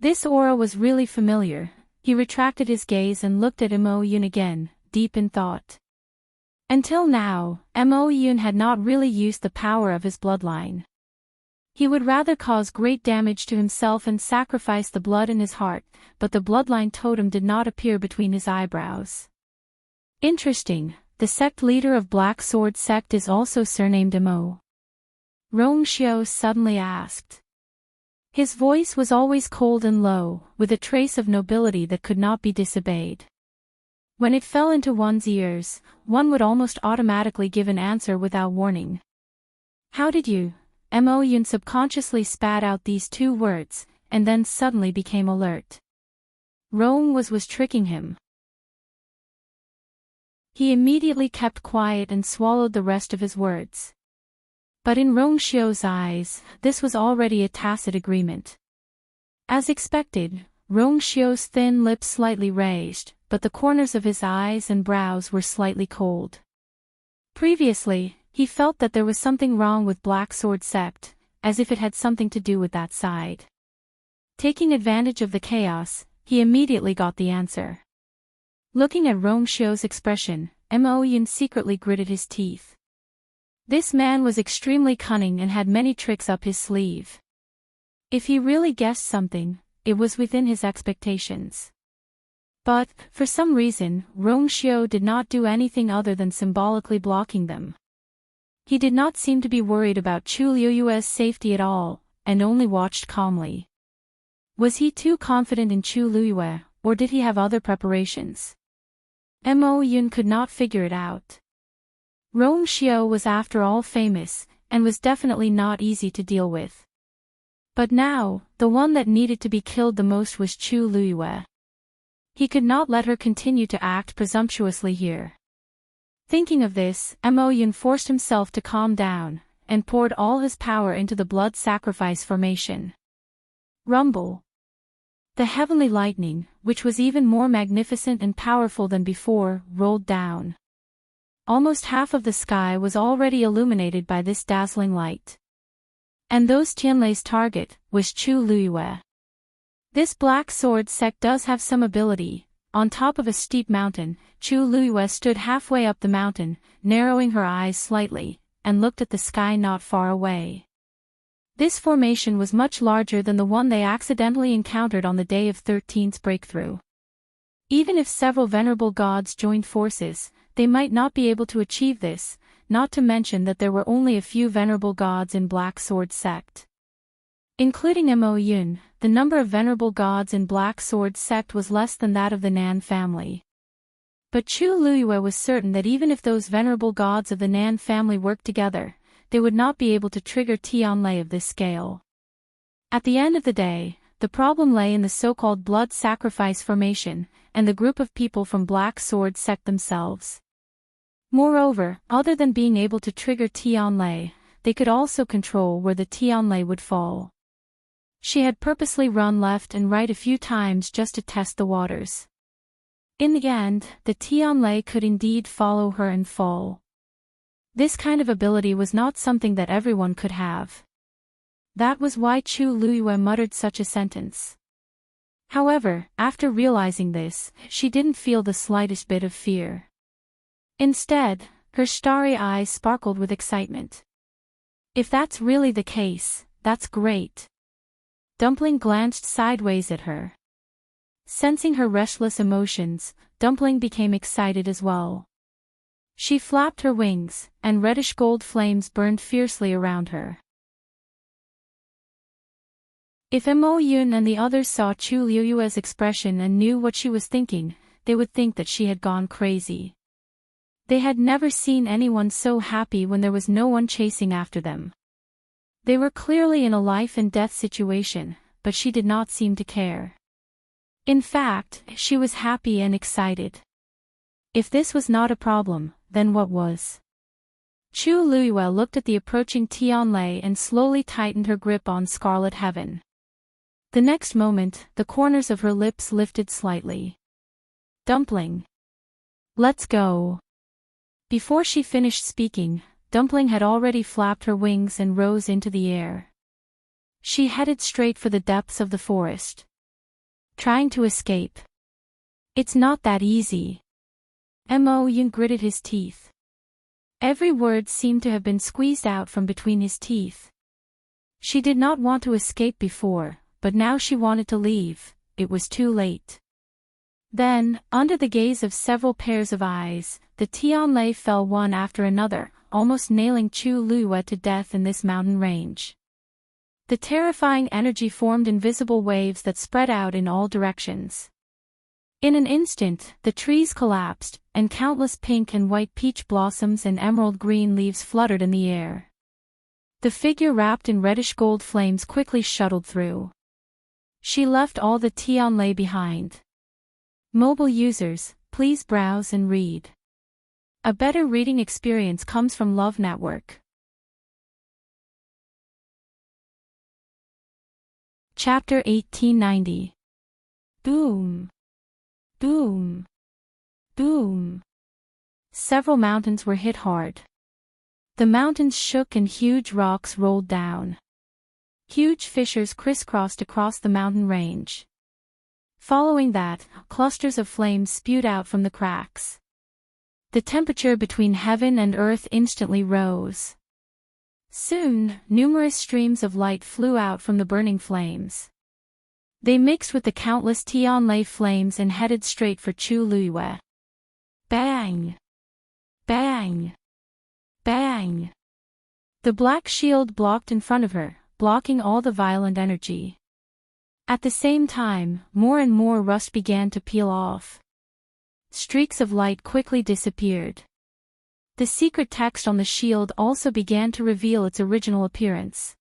This aura was really familiar. He retracted his gaze and looked at Mo Yun again, deep in thought. Until now, Mo Yun had not really used the power of his bloodline. He would rather cause great damage to himself and sacrifice the blood in his heart, but the bloodline totem did not appear between his eyebrows. Interesting, the sect leader of Black Sword Sect is also surnamed Mo. Rong Xiu suddenly asked. His voice was always cold and low, with a trace of nobility that could not be disobeyed. When it fell into one's ears, one would almost automatically give an answer without warning. How did you? Mo Yun subconsciously spat out these 2 words, and then suddenly became alert. Rong was tricking him. He immediately kept quiet and swallowed the rest of his words. But in Rong Xiu's eyes, this was already a tacit agreement. As expected, Rong Xiu's thin lips slightly raised, but the corners of his eyes and brows were slightly cold. Previously, he felt that there was something wrong with Black Sword Sect, as if it had something to do with that side. Taking advantage of the chaos, he immediately got the answer. Looking at Rong Xiu's expression, Mo Yun secretly gritted his teeth. This man was extremely cunning and had many tricks up his sleeve. If he really guessed something, it was within his expectations. But, for some reason, Rong Xiu did not do anything other than symbolically blocking them. He did not seem to be worried about Chu Liyue's safety at all, and only watched calmly. Was he too confident in Chu Luiyue, or did he have other preparations? Mo Yun could not figure it out. Rong Xiao was after all famous, and was definitely not easy to deal with. But now, the one that needed to be killed the most was Chu Luiyue. He could not let her continue to act presumptuously here. Thinking of this, Mo Yun forced himself to calm down, and poured all his power into the blood sacrifice formation. Rumble. The heavenly lightning, which was even more magnificent and powerful than before, rolled down. Almost half of the sky was already illuminated by this dazzling light. And those Tianlei's target was Chu Luiyue. This black sword sect does have some ability. On top of a steep mountain, Chu Luiyue stood halfway up the mountain, narrowing her eyes slightly, and looked at the sky not far away. This formation was much larger than the one they accidentally encountered on the day of 13th breakthrough. Even if several venerable gods joined forces, they might not be able to achieve this, not to mention that there were only a few venerable gods in Black Sword sect. Including Mo Yun, the number of venerable gods in Black Sword sect was less than that of the Nan family. But Chu Luiyue was certain that even if those venerable gods of the Nan family worked together, they would not be able to trigger Tianlei of this scale. At the end of the day, the problem lay in the so-called blood sacrifice formation, and the group of people from Black Sword sect themselves. Moreover, other than being able to trigger Tianlei, they could also control where the Tianlei would fall. She had purposely run left and right a few times just to test the waters. In the end, the Tianlei could indeed follow her and fall. This kind of ability was not something that everyone could have. That was why Chu Luiyue muttered such a sentence. However, after realizing this, she didn't feel the slightest bit of fear. Instead, her starry eyes sparkled with excitement. If that's really the case, that's great. Dumpling glanced sideways at her. Sensing her restless emotions, Dumpling became excited as well. She flapped her wings, and reddish-gold flames burned fiercely around her. If Mo Yun and the others saw Chu Luiyue's expression and knew what she was thinking, they would think that she had gone crazy. They had never seen anyone so happy when there was no one chasing after them. They were clearly in a life-and-death situation, but she did not seem to care. In fact, she was happy and excited. If this was not a problem, then what was? Chu Luiyue looked at the approaching Tianlei and slowly tightened her grip on Scarlet Heaven. The next moment, the corners of her lips lifted slightly. Dumpling. Let's go. Before she finished speaking, Dumpling had already flapped her wings and rose into the air. She headed straight for the depths of the forest. Trying to escape. It's not that easy. Mo Yun gritted his teeth. Every word seemed to have been squeezed out from between his teeth. She did not want to escape before, but now she wanted to leave. It was too late. Then, under the gaze of several pairs of eyes, the Tianlei fell one after another, almost nailing Chu Luiyue to death in this mountain range. The terrifying energy formed invisible waves that spread out in all directions. In an instant, the trees collapsed, and countless pink and white peach blossoms and emerald green leaves fluttered in the air. The figure wrapped in reddish gold flames quickly shuttled through. She left all the Tianlei behind. Mobile users, please browse and read. A better reading experience comes from Love Network. Chapter 1890. Boom. Boom. Boom. Several mountains were hit hard. The mountains shook and huge rocks rolled down. Huge fissures crisscrossed across the mountain range. Following that, clusters of flames spewed out from the cracks. The temperature between heaven and earth instantly rose. Soon, numerous streams of light flew out from the burning flames. They mixed with the countless Tianlei flames and headed straight for Chu Luiyue. Bang! Bang! Bang! The black shield blocked in front of her, blocking all the violent energy. At the same time, more and more rust began to peel off. Streaks of light quickly disappeared. The secret text on the shield also began to reveal its original appearance.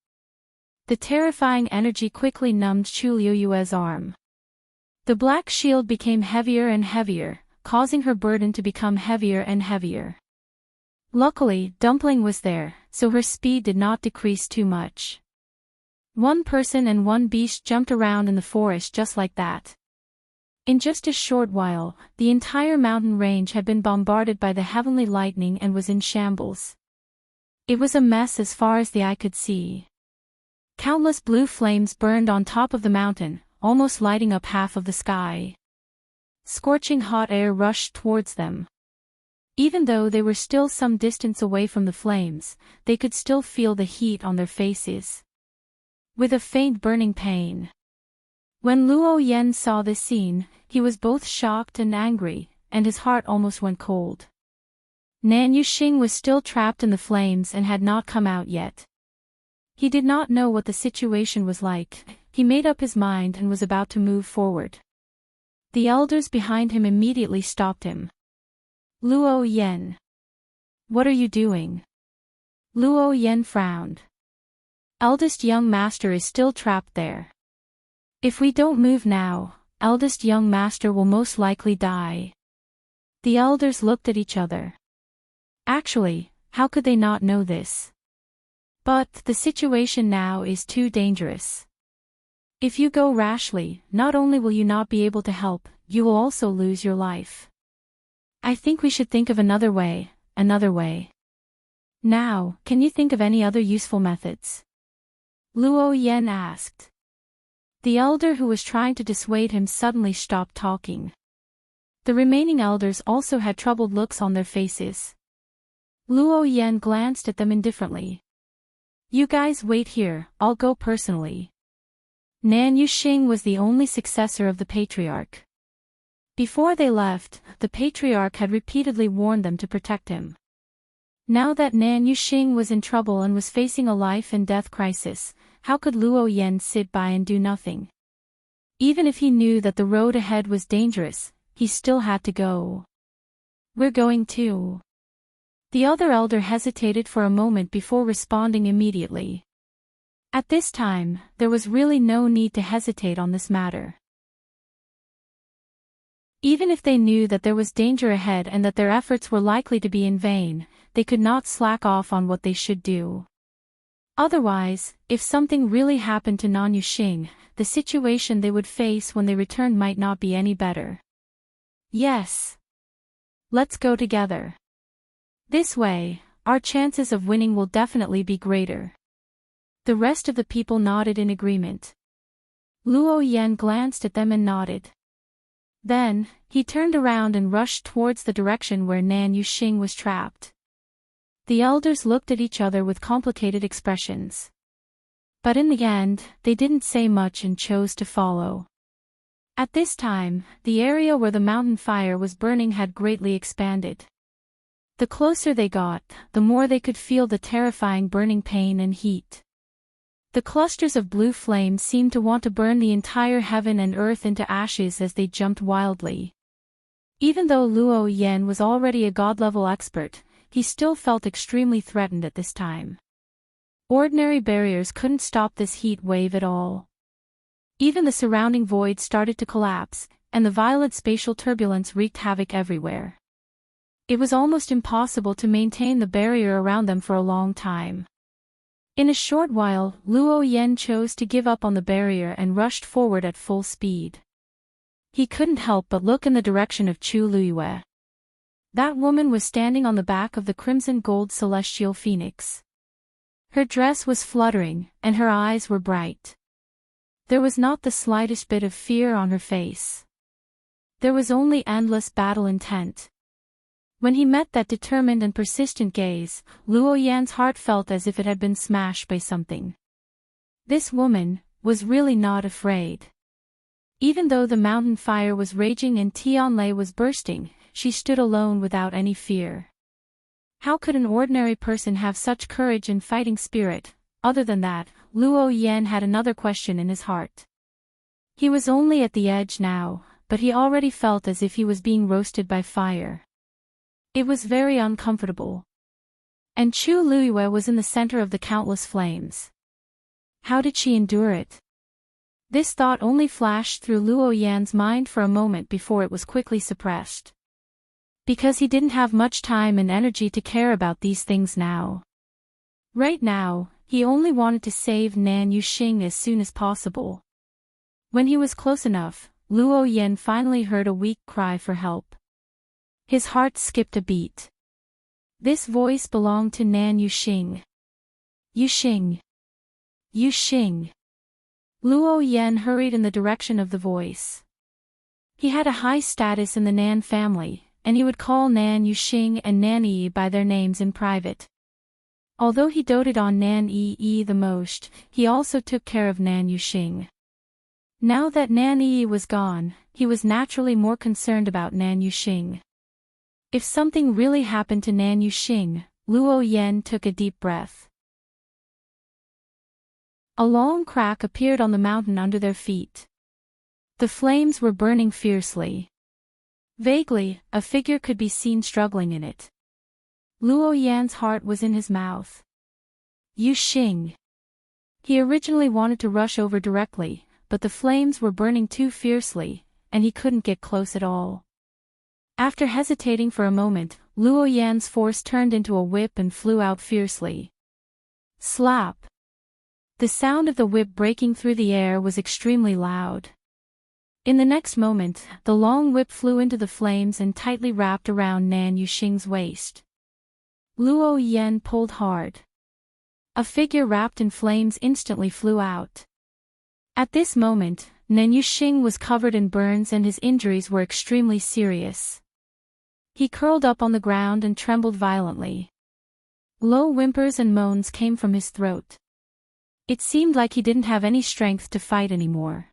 The terrifying energy quickly numbed Chu Liuyue's arm. The black shield became heavier and heavier, causing her burden to become heavier and heavier. Luckily, Dumpling was there, so her speed did not decrease too much. One person and one beast jumped around in the forest just like that. In just a short while, the entire mountain range had been bombarded by the heavenly lightning and was in shambles. It was a mess as far as the eye could see. Countless blue flames burned on top of the mountain, almost lighting up half of the sky. Scorching hot air rushed towards them. Even though they were still some distance away from the flames, they could still feel the heat on their faces. With a faint burning pain. When Luo Yan saw this scene, he was both shocked and angry, and his heart almost went cold. Nan Yuxing was still trapped in the flames and had not come out yet. He did not know what the situation was like. He made up his mind and was about to move forward. The elders behind him immediately stopped him. Luo Yan. What are you doing? Luo Yan frowned. Eldest young master is still trapped there. If we don't move now, eldest young master will most likely die. The elders looked at each other. Actually, how could they not know this? But the situation now is too dangerous. If you go rashly, not only will you not be able to help, you will also lose your life. I think we should think of another way, Now, can you think of any other useful methods? Luo Yan asked. The elder who was trying to dissuade him suddenly stopped talking. The remaining elders also had troubled looks on their faces. Luo Yan glanced at them indifferently. You guys wait here, I'll go personally. Nan Yuxing was the only successor of the patriarch. Before they left, the patriarch had repeatedly warned them to protect him. Now that Nan Yuxing was in trouble and was facing a life and death crisis, how could Luo Yan sit by and do nothing? Even if he knew that the road ahead was dangerous, he still had to go. We're going too. The other elder hesitated for a moment before responding immediately. At this time, there was really no need to hesitate on this matter. Even if they knew that there was danger ahead and that their efforts were likely to be in vain, they could not slack off on what they should do. Otherwise, if something really happened to Nan Yuxing, the situation they would face when they returned might not be any better. Yes. Let's go together. This way, our chances of winning will definitely be greater. The rest of the people nodded in agreement. Luo Yan glanced at them and nodded. Then, he turned around and rushed towards the direction where Nan Yuxing was trapped. The elders looked at each other with complicated expressions. But in the end, they didn't say much and chose to follow. At this time, the area where the mountain fire was burning had greatly expanded. The closer they got, the more they could feel the terrifying burning pain and heat. The clusters of blue flame seemed to want to burn the entire heaven and earth into ashes as they jumped wildly. Even though Luo Yan was already a god-level expert, he still felt extremely threatened at this time. Ordinary barriers couldn't stop this heat wave at all. Even the surrounding void started to collapse, and the violent spatial turbulence wreaked havoc everywhere. It was almost impossible to maintain the barrier around them for a long time. In a short while, Luo Yan chose to give up on the barrier and rushed forward at full speed. He couldn't help but look in the direction of Chu Liyue. That woman was standing on the back of the crimson gold celestial phoenix. Her dress was fluttering, and her eyes were bright. There was not the slightest bit of fear on her face. There was only endless battle intent. When he met that determined and persistent gaze, Luo Yan's heart felt as if it had been smashed by something. This woman was really not afraid. Even though the mountain fire was raging and Tianlei was bursting, she stood alone without any fear. How could an ordinary person have such courage and fighting spirit? Other than that, Luo Yan had another question in his heart. He was only at the edge now, but he already felt as if he was being roasted by fire. It was very uncomfortable. And Chu Luiyue was in the center of the countless flames. How did she endure it? This thought only flashed through Luo Yan's mind for a moment before it was quickly suppressed. Because he didn't have much time and energy to care about these things now. Right now, he only wanted to save Nan Yuxing as soon as possible. When he was close enough, Luo Yan finally heard a weak cry for help. His heart skipped a beat. This voice belonged to Nan Yuxing. Yuxing. Yuxing. Luo Yan hurried in the direction of the voice. He had a high status in the Nan family, and he would call Nan Yuxing and Nan Yi by their names in private. Although he doted on Nan Yi the most, he also took care of Nan Yuxing. Now that Nan Yi was gone, he was naturally more concerned about Nan Yuxing. If something really happened to Nan Yuxing, Luo Yan took a deep breath. A long crack appeared on the mountain under their feet. The flames were burning fiercely. Vaguely, a figure could be seen struggling in it. Luo Yan's heart was in his mouth. Yuxing. He originally wanted to rush over directly, but the flames were burning too fiercely, and he couldn't get close at all. After hesitating for a moment, Luo Yan's force turned into a whip and flew out fiercely. Slap! The sound of the whip breaking through the air was extremely loud. In the next moment, the long whip flew into the flames and tightly wrapped around Nan Yuxing's waist. Luo Yan pulled hard. A figure wrapped in flames instantly flew out. At this moment, Nan Yuxing was covered in burns and his injuries were extremely serious. He curled up on the ground and trembled violently. Low whimpers and moans came from his throat. It seemed like he didn't have any strength to fight anymore.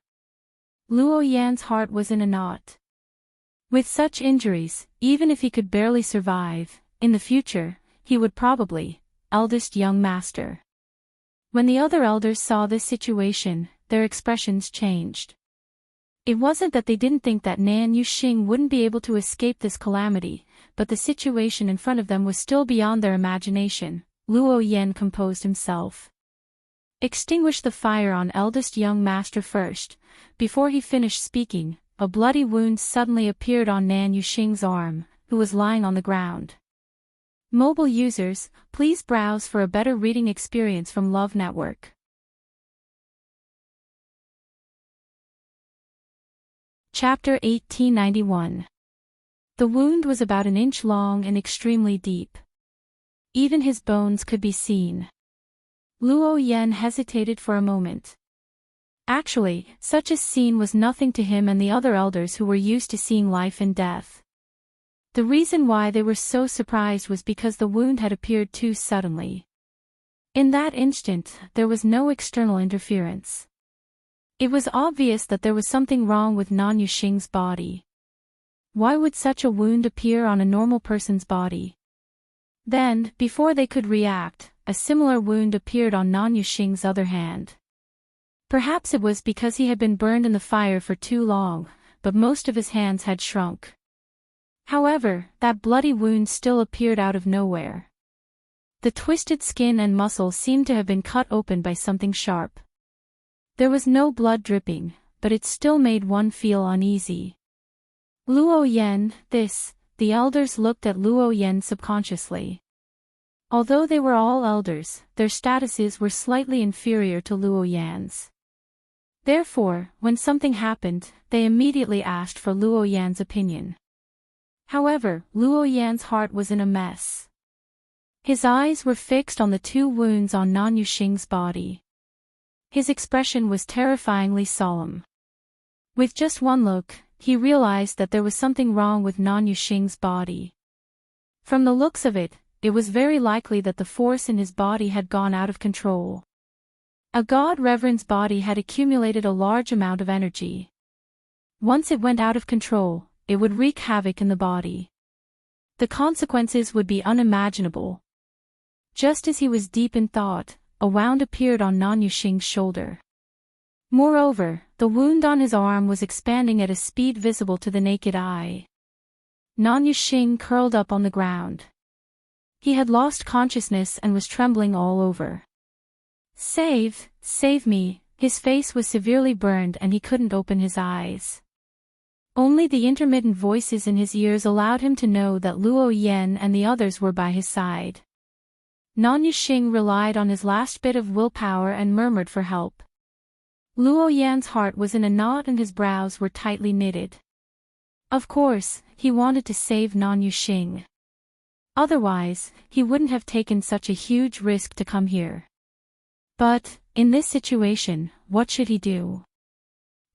Luo Yan's heart was in a knot. With such injuries, even if he could barely survive, in the future, he would probably, eldest young master. When the other elders saw this situation, their expressions changed. It wasn't that they didn't think that Nan Yuxing wouldn't be able to escape this calamity, but the situation in front of them was still beyond their imagination. Luo Yan composed himself. Extinguish the fire on eldest young master first. Before he finished speaking, a bloody wound suddenly appeared on Nan Yuxing's arm, who was lying on the ground. Mobile users, please browse for a better reading experience from Love Network. Chapter 1891. The wound was about an inch long and extremely deep. Even his bones could be seen. Luo Yan hesitated for a moment. Actually, such a scene was nothing to him and the other elders who were used to seeing life and death. The reason why they were so surprised was because the wound had appeared too suddenly. In that instant, there was no external interference. It was obvious that there was something wrong with Nan Yuxing's body. Why would such a wound appear on a normal person's body? Then, before they could react, a similar wound appeared on Nan Yuxing's other hand. Perhaps it was because he had been burned in the fire for too long, but most of his hands had shrunk. However, that bloody wound still appeared out of nowhere. The twisted skin and muscle seemed to have been cut open by something sharp. There was no blood dripping, but it still made one feel uneasy. Luo Yan, the elders looked at Luo Yan subconsciously. Although they were all elders, their statuses were slightly inferior to Luo Yan's. Therefore, when something happened, they immediately asked for Luo Yan's opinion. However, Luo Yan's heart was in a mess. His eyes were fixed on the two wounds on Nan Yuxing's body. His expression was terrifyingly solemn. With just one look, he realized that there was something wrong with Nan Yuxing's body. From the looks of it, it was very likely that the force in his body had gone out of control. A god reverend's body had accumulated a large amount of energy. Once it went out of control, it would wreak havoc in the body. The consequences would be unimaginable. Just as he was deep in thought, a wound appeared on Nan Yuxing's shoulder. Moreover, the wound on his arm was expanding at a speed visible to the naked eye. Nan Yuxing curled up on the ground. He had lost consciousness and was trembling all over. Save me, his face was severely burned and he couldn't open his eyes. Only the intermittent voices in his ears allowed him to know that Luo Yan and the others were by his side. Nan Yuxing relied on his last bit of willpower and murmured for help. Luo Yan's heart was in a knot and his brows were tightly knitted. Of course, he wanted to save Nan Yuxing. Otherwise, he wouldn't have taken such a huge risk to come here. But, in this situation, what should he do?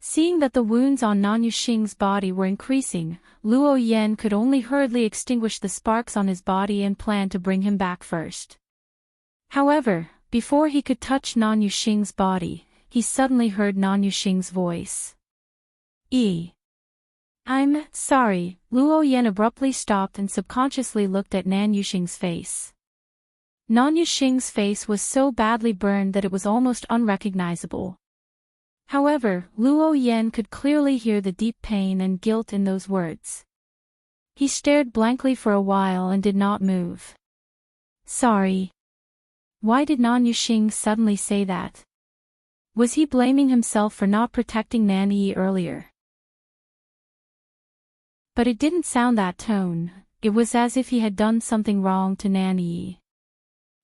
Seeing that the wounds on Nan Yuxing's body were increasing, Luo Yan could only hurriedly extinguish the sparks on his body and plan to bring him back first. However, before he could touch Nan Yuxing's body, he suddenly heard Nan Yuxing's voice. I'm sorry, Luo Yan abruptly stopped and subconsciously looked at Nan Yuxing's face. Nan Yuxing's face was so badly burned that it was almost unrecognizable. However, Luo Yan could clearly hear the deep pain and guilt in those words. He stared blankly for a while and did not move. Sorry. Why did Nan Yuxing suddenly say that? Was he blaming himself for not protecting Nan Yi earlier? But it didn't sound that tone, it was as if he had done something wrong to Nan Yi.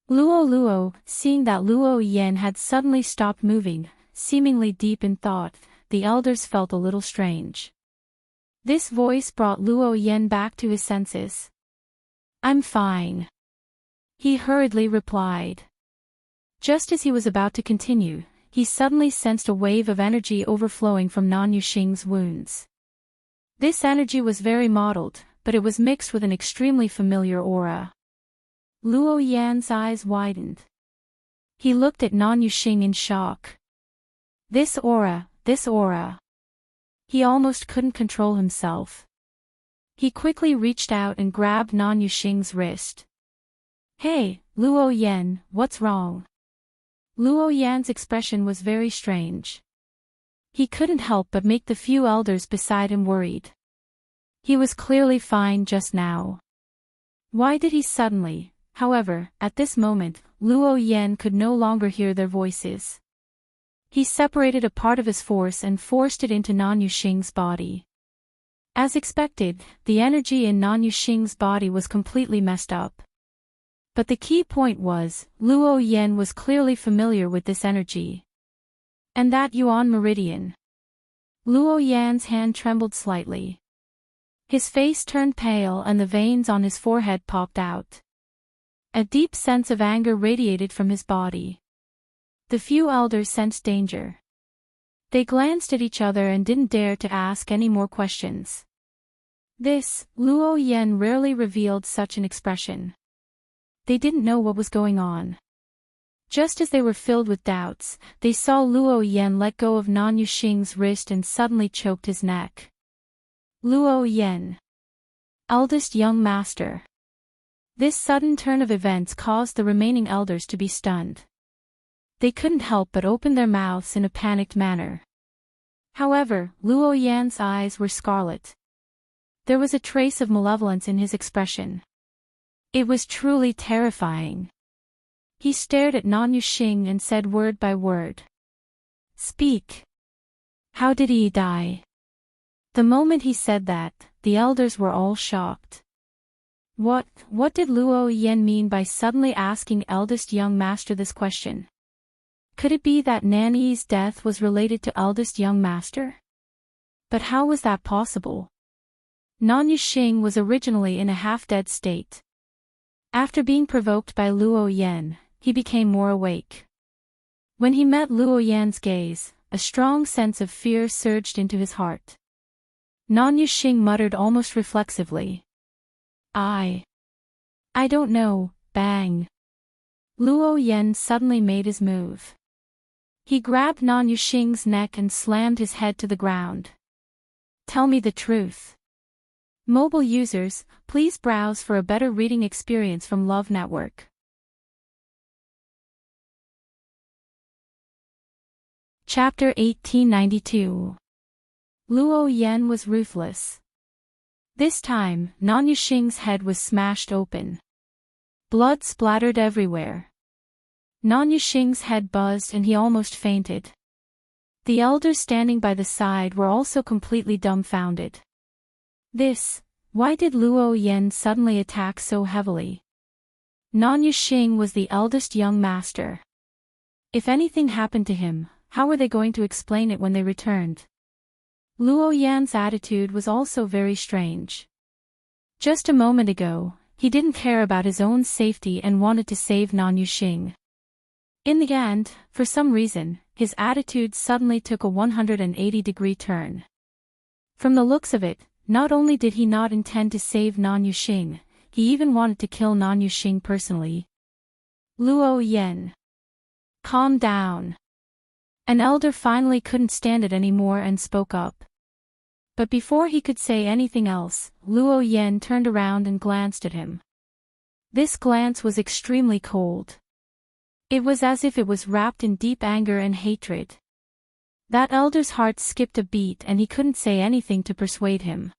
Luo, seeing that Luo Yan had suddenly stopped moving, seemingly deep in thought, the elders felt a little strange. This voice brought Luo Yan back to his senses. I'm fine. He hurriedly replied. Just as he was about to continue, he suddenly sensed a wave of energy overflowing from Nan Yuxing's wounds. This energy was very mottled, but it was mixed with an extremely familiar aura. Luo Yan's eyes widened. He looked at Nan Yuxing in shock. This aura. He almost couldn't control himself. He quickly reached out and grabbed Nan Yuxing's wrist. Hey, Luo Yan, what's wrong? Luo Yan's expression was very strange. He couldn't help but make the few elders beside him worried. He was clearly fine just now. Why did he suddenly? However, at this moment, Luo Yan could no longer hear their voices. He separated a part of his force and forced it into Nan Yuxing's body. As expected, the energy in Nan Yuxing's body was completely messed up. But the key point was, Luo Yan was clearly familiar with this energy. And that Yuan Meridian. Luo Yan's hand trembled slightly. His face turned pale and the veins on his forehead popped out. A deep sense of anger radiated from his body. The few elders sensed danger. They glanced at each other and didn't dare to ask any more questions. Luo Yan rarely revealed such an expression. They didn't know what was going on. Just as they were filled with doubts, they saw Luo Yan let go of Nan Yuxing's wrist and suddenly choked his neck. Luo Yan. Eldest young master. This sudden turn of events caused the remaining elders to be stunned. They couldn't help but open their mouths in a panicked manner. However, Luo Yan's eyes were scarlet. There was a trace of malevolence in his expression. It was truly terrifying. He stared at Nan Yuxing and said word by word. Speak. How did he die? The moment he said that, the elders were all shocked. What did Luo Yan mean by suddenly asking eldest young master this question? Could it be that Nan Yi's death was related to eldest young master? But how was that possible? Nan Yuxing was originally in a half-dead state. After being provoked by Luo Yan, he became more awake. When he met Luo Yan's gaze, a strong sense of fear surged into his heart. Nan Yuxing muttered almost reflexively. I don't know, bang. Luo Yan suddenly made his move. He grabbed Nan Yuxing's neck and slammed his head to the ground. Tell me the truth. Mobile users, please browse for a better reading experience from Love Network. Chapter 1892. Luo Yan was ruthless. This time, Nan Yuxing's head was smashed open. Blood splattered everywhere. Nan Yuxing's head buzzed and he almost fainted. The elders standing by the side were also completely dumbfounded. Why did Luo Yan suddenly attack so heavily? Nan Yuxing was the eldest young master. If anything happened to him, how were they going to explain it when they returned? Luo Yan's attitude was also very strange. Just a moment ago, he didn't care about his own safety and wanted to save Nan Yuxing. In the end, for some reason, his attitude suddenly took a 180-degree turn. From the looks of it, not only did he not intend to save Nan Yuxing, he even wanted to kill Nan Yuxing personally. Luo Yan. Calm down. An elder finally couldn't stand it anymore and spoke up. But before he could say anything else, Luo Yan turned around and glanced at him. This glance was extremely cold. It was as if it was wrapped in deep anger and hatred. That elder's heart skipped a beat and he couldn't say anything to persuade him.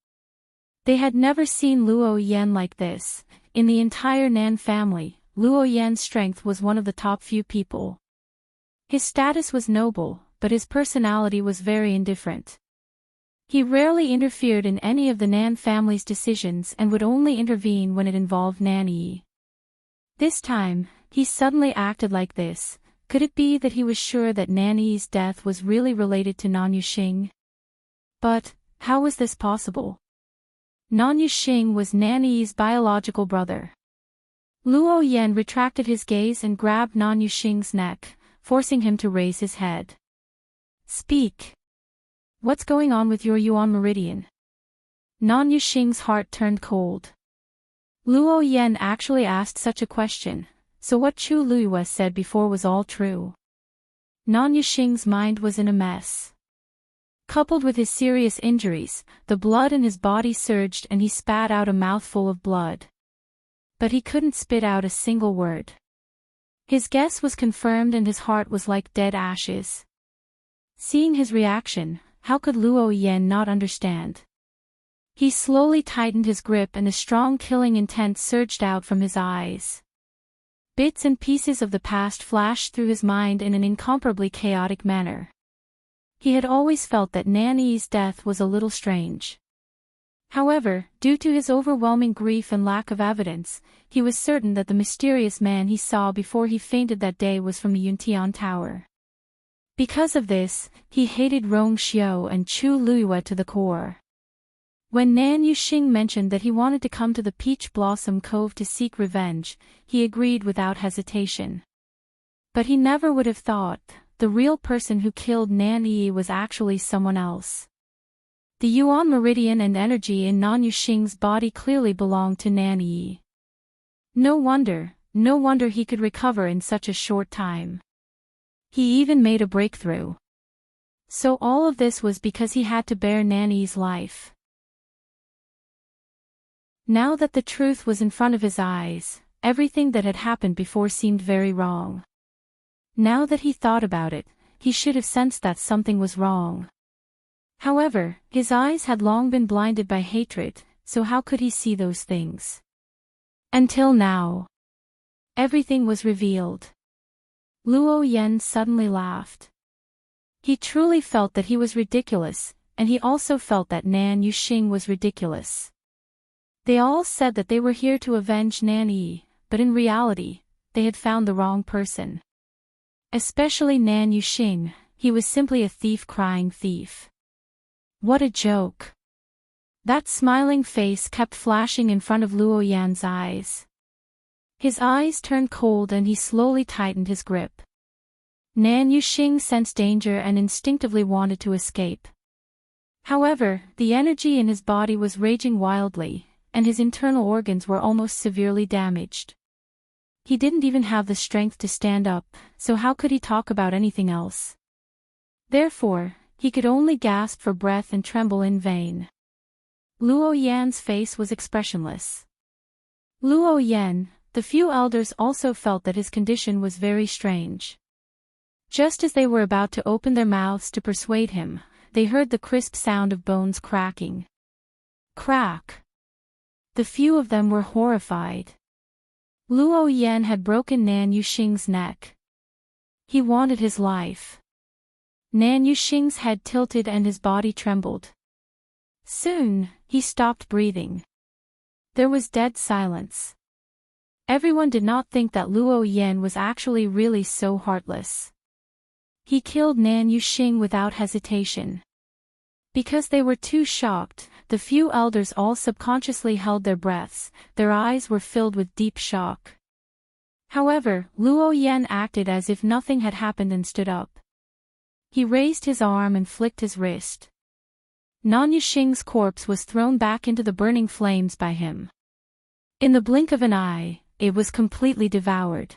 They had never seen Luo Yan like this. In the entire Nan family, Luo Yan's strength was one of the top few people. His status was noble, but his personality was very indifferent. He rarely interfered in any of the Nan family's decisions and would only intervene when it involved Nan Yi. This time, he suddenly acted like this. Could it be that he was sure that Nan Yi's death was really related to Nan Yuxing? But, how was this possible? Nan Yuxing was Nan Yi's biological brother. Luo Yan retracted his gaze and grabbed Nan Yuxing's neck, forcing him to raise his head. Speak. What's going on with your Yuan meridian? Nan Yuxing's heart turned cold. Luo Yan actually asked such a question, so what Chu Luiyue said before was all true. Nan Yuxing's mind was in a mess. Coupled with his serious injuries, the blood in his body surged and he spat out a mouthful of blood. But he couldn't spit out a single word. His guess was confirmed and his heart was like dead ashes. Seeing his reaction, how could Luo Yan not understand? He slowly tightened his grip and a strong killing intent surged out from his eyes. Bits and pieces of the past flashed through his mind in an incomparably chaotic manner. He had always felt that Nan Yi's death was a little strange. However, due to his overwhelming grief and lack of evidence, he was certain that the mysterious man he saw before he fainted that day was from the Yuntian Tower. Because of this, he hated Rong Xiao and Chu Luiyue to the core. When Nan Yuxing mentioned that he wanted to come to the Peach Blossom Cove to seek revenge, he agreed without hesitation. But he never would have thought the real person who killed Nan Yi was actually someone else. The Yuan meridian and energy in Nan Yuxing's body clearly belonged to Nan Yi. No wonder he could recover in such a short time. He even made a breakthrough. So all of this was because he had to bear Nan Yi's life. Now that the truth was in front of his eyes, everything that had happened before seemed very wrong. Now that he thought about it, he should have sensed that something was wrong. However, his eyes had long been blinded by hatred, so how could he see those things? Until now. Everything was revealed. Luo Yan suddenly laughed. He truly felt that he was ridiculous, and he also felt that Nan Yuxing was ridiculous. They all said that they were here to avenge Nan Yi, but in reality, they had found the wrong person. Especially Nan Yuxing, he was simply a thief crying thief. What a joke. That smiling face kept flashing in front of Luo Yan's eyes. His eyes turned cold and he slowly tightened his grip. Nan Yuxing sensed danger and instinctively wanted to escape. However, the energy in his body was raging wildly, and his internal organs were almost severely damaged. He didn't even have the strength to stand up, so how could he talk about anything else? Therefore, he could only gasp for breath and tremble in vain. Luo Yan's face was expressionless. Luo Yan, the few elders also felt that his condition was very strange. Just as they were about to open their mouths to persuade him, they heard the crisp sound of bones cracking. Crack! The few of them were horrified. Luo Yan had broken Nan Yuxing's neck. He wanted his life. Nan Yuxing's head tilted and his body trembled. Soon, he stopped breathing. There was dead silence. Everyone did not think that Luo Yan was actually really so heartless. He killed Nan Yuxing without hesitation. Because they were too shocked, the few elders all subconsciously held their breaths, their eyes were filled with deep shock. However, Luo Yan acted as if nothing had happened and stood up. He raised his arm and flicked his wrist. Nan Yuxing's corpse was thrown back into the burning flames by him. In the blink of an eye, it was completely devoured.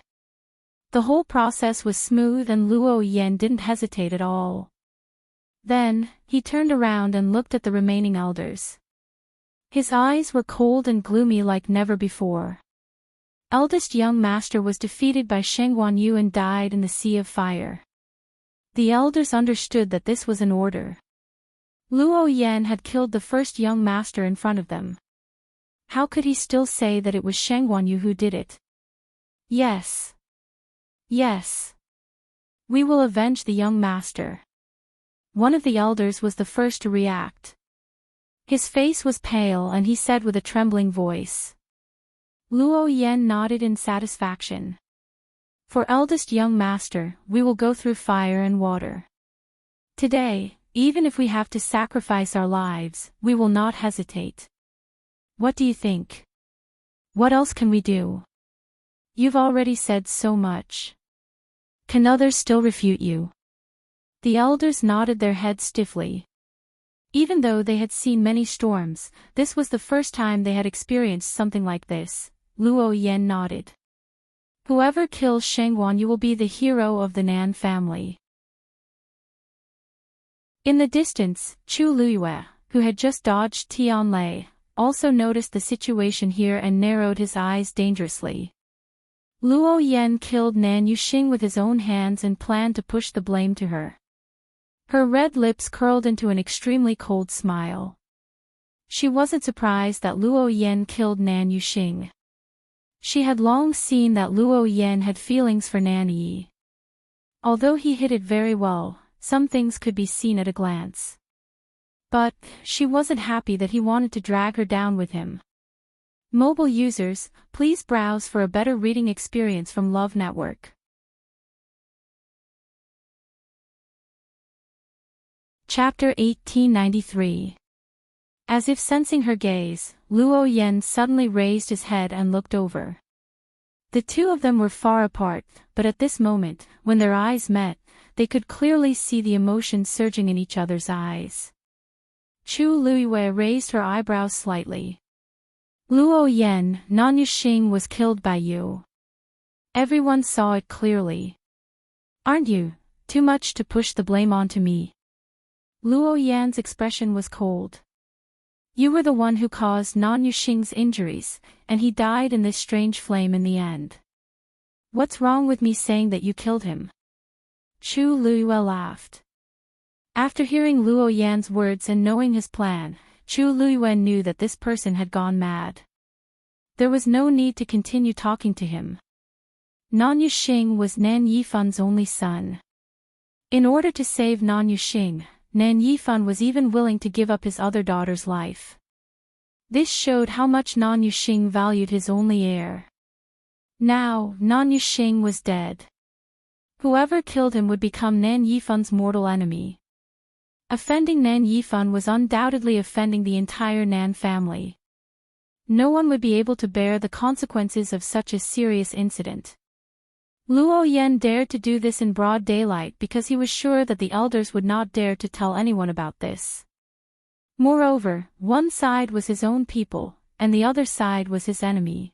The whole process was smooth and Luo Yan didn't hesitate at all. Then, he turned around and looked at the remaining elders. His eyes were cold and gloomy like never before. Eldest young master was defeated by Sheng Guanyu and died in the sea of fire. The elders understood that this was an order. Luo Yan had killed the first young master in front of them. How could he still say that it was Sheng Guanyu who did it? Yes. Yes. We will avenge the young master. One of the elders was the first to react. His face was pale and he said with a trembling voice. Luo Yan nodded in satisfaction. For eldest young master, we will go through fire and water. Today, even if we have to sacrifice our lives, we will not hesitate. What do you think? What else can we do? You've already said so much. Can others still refute you? The elders nodded their heads stiffly. Even though they had seen many storms, this was the first time they had experienced something like this. Luo Yan nodded. Whoever kills Sheng Guanyu will be the hero of the Nan family. In the distance, Chu Luiyue, who had just dodged Tianlei, also noticed the situation here and narrowed his eyes dangerously. Luo Yan killed Nan Yuxing with his own hands and planned to push the blame to her. Her red lips curled into an extremely cold smile. She wasn't surprised that Luo Yan killed Nan Yuxing. She had long seen that Luo Yan had feelings for Nan Yi. Although he hid it very well, some things could be seen at a glance. But, she wasn't happy that he wanted to drag her down with him. Mobile users, please browse for a better reading experience from Love Network. Chapter 1893. As if sensing her gaze, Luo Yan suddenly raised his head and looked over. The two of them were far apart, but at this moment, when their eyes met, they could clearly see the emotion surging in each other's eyes. Chu Luiyue raised her eyebrows slightly. Luo Yan, Nan Yuxing was killed by you. Everyone saw it clearly. Aren't you, too much to push the blame onto me? Luo Yan's expression was cold. You were the one who caused Nan Yuxing's injuries, and he died in this strange flame in the end. What's wrong with me saying that you killed him? Chu Luiyue laughed. After hearing Luo Yan's words and knowing his plan, Chu Luiyue knew that this person had gone mad. There was no need to continue talking to him. Nan Yuxing was Nan Yifan's only son. In order to save Nan Yuxing, Nan Yifan was even willing to give up his other daughter's life. This showed how much Nan Yuxing valued his only heir. Now, Nan Yuxing was dead. Whoever killed him would become Nan Yifan's mortal enemy. Offending Nan Yifan was undoubtedly offending the entire Nan family. No one would be able to bear the consequences of such a serious incident. Luo Yan dared to do this in broad daylight because he was sure that the elders would not dare to tell anyone about this. Moreover, one side was his own people, and the other side was his enemy.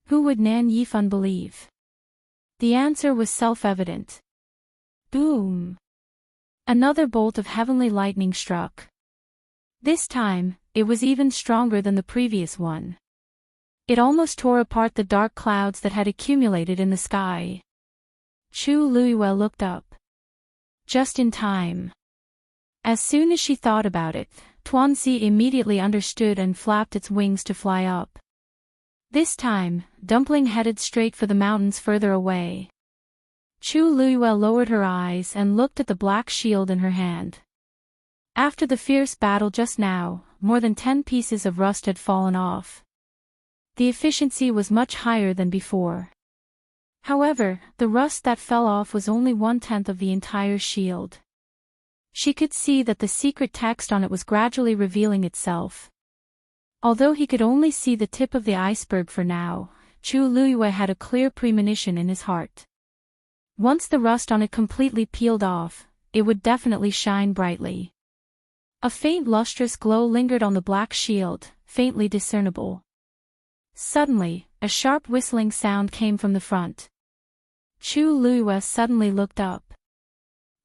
Who would Nan Yifan believe? The answer was self-evident. Boom! Another bolt of heavenly lightning struck. This time, it was even stronger than the previous one. It almost tore apart the dark clouds that had accumulated in the sky. Chu Luiyue looked up. Just in time. As soon as she thought about it, Tuanzi immediately understood and flapped its wings to fly up. This time, Dumpling headed straight for the mountains further away. Chu Luyue lowered her eyes and looked at the black shield in her hand. After the fierce battle just now, more than 10 pieces of rust had fallen off. The efficiency was much higher than before. However, the rust that fell off was only 1/10 of the entire shield. She could see that the secret text on it was gradually revealing itself. Although he could only see the tip of the iceberg for now, Chu Luyue had a clear premonition in his heart. Once the rust on it completely peeled off, it would definitely shine brightly. A faint lustrous glow lingered on the black shield, faintly discernible. Suddenly, a sharp whistling sound came from the front. Chu Luyue suddenly looked up.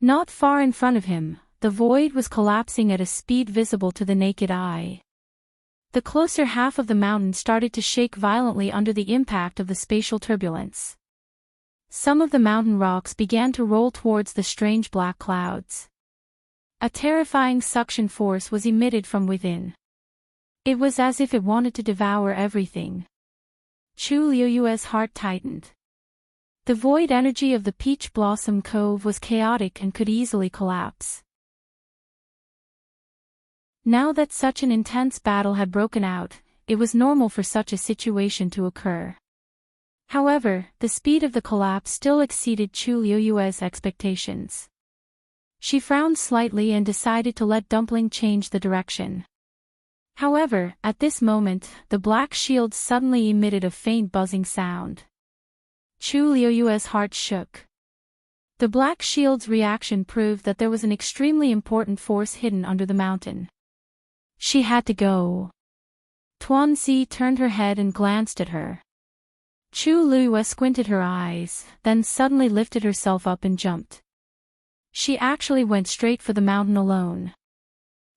Not far in front of him, the void was collapsing at a speed visible to the naked eye. The closer half of the mountain started to shake violently under the impact of the spatial turbulence. Some of the mountain rocks began to roll towards the strange black clouds. A terrifying suction force was emitted from within. It was as if it wanted to devour everything. Chu Luyue's heart tightened. The void energy of the Peach Blossom Cove was chaotic and could easily collapse. Now that such an intense battle had broken out, it was normal for such a situation to occur. However, the speed of the collapse still exceeded Chu Luyue's expectations. She frowned slightly and decided to let Dumpling change the direction. However, at this moment, the black shield suddenly emitted a faint buzzing sound. Chu Luyue's heart shook. The black shield's reaction proved that there was an extremely important force hidden under the mountain. She had to go. Tuanzi turned her head and glanced at her. Chu Luyue squinted her eyes, then suddenly lifted herself up and jumped. She actually went straight for the mountain alone.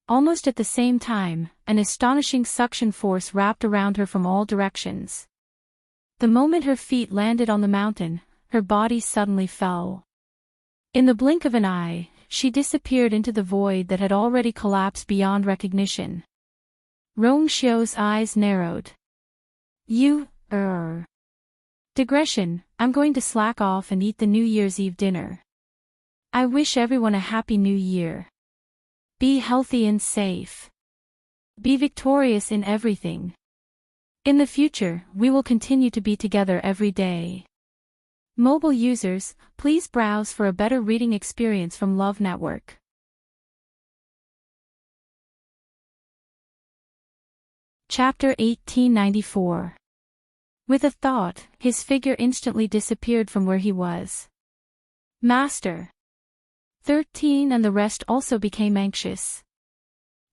Almost at the same time, an astonishing suction force wrapped around her from all directions. The moment her feet landed on the mountain, her body suddenly fell. In the blink of an eye, she disappeared into the void that had already collapsed beyond recognition. Rongxiu's eyes narrowed. Digression, I'm going to slack off and eat the New Year's Eve dinner. I wish everyone a happy new year. Be healthy and safe. Be victorious in everything. In the future, we will continue to be together every day. Mobile users, please browse for a better reading experience from Love Network. Chapter 1894. With a thought, his figure instantly disappeared from where he was. Master. 13 and the rest also became anxious.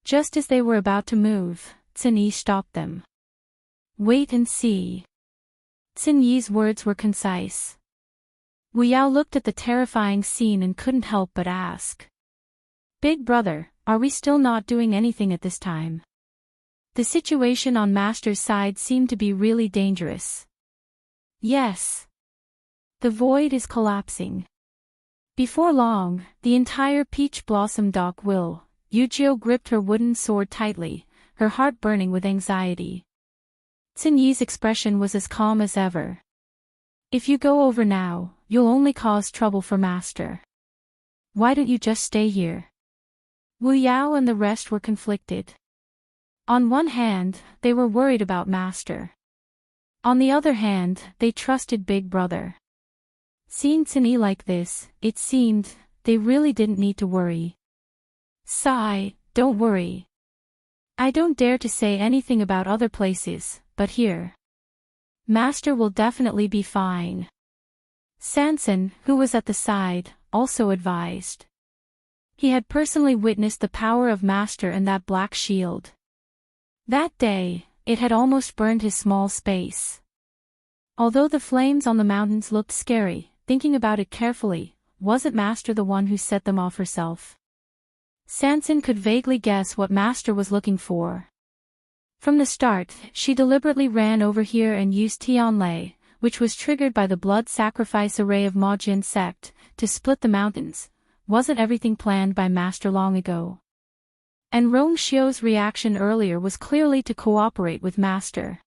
Just as they were about to move, Cin stopped them. Wait and see. Cin Yi's words were concise. Wu Yao looked at the terrifying scene and couldn't help but ask. Big brother, are we still not doing anything at this time? The situation on Master's side seemed to be really dangerous. Yes. The void is collapsing. Before long, the entire Peach Blossom dock will. Yujio gripped her wooden sword tightly, her heart burning with anxiety. Cin Yi's expression was as calm as ever. If you go over now, you'll only cause trouble for Master. Why don't you just stay here? Wu Yao and the rest were conflicted. On one hand, they were worried about Master. On the other hand, they trusted Big Brother. Seeing Cin Yi like this, it seemed, they really didn't need to worry. Sigh, don't worry. I don't dare to say anything about other places, but here. Master will definitely be fine. Sanson, who was at the side, also advised. He had personally witnessed the power of Master in that black shield. That day, it had almost burned his small space. Although the flames on the mountains looked scary, thinking about it carefully, wasn't Master the one who set them off herself? Sanson could vaguely guess what Master was looking for. From the start, she deliberately ran over here and used Tianlei, which was triggered by the blood sacrifice array of Majin sect, to split the mountains, wasn't everything planned by Master long ago? And Rongxiu's reaction earlier was clearly to cooperate with Master.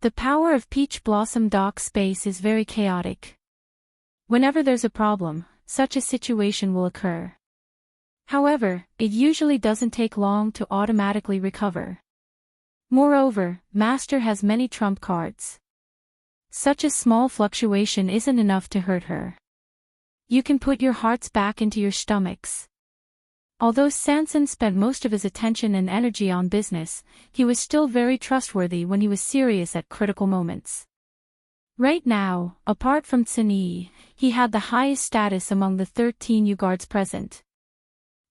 The power of Peach Blossom Dock space is very chaotic. Whenever there's a problem, such a situation will occur. However, it usually doesn't take long to automatically recover. Moreover, Master has many trump cards. Such a small fluctuation isn't enough to hurt her. You can put your hearts back into your stomachs. Although Sanson spent most of his attention and energy on business, he was still very trustworthy when he was serious at critical moments. Right now, apart from Tsinyi, he had the highest status among the 13 U-guards present.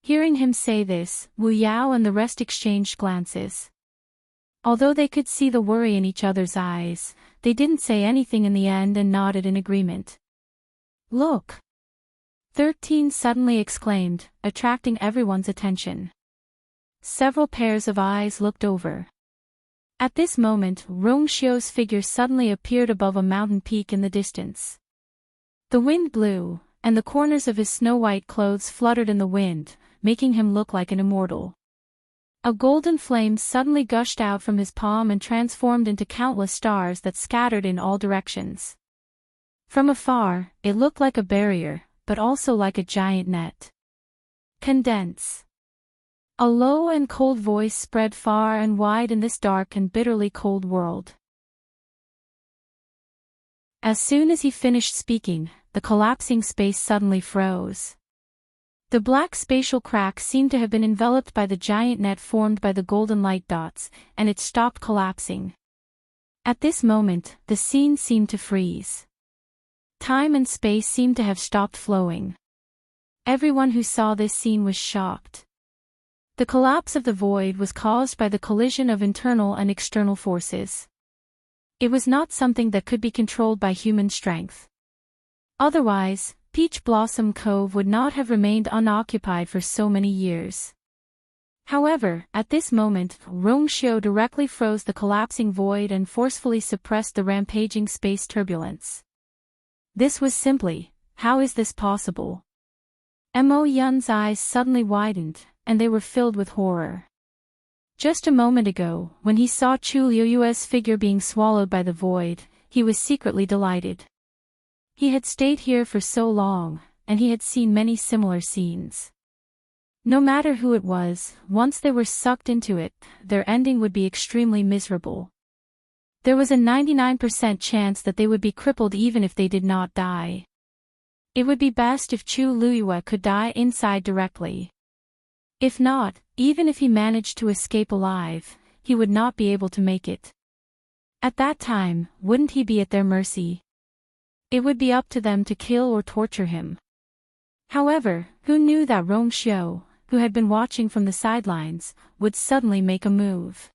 Hearing him say this, Wu Yao and the rest exchanged glances. Although they could see the worry in each other's eyes, they didn't say anything in the end and nodded in agreement. "Look!" 13 suddenly exclaimed, attracting everyone's attention. Several pairs of eyes looked over. At this moment, Rongxiu's figure suddenly appeared above a mountain peak in the distance. The wind blew, and the corners of his snow-white clothes fluttered in the wind, making him look like an immortal. A golden flame suddenly gushed out from his palm and transformed into countless stars that scattered in all directions. From afar, it looked like a barrier, but also like a giant net. Condense. A low and cold voice spread far and wide in this dark and bitterly cold world. As soon as he finished speaking, the collapsing space suddenly froze. The black spatial crack seemed to have been enveloped by the giant net formed by the golden light dots, and it stopped collapsing. At this moment, the scene seemed to freeze. Time and space seemed to have stopped flowing. Everyone who saw this scene was shocked. The collapse of the void was caused by the collision of internal and external forces. It was not something that could be controlled by human strength. Otherwise, Peach Blossom Cove would not have remained unoccupied for so many years. However, at this moment, Rongxiu directly froze the collapsing void and forcefully suppressed the rampaging space turbulence. This was simply, how is this possible? Mo Yun's eyes suddenly widened, and they were filled with horror. Just a moment ago, when he saw Chu Liuyue's figure being swallowed by the void, he was secretly delighted. He had stayed here for so long, and he had seen many similar scenes. No matter who it was, once they were sucked into it, their ending would be extremely miserable. There was a 99% chance that they would be crippled even if they did not die. It would be best if Chu Liyue could die inside directly. If not, even if he managed to escape alive, he would not be able to make it. At that time, wouldn't he be at their mercy? It would be up to them to kill or torture him. However, who knew that Rongxiu, who had been watching from the sidelines, would suddenly make a move?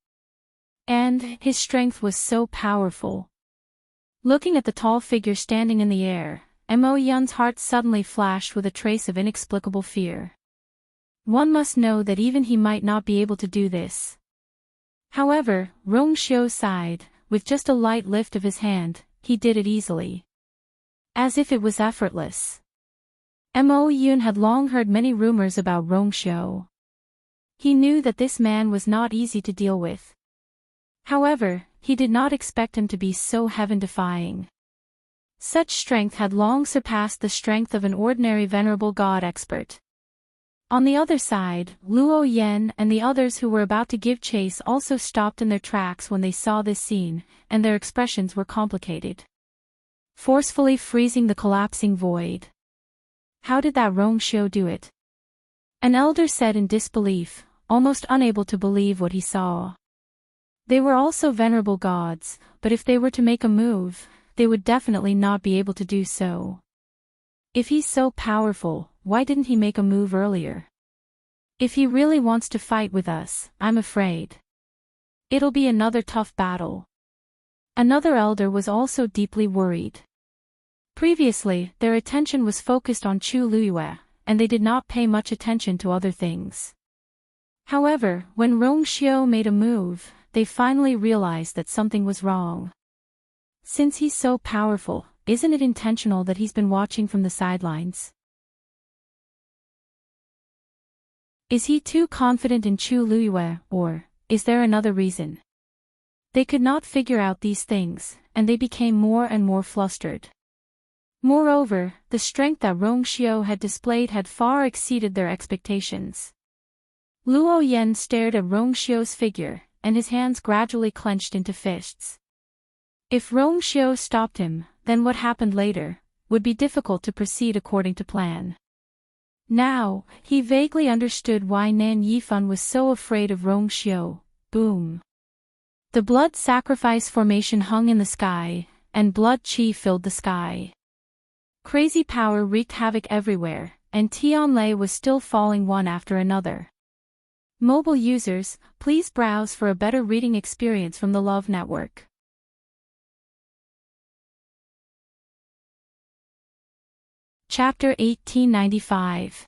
And his strength was so powerful. Looking at the tall figure standing in the air, Mo Yun's heart suddenly flashed with a trace of inexplicable fear. One must know that even he might not be able to do this. However, Rongxiu sighed, with just a light lift of his hand, he did it easily. As if it was effortless. Mo Yun had long heard many rumors about Rongxiu. He knew that this man was not easy to deal with. However, he did not expect him to be so heaven-defying. Such strength had long surpassed the strength of an ordinary venerable god expert. On the other side, Luo Yan and the others who were about to give chase also stopped in their tracks when they saw this scene, and their expressions were complicated. Forcefully freezing the collapsing void. How did that Rongxiu do it? An elder said in disbelief, almost unable to believe what he saw. They were also venerable gods, but if they were to make a move, they would definitely not be able to do so. If he's so powerful, why didn't he make a move earlier? If he really wants to fight with us, I'm afraid it'll be another tough battle. Another elder was also deeply worried. Previously, their attention was focused on Chu Liyue, and they did not pay much attention to other things. However, when Rongxiu made a move, they finally realized that something was wrong. Since he's so powerful, isn't it intentional that he's been watching from the sidelines? Is he too confident in Chu Liyue, or is there another reason? They could not figure out these things, and they became more and more flustered. Moreover, the strength that Rongxiu had displayed had far exceeded their expectations. Luo Yan stared at Rongxiu's figure, and his hands gradually clenched into fists. If Rongxiu stopped him, then what happened later would be difficult to proceed according to plan. Now, he vaguely understood why Nan Yifan was so afraid of Rongxiu. Boom. The blood sacrifice formation hung in the sky, and blood qi filled the sky. Crazy power wreaked havoc everywhere, and Tianlei was still falling one after another. Mobile users, please browse for a better reading experience from the Love Network. Chapter 1895.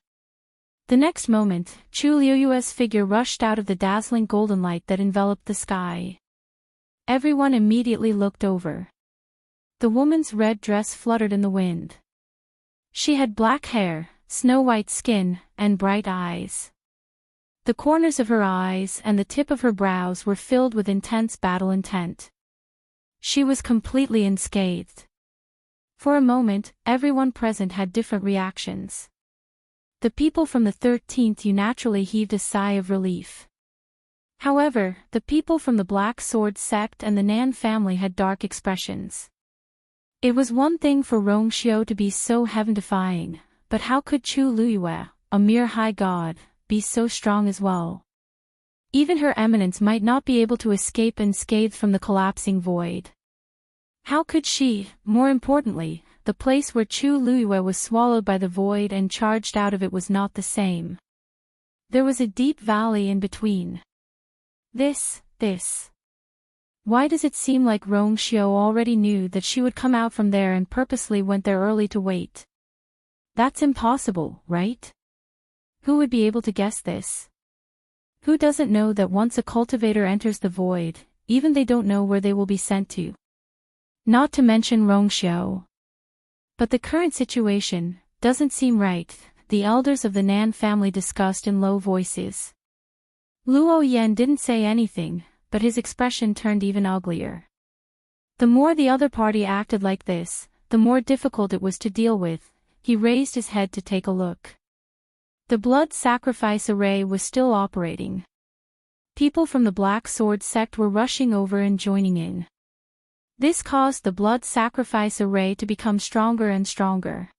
The next moment, Chu Liyue's figure rushed out of the dazzling golden light that enveloped the sky. Everyone immediately looked over. The woman's red dress fluttered in the wind. She had black hair, snow-white skin, and bright eyes. The corners of her eyes and the tip of her brows were filled with intense battle intent. She was completely unscathed. For a moment, everyone present had different reactions. The people from the 13th U naturally heaved a sigh of relief. However, the people from the Black Sword sect and the Nan family had dark expressions. It was one thing for Rongxiu to be so heaven-defying, but how could Chu Liyue, a mere high god, be so strong as well? Even her eminence might not be able to escape unscathed from the collapsing void. How could she, more importantly, the place where Chu Liyue was swallowed by the void and charged out of it was not the same. There was a deep valley in between. This. Why does it seem like Rongxiu already knew that she would come out from there and purposely went there early to wait? That's impossible, right? Who would be able to guess this? Who doesn't know that once a cultivator enters the void, even they don't know where they will be sent to? Not to mention Rongxiu. But the current situation doesn't seem right, the elders of the Nan family discussed in low voices. Luo Yan didn't say anything, but his expression turned even uglier. The more the other party acted like this, the more difficult it was to deal with. He raised his head to take a look. The blood sacrifice array was still operating. People from the Black Sword sect were rushing over and joining in. This caused the blood sacrifice array to become stronger and stronger.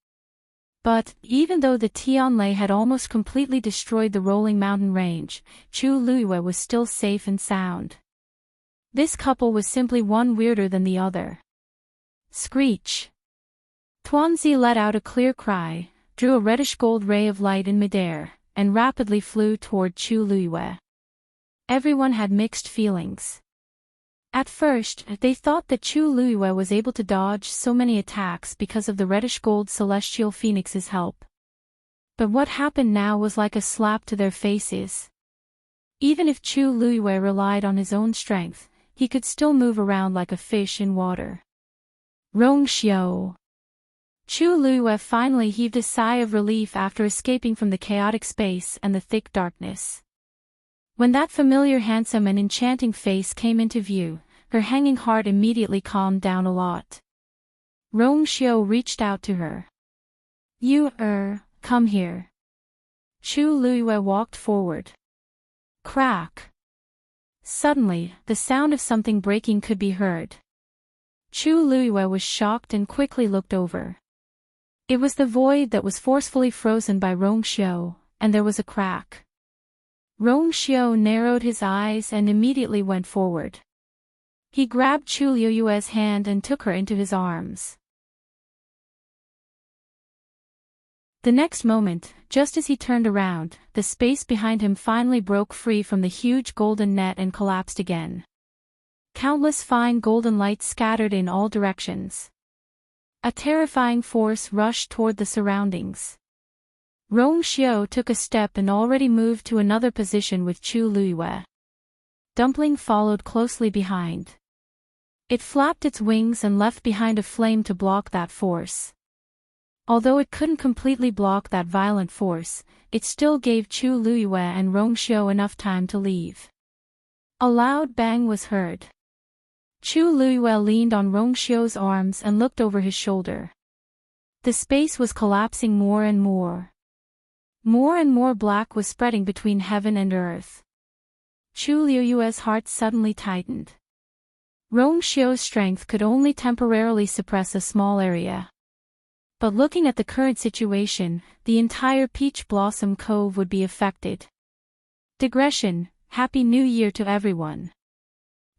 But, even though the Tianlei had almost completely destroyed the rolling mountain range, Chu Liyue was still safe and sound. This couple was simply one weirder than the other. Screech! Tuanzi let out a clear cry, drew a reddish-gold ray of light in midair, and rapidly flew toward Chu Liyue. Everyone had mixed feelings. At first, they thought that Chu Liyue was able to dodge so many attacks because of the reddish-gold celestial phoenix's help. But what happened now was like a slap to their faces. Even if Chu Liyue relied on his own strength, he could still move around like a fish in water. Rongxiu! Chu Liyue finally heaved a sigh of relief after escaping from the chaotic space and the thick darkness. When that familiar handsome and enchanting face came into view, her hanging heart immediately calmed down a lot. Rongxiu reached out to her. You, come here. Chu Liyue walked forward. Crack! Suddenly, the sound of something breaking could be heard. Chu Liyue was shocked and quickly looked over. It was the void that was forcefully frozen by Rongxiu, and there was a crack. Rongxiu narrowed his eyes and immediately went forward. He grabbed Chu Liyue's hand and took her into his arms. The next moment, just as he turned around, the space behind him finally broke free from the huge golden net and collapsed again. Countless fine golden lights scattered in all directions. A terrifying force rushed toward the surroundings. Rongxiu took a step and already moved to another position with Chu Liyue. Dumpling followed closely behind. It flapped its wings and left behind a flame to block that force. Although it couldn't completely block that violent force, it still gave Chu Liyue and Rongxiu enough time to leave. A loud bang was heard. Chu Liyue leaned on Rongxiu's arms and looked over his shoulder. The space was collapsing more and more. More and more black was spreading between heaven and earth. Chu Liyue's heart suddenly tightened. Rongxiu's strength could only temporarily suppress a small area. But looking at the current situation, the entire Peach Blossom Cove would be affected. Digression: Happy New Year to everyone.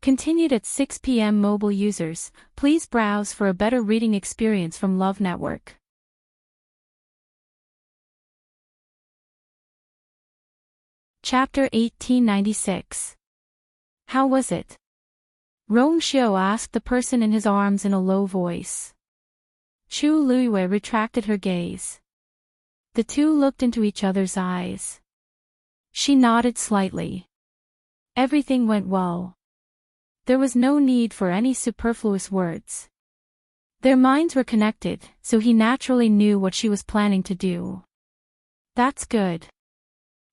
Continued at 6 p.m. Mobile users, please browse for a better reading experience from Love Network. Chapter 1896. How was it? Rongxiu asked the person in his arms in a low voice. Chu Liyue retracted her gaze. The two looked into each other's eyes. She nodded slightly. Everything went well. There was no need for any superfluous words. Their minds were connected, so he naturally knew what she was planning to do. That's good.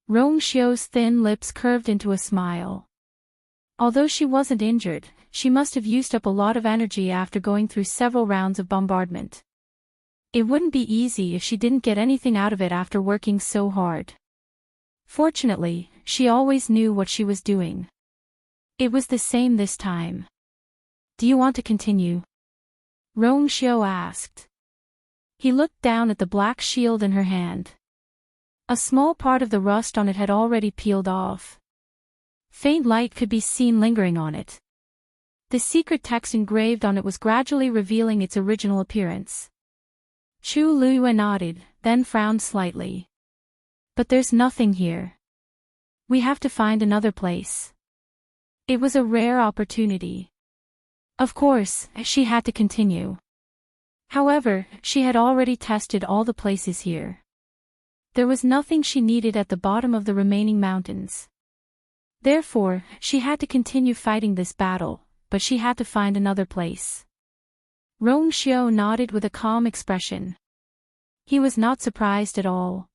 Rongxiu's thin lips curved into a smile. Although she wasn't injured, she must have used up a lot of energy after going through several rounds of bombardment. It wouldn't be easy if she didn't get anything out of it after working so hard. Fortunately, she always knew what she was doing. It was the same this time. Do you want to continue? Rongxiu asked. He looked down at the black shield in her hand. A small part of the rust on it had already peeled off. Faint light could be seen lingering on it. The secret text engraved on it was gradually revealing its original appearance. Chu Liyue nodded, then frowned slightly. But there's nothing here. We have to find another place. It was a rare opportunity. Of course, she had to continue. However, she had already tested all the places here. There was nothing she needed at the bottom of the remaining mountains. Therefore, she had to continue fighting this battle, but she had to find another place. Rongxiu nodded with a calm expression. He was not surprised at all.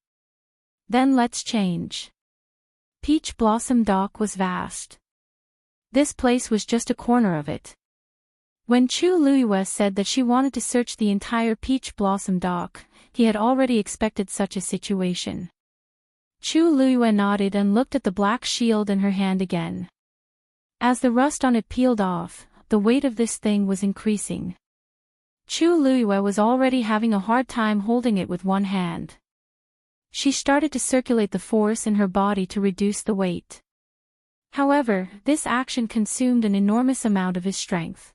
Then let's change. Peach Blossom Dock was vast. This place was just a corner of it. When Chu Liyue said that she wanted to search the entire Peach Blossom Dock, he had already expected such a situation. Chu Liyue nodded and looked at the black shield in her hand again. As the rust on it peeled off, the weight of this thing was increasing. Chu Liyue was already having a hard time holding it with one hand. She started to circulate the force in her body to reduce the weight. However, this action consumed an enormous amount of his strength.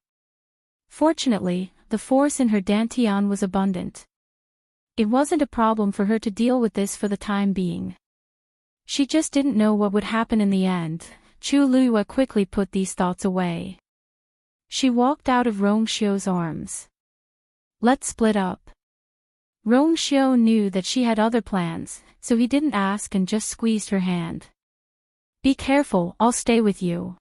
Fortunately, the force in her dantian was abundant. It wasn't a problem for her to deal with this for the time being. She just didn't know what would happen in the end. Chu Liyue quickly put these thoughts away. She walked out of Rongxiu's arms. Let's split up. Rongxiu knew that she had other plans, so he didn't ask and just squeezed her hand. Be careful, I'll stay with you.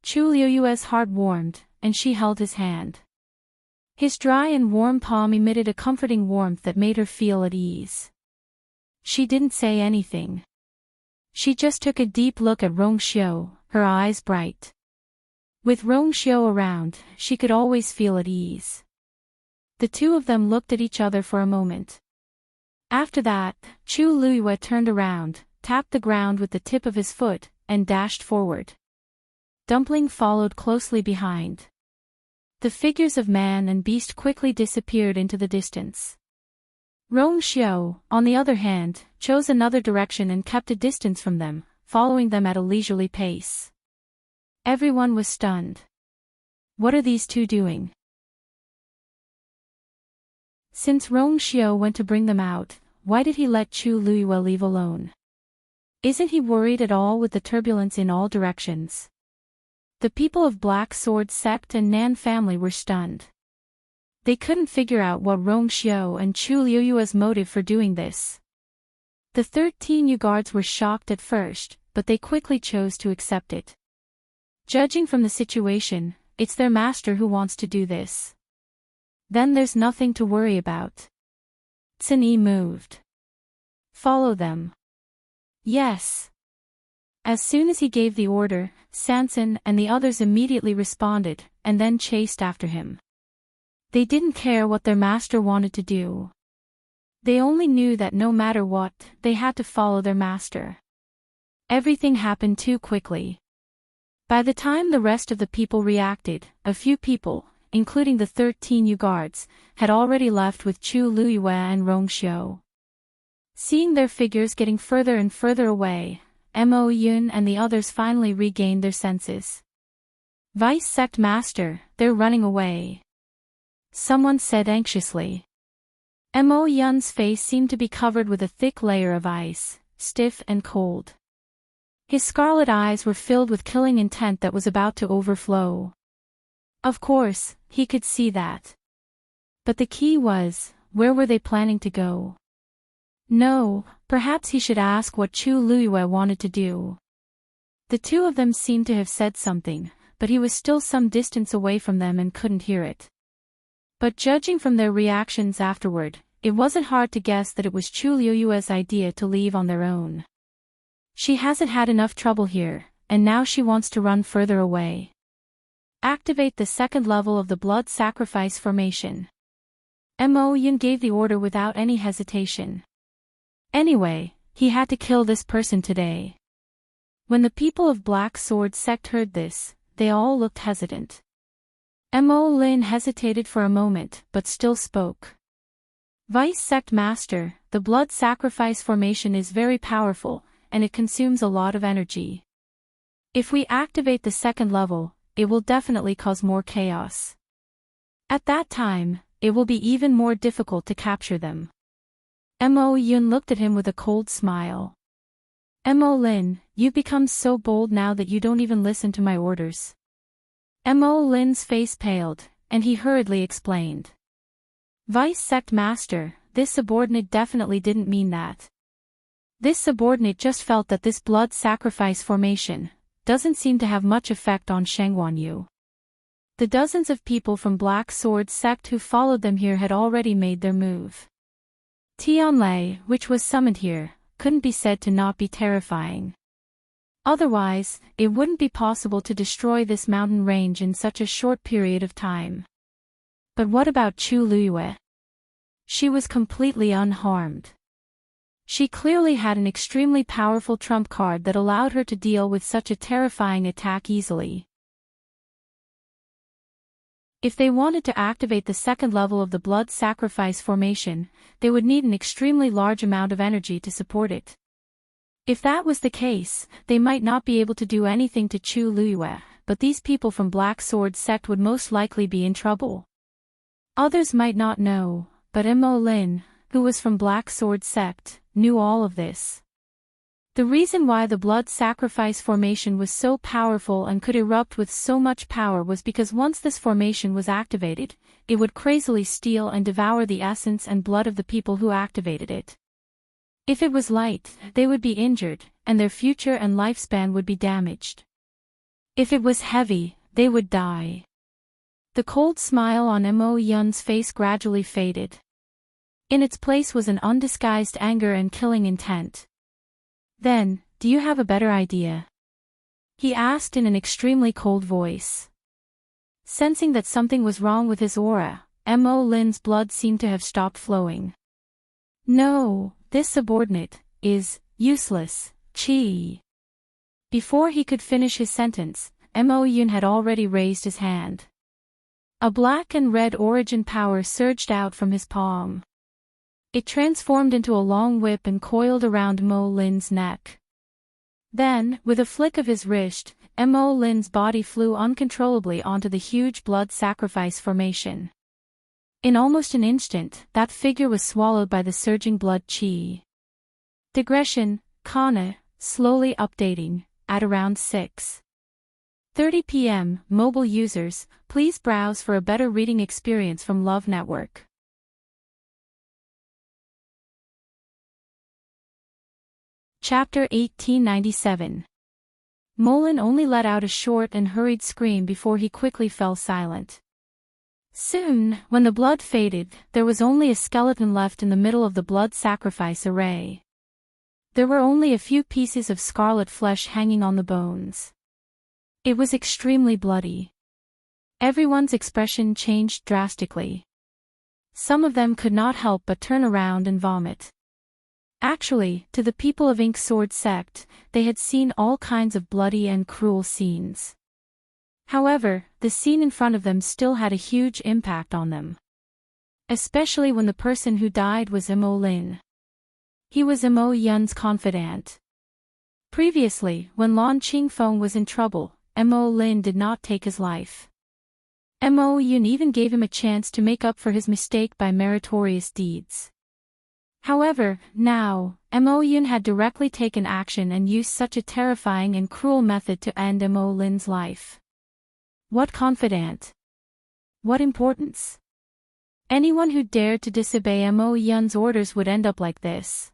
Chu Liyue's heart warmed, and she held his hand. His dry and warm palm emitted a comforting warmth that made her feel at ease. She didn't say anything. She just took a deep look at Rongxiu, her eyes bright. With Rongxiu around, she could always feel at ease. The two of them looked at each other for a moment. After that, Chu Liyue turned around, tapped the ground with the tip of his foot, and dashed forward. Dumpling followed closely behind. The figures of man and beast quickly disappeared into the distance. Rongxiu, on the other hand, chose another direction and kept a distance from them, following them at a leisurely pace. Everyone was stunned. What are these two doing? Since Rongxiu went to bring them out, why did he let Chu Liyue leave alone? Isn't he worried at all with the turbulence in all directions? The people of Black Sword Sect and Nan family were stunned. They couldn't figure out what Rongxiu and Chu Liyue's motive for doing this. The 13 Yu guards were shocked at first, but they quickly chose to accept it. Judging from the situation, it's their master who wants to do this. Then there's nothing to worry about. Tsini moved. Follow them. Yes. As soon as he gave the order, Sanson and the others immediately responded, and then chased after him. They didn't care what their master wanted to do. They only knew that no matter what, they had to follow their master. Everything happened too quickly. By the time the rest of the people reacted, a few people, including the 13 Yu guards, had already left with Chu Luyue and Rongxiu. Seeing their figures getting further and further away, Mo Yun and the others finally regained their senses. Vice Sect Master, they're running away. Someone said anxiously. Mo Yun's face seemed to be covered with a thick layer of ice, stiff and cold. His scarlet eyes were filled with killing intent that was about to overflow. Of course, he could see that. But the key was, where were they planning to go? No, perhaps he should ask what Chu Luyue wanted to do. The two of them seemed to have said something, but he was still some distance away from them and couldn't hear it. But judging from their reactions afterward, it wasn't hard to guess that it was Chu Luyue's idea to leave on their own. She hasn't had enough trouble here, and now she wants to run further away. Activate the second level of the blood sacrifice formation. Mo Yun gave the order without any hesitation. Anyway, he had to kill this person today. When the people of Black Sword Sect heard this, they all looked hesitant. Mo Lin hesitated for a moment, but still spoke. Vice Sect Master, the blood sacrifice formation is very powerful, and it consumes a lot of energy. If we activate the second level, it will definitely cause more chaos. At that time, it will be even more difficult to capture them. Mo Yun looked at him with a cold smile. Mo Lin, you've become so bold now that you don't even listen to my orders. Mo Lin's face paled, and he hurriedly explained. Vice Sect Master, this subordinate definitely didn't mean that. This subordinate just felt that this blood sacrifice formation doesn't seem to have much effect on Shengguanyu. The dozens of people from Black Sword Sect who followed them here had already made their move. Tianlei, which was summoned here, couldn't be said to not be terrifying. Otherwise, it wouldn't be possible to destroy this mountain range in such a short period of time. But what about Chu Luyue? She was completely unharmed. She clearly had an extremely powerful trump card that allowed her to deal with such a terrifying attack easily. If they wanted to activate the second level of the blood sacrifice formation, they would need an extremely large amount of energy to support it. If that was the case, they might not be able to do anything to Chu Luyue, but these people from Black Sword Sect would most likely be in trouble. Others might not know, but Mo Lin, who was from Black Sword Sect, knew all of this. The reason why the blood sacrifice formation was so powerful and could erupt with so much power was because once this formation was activated, it would crazily steal and devour the essence and blood of the people who activated it. If it was light, they would be injured, and their future and lifespan would be damaged. If it was heavy, they would die. The cold smile on Mo Yun's face gradually faded. In its place was an undisguised anger and killing intent. Then, do you have a better idea? He asked in an extremely cold voice. Sensing that something was wrong with his aura, Mo Lin's blood seemed to have stopped flowing. No, this subordinate is useless, Chi. Before he could finish his sentence, Mo Yun had already raised his hand. A black and red origin power surged out from his palm. It transformed into a long whip and coiled around Mo Lin's neck. Then, with a flick of his wrist, Mo Lin's body flew uncontrollably onto the huge blood sacrifice formation. In almost an instant, that figure was swallowed by the surging blood chi. Digression, Kana, slowly updating, at around 6:30 p.m. Mobile users, please browse for a better reading experience from Love Network. Chapter 1897. Molin only let out a short and hurried scream before he quickly fell silent. Soon, when the blood faded, there was only a skeleton left in the middle of the blood sacrifice array. There were only a few pieces of scarlet flesh hanging on the bones. It was extremely bloody. Everyone's expression changed drastically. Some of them could not help but turn around and vomit. Actually, to the people of Ink Sword Sect, they had seen all kinds of bloody and cruel scenes. However, the scene in front of them still had a huge impact on them. Especially when the person who died was Mo Lin. He was Mo Yun's confidant. Previously, when Lan Qingfeng was in trouble, Mo Lin did not take his life. Mo Yun even gave him a chance to make up for his mistake by meritorious deeds. However, now, Mo Yun had directly taken action and used such a terrifying and cruel method to end Mo Lin's life. What confidant? What importance? Anyone who dared to disobey Mo Yun's orders would end up like this.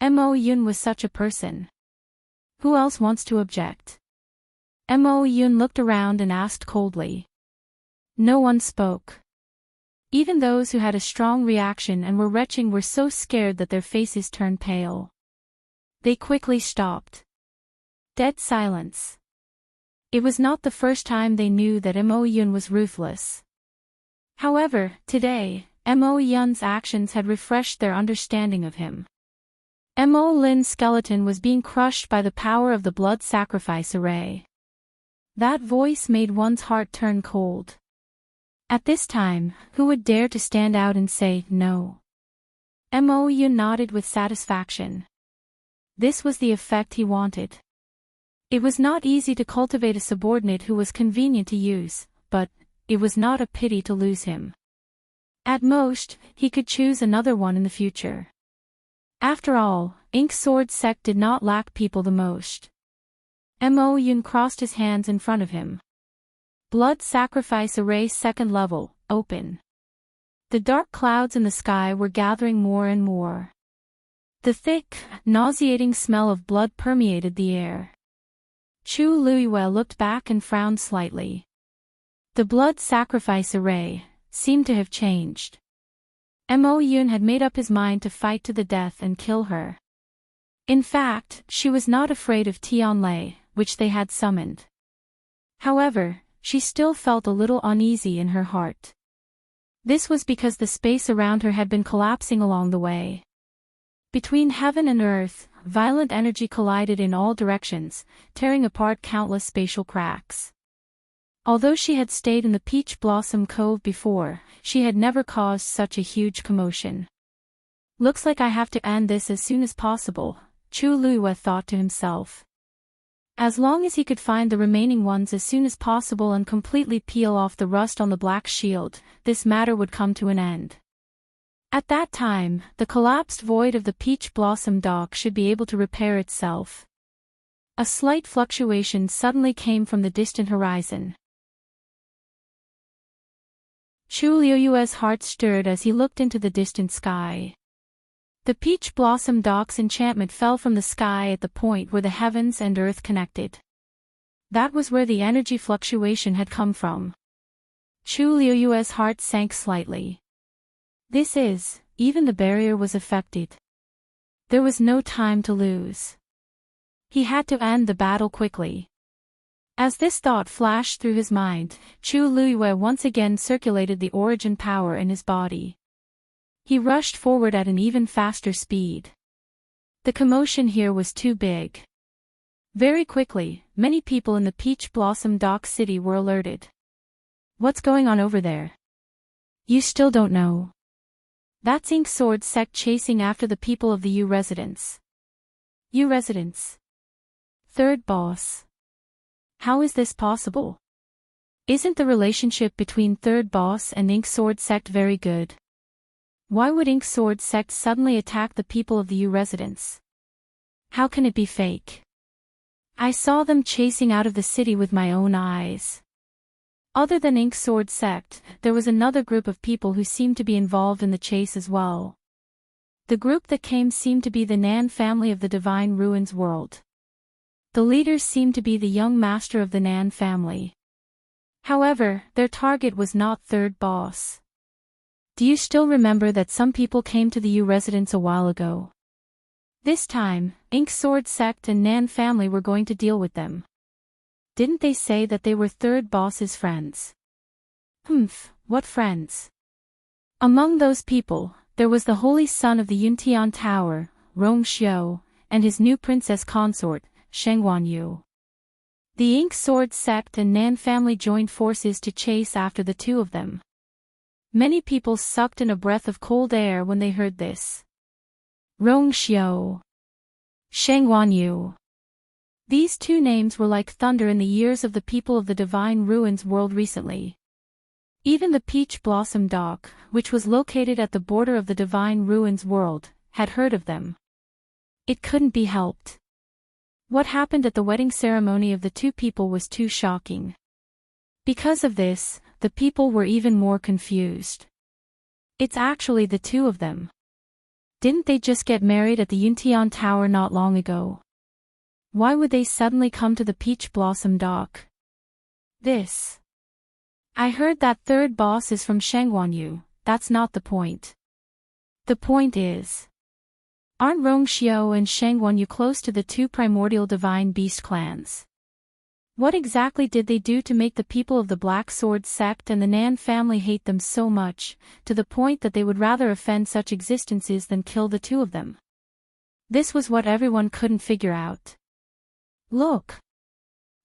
Mo Yun was such a person. Who else wants to object? Mo Yun looked around and asked coldly. No one spoke. Even those who had a strong reaction and were retching were so scared that their faces turned pale. They quickly stopped. Dead silence. It was not the first time they knew that Mo Yun was ruthless. However, today, Mo Yun's actions had refreshed their understanding of him. Mo Lin's skeleton was being crushed by the power of the blood sacrifice array. That voice made one's heart turn cold. At this time, who would dare to stand out and say no? Mo Yun nodded with satisfaction. This was the effect he wanted. It was not easy to cultivate a subordinate who was convenient to use, but it was not a pity to lose him. At most, he could choose another one in the future. After all, Ink Sword Sect did not lack people the most. Mo Yun crossed his hands in front of him. Blood sacrifice array second level, open. The dark clouds in the sky were gathering more and more. The thick, nauseating smell of blood permeated the air. Chu Luiyue looked back and frowned slightly. The blood sacrifice array seemed to have changed. Mo Yun had made up his mind to fight to the death and kill her. In fact, she was not afraid of Tianlei, which they had summoned. However, she still felt a little uneasy in her heart. This was because the space around her had been collapsing along the way. Between heaven and earth, violent energy collided in all directions, tearing apart countless spatial cracks. Although she had stayed in the Peach Blossom Cove before, she had never caused such a huge commotion. Looks like I have to end this as soon as possible, Chu Luiyue thought to himself. As long as he could find the remaining ones as soon as possible and completely peel off the rust on the black shield, this matter would come to an end. At that time, the collapsed void of the Peach Blossom Dock should be able to repair itself. A slight fluctuation suddenly came from the distant horizon. Chu Luiyue's heart stirred as he looked into the distant sky. The Peach Blossom Dock's enchantment fell from the sky at the point where the heavens and earth connected. That was where the energy fluctuation had come from. Chu Luiyue's heart sank slightly. This is, even the barrier was affected. There was no time to lose. He had to end the battle quickly. As this thought flashed through his mind, Chu Luiyue once again circulated the origin power in his body. He rushed forward at an even faster speed. The commotion here was too big. Very quickly, many people in the Peach Blossom Dock City were alerted. What's going on over there? You still don't know. That's Ink Sword Sect chasing after the people of the U residence. U residence. Third boss. How is this possible? Isn't the relationship between Third Boss and Ink Sword Sect very good? Why would Ink Sword Sect suddenly attack the people of the U residence? How can it be fake? I saw them chasing out of the city with my own eyes. Other than Ink Sword Sect, there was another group of people who seemed to be involved in the chase as well. The group that came seemed to be the Nan family of the Divine Ruins world. The leaders seemed to be the young master of the Nan family. However, their target was not Third Boss. Do you still remember that some people came to the U residence a while ago? This time, Ink Sword Sect and Nan family were going to deal with them. Didn't they say that they were third boss's friends? What friends? Among those people, there was the holy son of the Yuntian Tower, Rong Xiu, and his new princess consort, Sheng Wanyu. The Ink Sword Sect and Nan family joined forces to chase after the two of them. Many people sucked in a breath of cold air when they heard this. Rong Xiu. Sheng Wanyu. These two names were like thunder in the ears of the people of the Divine Ruins world recently. Even the Peach Blossom Dock, which was located at the border of the Divine Ruins world, had heard of them. It couldn't be helped. What happened at the wedding ceremony of the two people was too shocking. Because of this, the people were even more confused. It's actually the two of them. Didn't they just get married at the Yuntian Tower not long ago? Why would they suddenly come to the Peach Blossom Dock? I heard that third boss is from Sheng Wanyu. That's not the point. The point is, aren't Rong Xiu and Sheng Wanyu close to the two primordial divine beast clans? What exactly did they do to make the people of the Black Sword Sect and the Nan family hate them so much, to the point that they would rather offend such existences than kill the two of them? This was what everyone couldn't figure out. Look!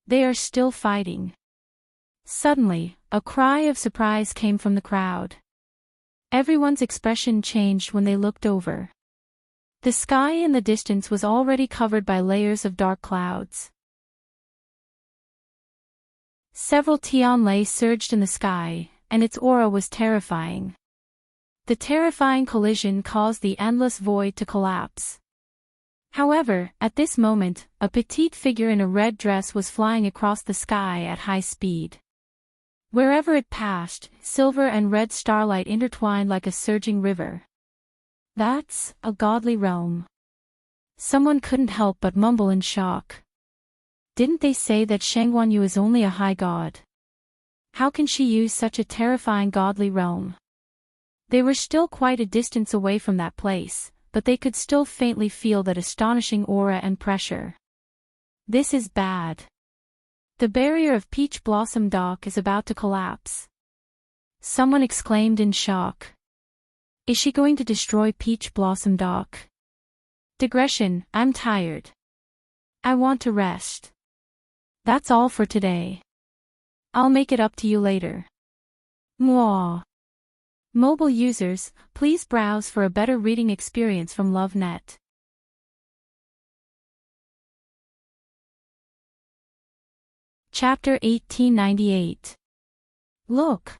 They are still fighting. Suddenly, a cry of surprise came from the crowd. Everyone's expression changed when they looked over. The sky in the distance was already covered by layers of dark clouds. Several Tianlei surged in the sky, and its aura was terrifying. The terrifying collision caused the endless void to collapse. However, at this moment, a petite figure in a red dress was flying across the sky at high speed. Wherever it passed, silver and red starlight intertwined like a surging river. That's a godly realm. Someone couldn't help but mumble in shock. Didn't they say that Sheng Wanyu is only a high god? How can she use such a terrifying godly realm? They were still quite a distance away from that place, but they could still faintly feel that astonishing aura and pressure. This is bad. The barrier of Peach Blossom Dock is about to collapse. Someone exclaimed in shock. Is she going to destroy Peach Blossom Dock? Digression, I'm tired. I want to rest. That's all for today. I'll make it up to you later. Mwah. Mobile users, please browse for a better reading experience from LoveNet. Chapter 1898. Look!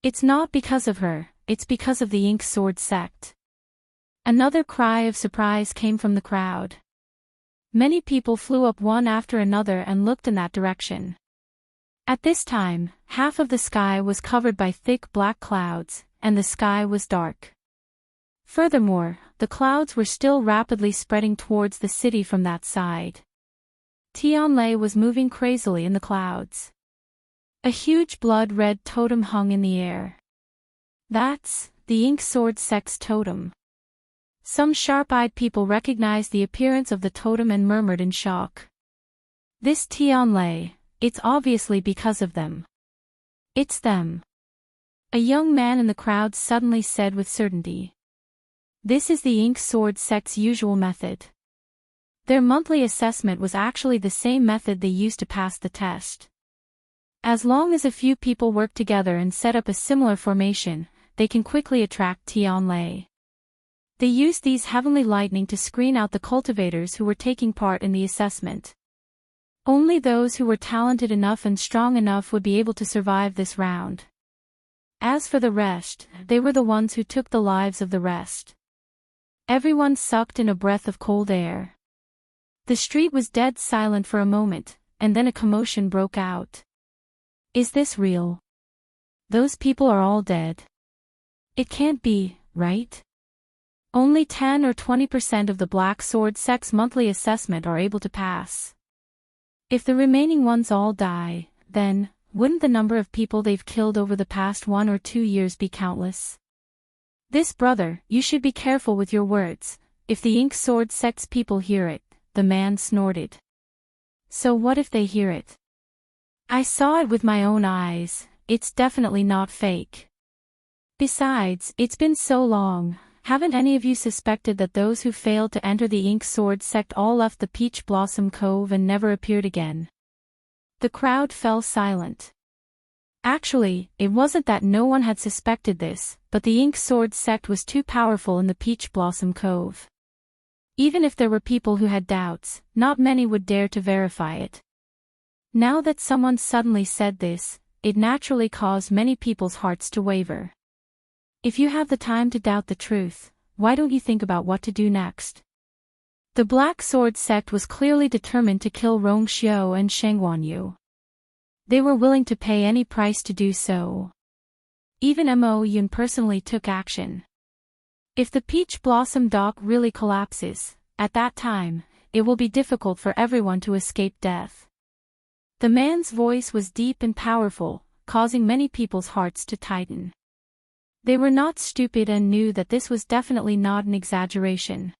It's not because of her, it's because of the Ink Sword Sect. Another cry of surprise came from the crowd. Many people flew up one after another and looked in that direction. At this time, half of the sky was covered by thick black clouds, and the sky was dark. Furthermore, the clouds were still rapidly spreading towards the city from that side. Tianlei was moving crazily in the clouds. A huge blood-red totem hung in the air. That's the Ink Sword Sect's totem. Some sharp-eyed people recognized the appearance of the totem and murmured in shock. This Tianlei, it's obviously because of them. It's them. A young man in the crowd suddenly said with certainty. This is the Ink Sword Sect's usual method. Their monthly assessment was actually the same method they used to pass the test. As long as a few people work together and set up a similar formation, they can quickly attract Tianlei. They used these heavenly lightning to screen out the cultivators who were taking part in the assessment. Only those who were talented enough and strong enough would be able to survive this round. As for the rest, they were the ones who took the lives of the rest. Everyone sucked in a breath of cold air. The street was dead silent for a moment, and then a commotion broke out. Is this real? Those people are all dead. It can't be, right? Only 10 or 20% of the Black Sword Sect's monthly assessment are able to pass. If the remaining ones all die, then, wouldn't the number of people they've killed over the past 1 or 2 years be countless? This brother, you should be careful with your words. if the Ink Sword sect's people hear it, the man snorted. So what if they hear it? I saw it with my own eyes, it's definitely not fake. Besides, it's been so long, haven't any of you suspected that those who failed to enter the Ink Sword sect all left the Peach Blossom Cove and never appeared again? The crowd fell silent. Actually, it wasn't that no one had suspected this, but the Ink Sword sect was too powerful in the Peach Blossom Cove. Even if there were people who had doubts, not many would dare to verify it. Now that someone suddenly said this, it naturally caused many people's hearts to waver. If you have the time to doubt the truth, why don't you think about what to do next? The Black Sword sect was clearly determined to kill Rongxiu and Shengguanyu. They were willing to pay any price to do so. Even Mo Yun personally took action. If the Peach Blossom Dock really collapses, at that time, it will be difficult for everyone to escape death. The man's voice was deep and powerful, causing many people's hearts to tighten. They were not stupid and knew that this was definitely not an exaggeration.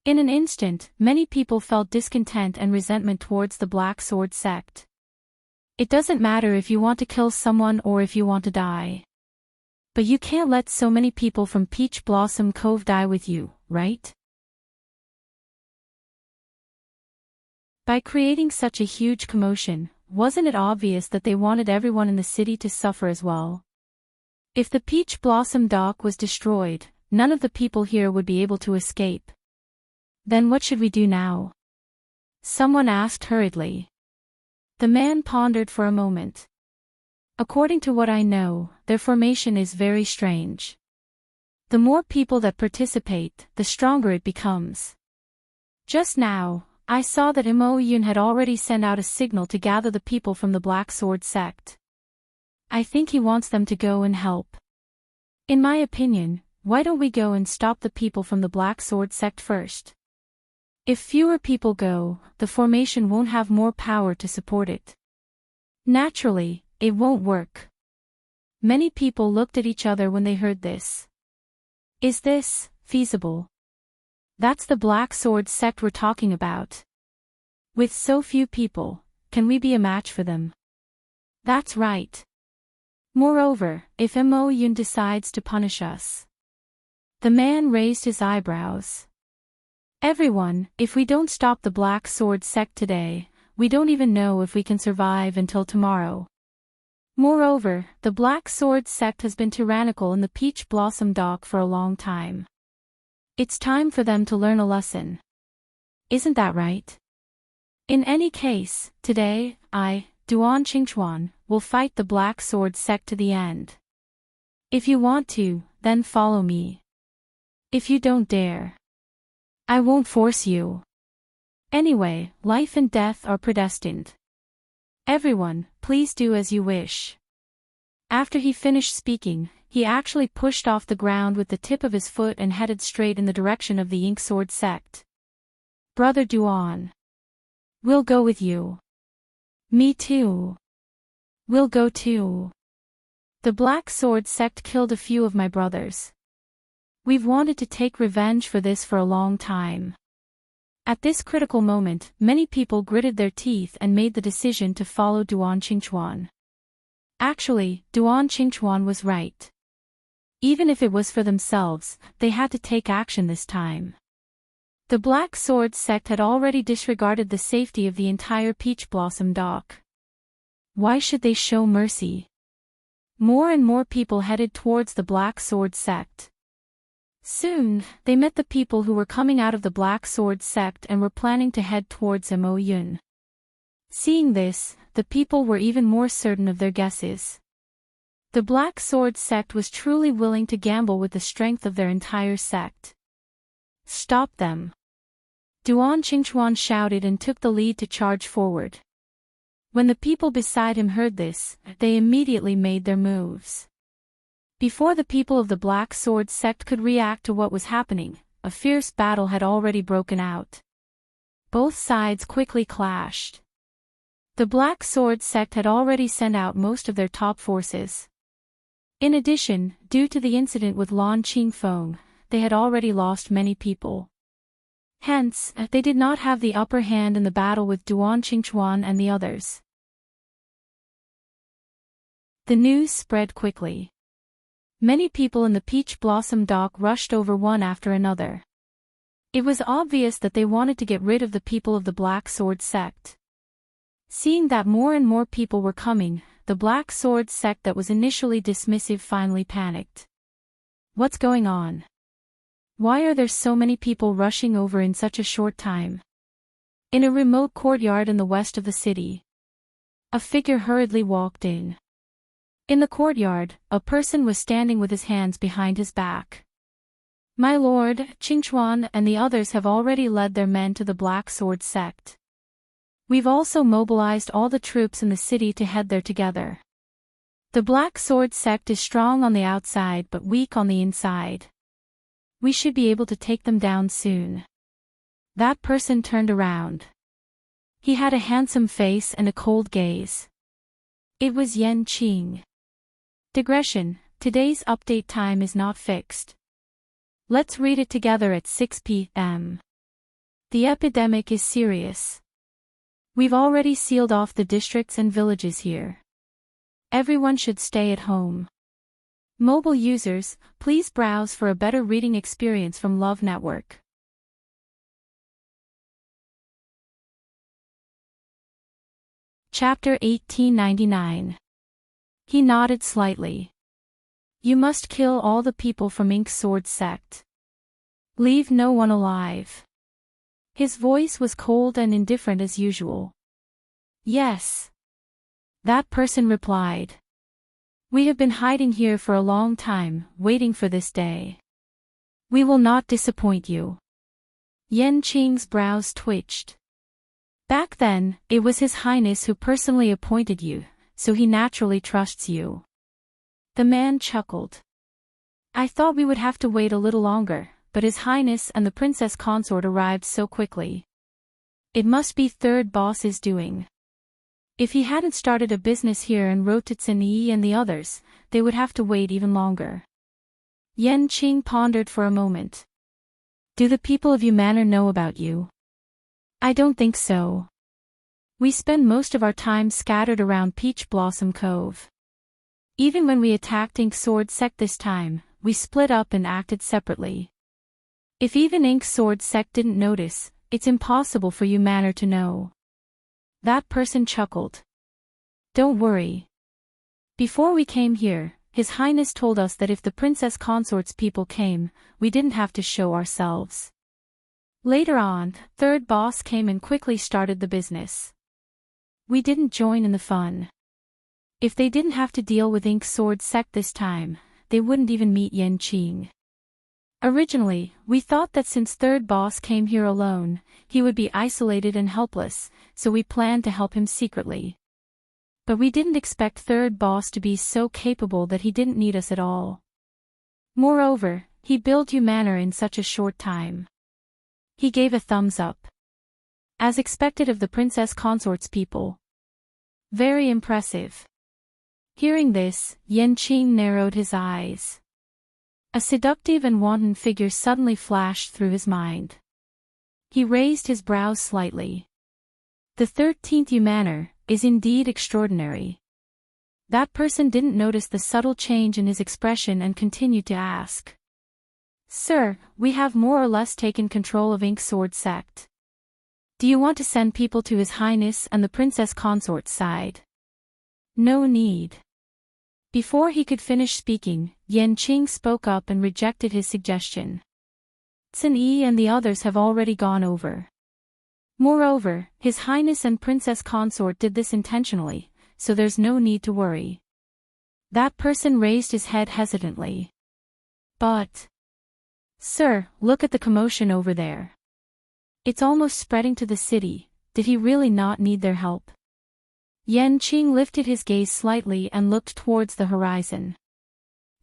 In an instant, many people felt discontent and resentment towards the Black Sword sect. It doesn't matter if you want to kill someone or if you want to die. But you can't let so many people from Peach Blossom Cove die with you, right? By creating such a huge commotion, wasn't it obvious that they wanted everyone in the city to suffer as well? If the Peach Blossom Dock was destroyed, none of the people here would be able to escape. Then what should we do now? Someone asked hurriedly. The man pondered for a moment. According to what I know, their formation is very strange. The more people that participate, the stronger it becomes. Just now, I saw that Mo Yun had already sent out a signal to gather the people from the Black Sword sect. I think he wants them to go and help. In my opinion, why don't we go and stop the people from the Black Sword sect first? If fewer people go, the formation won't have more power to support it. Naturally, it won't work. Many people looked at each other when they heard this. Is this feasible? That's the Black Sword sect we're talking about. With so few people, can we be a match for them? That's right. Moreover, if Mo Yun decides to punish us. The man raised his eyebrows. Everyone, if we don't stop the Black Sword sect today, we don't even know if we can survive until tomorrow. Moreover, the Black Sword sect has been tyrannical in the Peach Blossom Dock for a long time. It's time for them to learn a lesson. Isn't that right? In any case, today, Duan Qingchuan, will fight the Black Sword sect to the end. If you want to, then follow me. If you don't dare, I won't force you. Anyway, life and death are predestined. Everyone, please do as you wish. After he finished speaking, he actually pushed off the ground with the tip of his foot and headed straight in the direction of the Ink Sword sect. Brother Duan. We'll go with you. Me too. We'll go too. The Black Sword sect killed a few of my brothers. We've wanted to take revenge for this for a long time. At this critical moment, many people gritted their teeth and made the decision to follow Duan Qingchuan. Actually, Duan Qingchuan was right. Even if it was for themselves, they had to take action this time. The Black Sword sect had already disregarded the safety of the entire Peach Blossom Dock. Why should they show mercy? More and more people headed towards the Black Sword sect. Soon, they met the people who were coming out of the Black Sword sect and were planning to head towards Mo Yun. Seeing this, the people were even more certain of their guesses. The Black Sword sect was truly willing to gamble with the strength of their entire sect. Stop them! Duan Qingchuan shouted and took the lead to charge forward. When the people beside him heard this, they immediately made their moves. Before the people of the Black Sword sect could react to what was happening, a fierce battle had already broken out. Both sides quickly clashed. The Black Sword sect had already sent out most of their top forces. In addition, due to the incident with Lan Qingfeng, they had already lost many people. Hence, they did not have the upper hand in the battle with Duan Qingchuan and the others. The news spread quickly. Many people in the Peach Blossom Dock rushed over one after another. It was obvious that they wanted to get rid of the people of the Black Sword sect. Seeing that more and more people were coming, the Black Sword sect that was initially dismissive finally panicked. What's going on? Why are there so many people rushing over in such a short time? In a remote courtyard in the west of the city, a figure hurriedly walked in. In the courtyard, a person was standing with his hands behind his back. My lord, Qingchuan and the others have already led their men to the Black Sword sect. We've also mobilized all the troops in the city to head there together. The Black Sword sect is strong on the outside but weak on the inside. We should be able to take them down soon. That person turned around. He had a handsome face and a cold gaze. It was Yan Qing. Digression, today's update time is not fixed. Let's read it together at 6 p.m. The epidemic is serious. We've already sealed off the districts and villages here. Everyone should stay at home. Mobile users, please browse for a better reading experience from Love Network. Chapter 1899. He nodded slightly. You must kill all the people from Ink Sword sect. Leave no one alive. His voice was cold and indifferent as usual. Yes. That person replied. We have been hiding here for a long time, waiting for this day. We will not disappoint you. Yan Qing's brows twitched. Back then, it was His Highness who personally appointed you, so he naturally trusts you. The man chuckled. I thought we would have to wait a little longer, but His Highness and the Princess Consort arrived so quickly. It must be third boss's doing. If he hadn't started a business here and wrote to Xin Yi and the others, they would have to wait even longer. Yan Qing pondered for a moment. Do the people of Manor know about you? I don't think so. We spend most of our time scattered around Peach Blossom Cove. Even when we attacked Ink Sword sect this time, we split up and acted separately. If even Ink Sword sect didn't notice, it's impossible for Manor to know. That person chuckled. Don't worry. Before we came here, His Highness told us that if the Princess Consort's people came, we didn't have to show ourselves. Later on, third boss came and quickly started the business. We didn't join in the fun. If they didn't have to deal with Ink Sword sect this time, they wouldn't even meet Yan Qing. Originally, we thought that since third boss came here alone, he would be isolated and helpless, so we planned to help him secretly. But we didn't expect third boss to be so capable that he didn't need us at all. Moreover, he built Manor in such a short time. He gave a thumbs up. As expected of the Princess Consort's people. Very impressive. Hearing this, Yan Qing narrowed his eyes. A seductive and wanton figure suddenly flashed through his mind. He raised his brows slightly. The 13th Manor is indeed extraordinary. That person didn't notice the subtle change in his expression and continued to ask. Sir, we have more or less taken control of Ink Sword sect. Do you want to send people to His Highness and the Princess Consort's side? No need. Before he could finish speaking, Yan Qing spoke up and rejected his suggestion. Xin Yi and the others have already gone over. Moreover, His Highness and Princess Consort did this intentionally, so there's no need to worry. That person raised his head hesitantly. But... Sir, look at the commotion over there. It's almost spreading to the city. Did he really not need their help? Yan Qing lifted his gaze slightly and looked towards the horizon.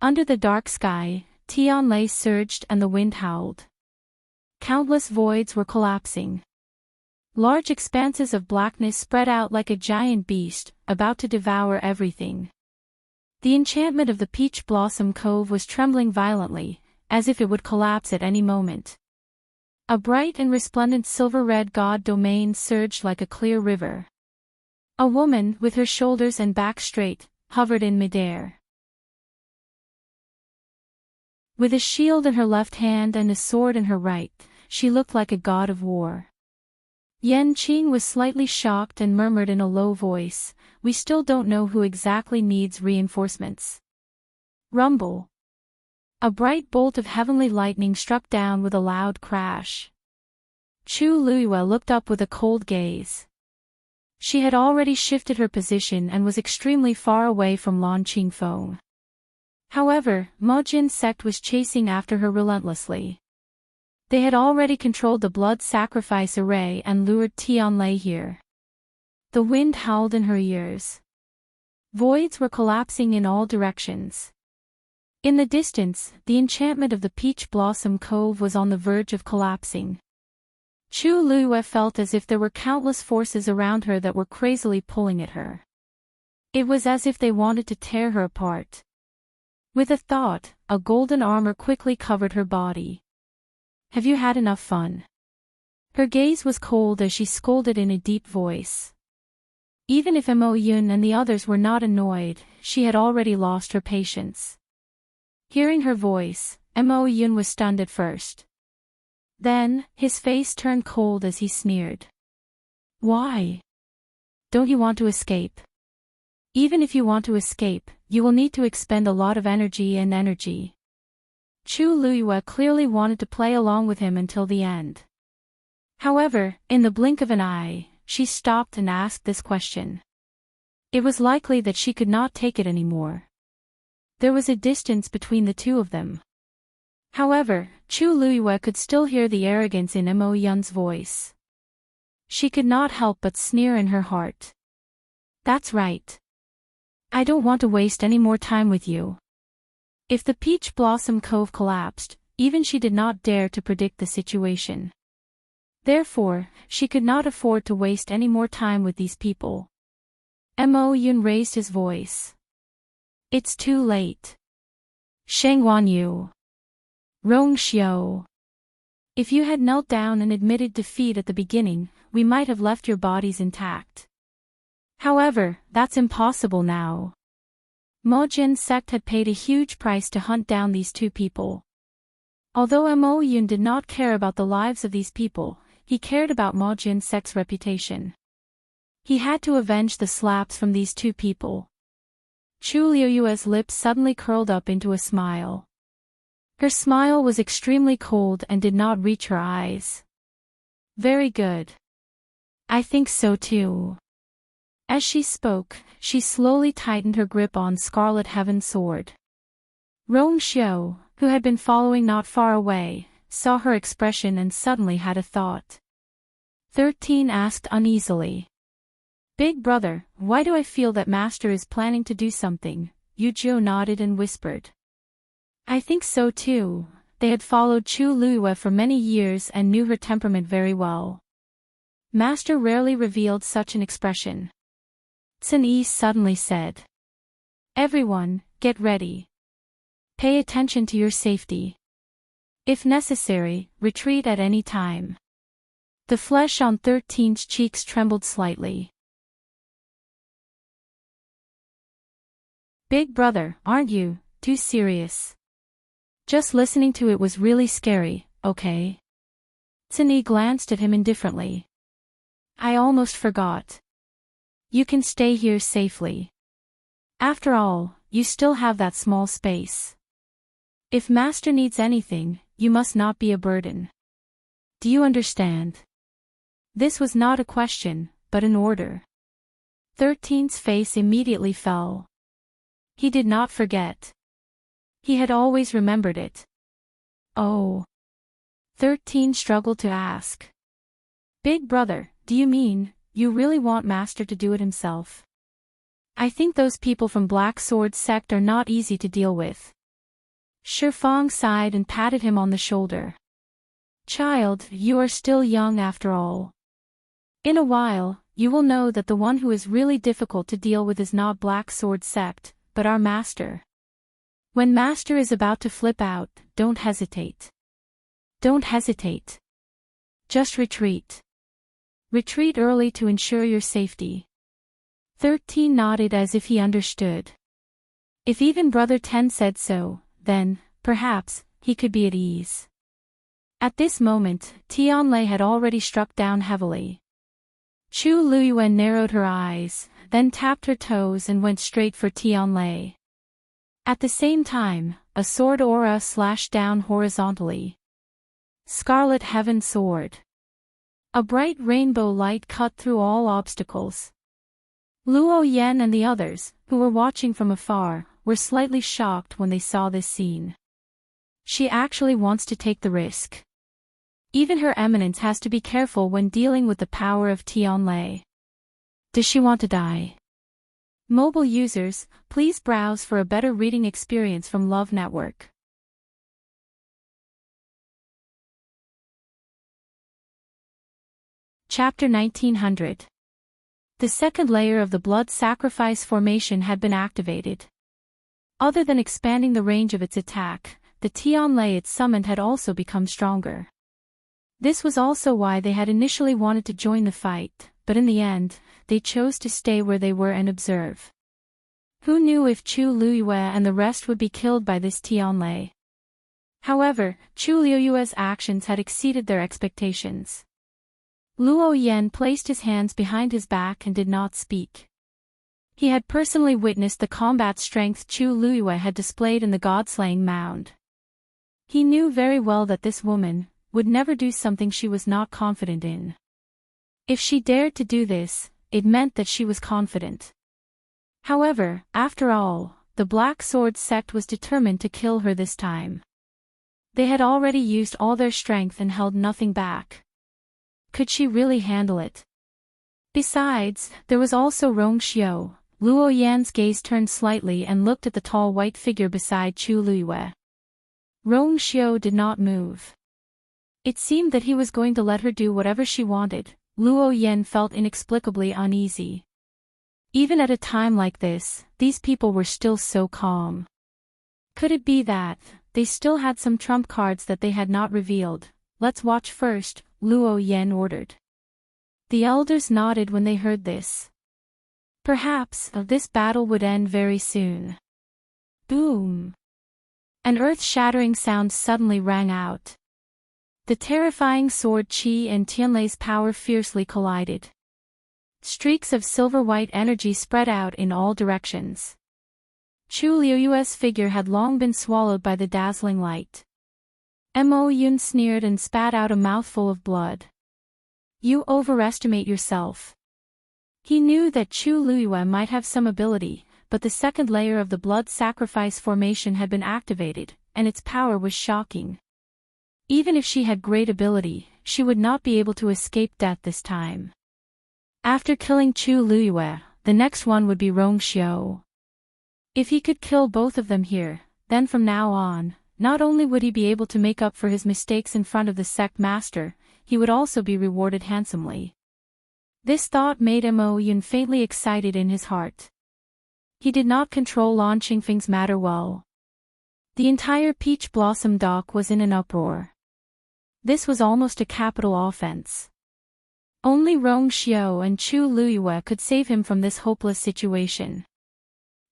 Under the dark sky, Tianlei surged and the wind howled. Countless voids were collapsing. Large expanses of blackness spread out like a giant beast, about to devour everything. The enchantment of the Peach Blossom Cove was trembling violently, as if it would collapse at any moment. A bright and resplendent silver-red god domain surged like a clear river. A woman, with her shoulders and back straight, hovered in midair. With a shield in her left hand and a sword in her right, she looked like a god of war. Yan Qing was slightly shocked and murmured in a low voice, "We still don't know who exactly needs reinforcements." Rumble. A bright bolt of heavenly lightning struck down with a loud crash. Chu Luiyue looked up with a cold gaze. She had already shifted her position and was extremely far away from Lan Qingfeng. However, Mojin sect was chasing after her relentlessly. They had already controlled the blood sacrifice array and lured Tianlei here. The wind howled in her ears. Voids were collapsing in all directions. In the distance, the enchantment of the Peach Blossom Cove was on the verge of collapsing. Chu Luiyue felt as if there were countless forces around her that were crazily pulling at her. It was as if they wanted to tear her apart. With a thought, a golden armor quickly covered her body. "Have you had enough fun?" Her gaze was cold as she scolded in a deep voice. Even if Mo Yun and the others were not annoyed, she had already lost her patience. Hearing her voice, Mo Yun was stunned at first. Then, his face turned cold as he sneered. "Why? Don't you want to escape? Even if you want to escape, you will need to expend a lot of energy. Chu Luiyue clearly wanted to play along with him until the end. However, in the blink of an eye, she stopped and asked this question. It was likely that she could not take it anymore. There was a distance between the two of them. However, Chu Luiyue could still hear the arrogance in Mo Yun's voice. She could not help but sneer in her heart. "That's right. I don't want to waste any more time with you." If the Peach Blossom Cove collapsed, even she did not dare to predict the situation. Therefore, she could not afford to waste any more time with these people. Mo Yun raised his voice. "It's too late. Sheng Wanyu. Rong Xiao. If you had knelt down and admitted defeat at the beginning, we might have left your bodies intact. However, that's impossible now." Mojin sect had paid a huge price to hunt down these two people. Although Mo Yun did not care about the lives of these people, he cared about Mojin sect's reputation. He had to avenge the slaps from these two people. Chu Luiyue's lips suddenly curled up into a smile. Her smile was extremely cold and did not reach her eyes. "Very good. I think so too." As she spoke, she slowly tightened her grip on Scarlet Heaven's sword. Rong Xiao, who had been following not far away, saw her expression and suddenly had a thought. 13 asked uneasily. "Big brother, why do I feel that Master is planning to do something?" Yuzhou nodded and whispered. "I think so too." They had followed Chu Luiyue for many years and knew her temperament very well. Master rarely revealed such an expression. Sun Yi suddenly said. "Everyone, get ready. Pay attention to your safety. If necessary, retreat at any time." The flesh on 13's cheeks trembled slightly. "Big brother, aren't you too serious? Just listening to it was really scary, okay?" Sun Yi glanced at him indifferently. "I almost forgot. You can stay here safely. After all, you still have that small space. If Master needs anything, you must not be a burden. Do you understand?" This was not a question, but an order. 13's face immediately fell. He did not forget. He had always remembered it. "Oh." 13 struggled to ask. "Big brother, do you mean, you really want Master to do it himself?" "I think those people from Black Sword sect are not easy to deal with." Shifang sighed and patted him on the shoulder. "Child, you are still young after all. In a while, you will know that the one who is really difficult to deal with is not Black Sword sect, but our Master. When Master is about to flip out, don't hesitate. Don't hesitate." Just retreat. Retreat early to ensure your safety. 13 nodded as if he understood. If even Brother 10 said so, then, perhaps, he could be at ease. At this moment, Tianlei had already struck down heavily. Chu Luyuan narrowed her eyes, then tapped her toes and went straight for Tianlei. At the same time, a sword aura slashed down horizontally. Scarlet Heaven Sword. A bright rainbow light cut through all obstacles. Luo Yan and the others, who were watching from afar, were slightly shocked when they saw this scene. She actually wants to take the risk. Even Her Eminence has to be careful when dealing with the power of Tianlei. Does she want to die? Mobile users, please browse for a better reading experience from Love Network. Chapter 1900. The second layer of the blood sacrifice formation had been activated. Other than expanding the range of its attack, the Tianlei it summoned had also become stronger. This was also why they had initially wanted to join the fight, but in the end, they chose to stay where they were and observe. Who knew if Chu Luyue and the rest would be killed by this Tianlei? However, Chu Luyue's actions had exceeded their expectations. Luo Yan placed his hands behind his back and did not speak. He had personally witnessed the combat strength Chu Luyue had displayed in the god-slaying mound. He knew very well that this woman would never do something she was not confident in. If she dared to do this, it meant that she was confident. However, after all, the Black Sword sect was determined to kill her this time. They had already used all their strength and held nothing back. Could she really handle it? Besides, there was also Rong Xiu. Luo Yan's gaze turned slightly and looked at the tall white figure beside Chu Luyue. Rong Xiu did not move. It seemed that he was going to let her do whatever she wanted. Luo Yan felt inexplicably uneasy. Even at a time like this, these people were still so calm. Could it be that they still had some trump cards that they had not revealed? Let's watch first, Luo Yan ordered. The elders nodded when they heard this. Perhaps this battle would end very soon. Boom! An earth-shattering sound suddenly rang out. The terrifying sword Qi and Tianlei's power fiercely collided. Streaks of silver-white energy spread out in all directions. Chu Liyue's figure had long been swallowed by the dazzling light. Mo Yun sneered and spat out a mouthful of blood. You overestimate yourself. He knew that Chu Liyue might have some ability, but the second layer of the blood sacrifice formation had been activated, and its power was shocking. Even if she had great ability, she would not be able to escape death this time. After killing Chu Luyue, the next one would be Rong Xiu. If he could kill both of them here, then from now on, not only would he be able to make up for his mistakes in front of the sect master, he would also be rewarded handsomely. This thought made Mo Yun faintly excited in his heart. He did not control Lan Qingfeng's matter well. The entire Peach Blossom dock was in an uproar. This was almost a capital offense. Only Rong Xiu and Chu Luyue could save him from this hopeless situation.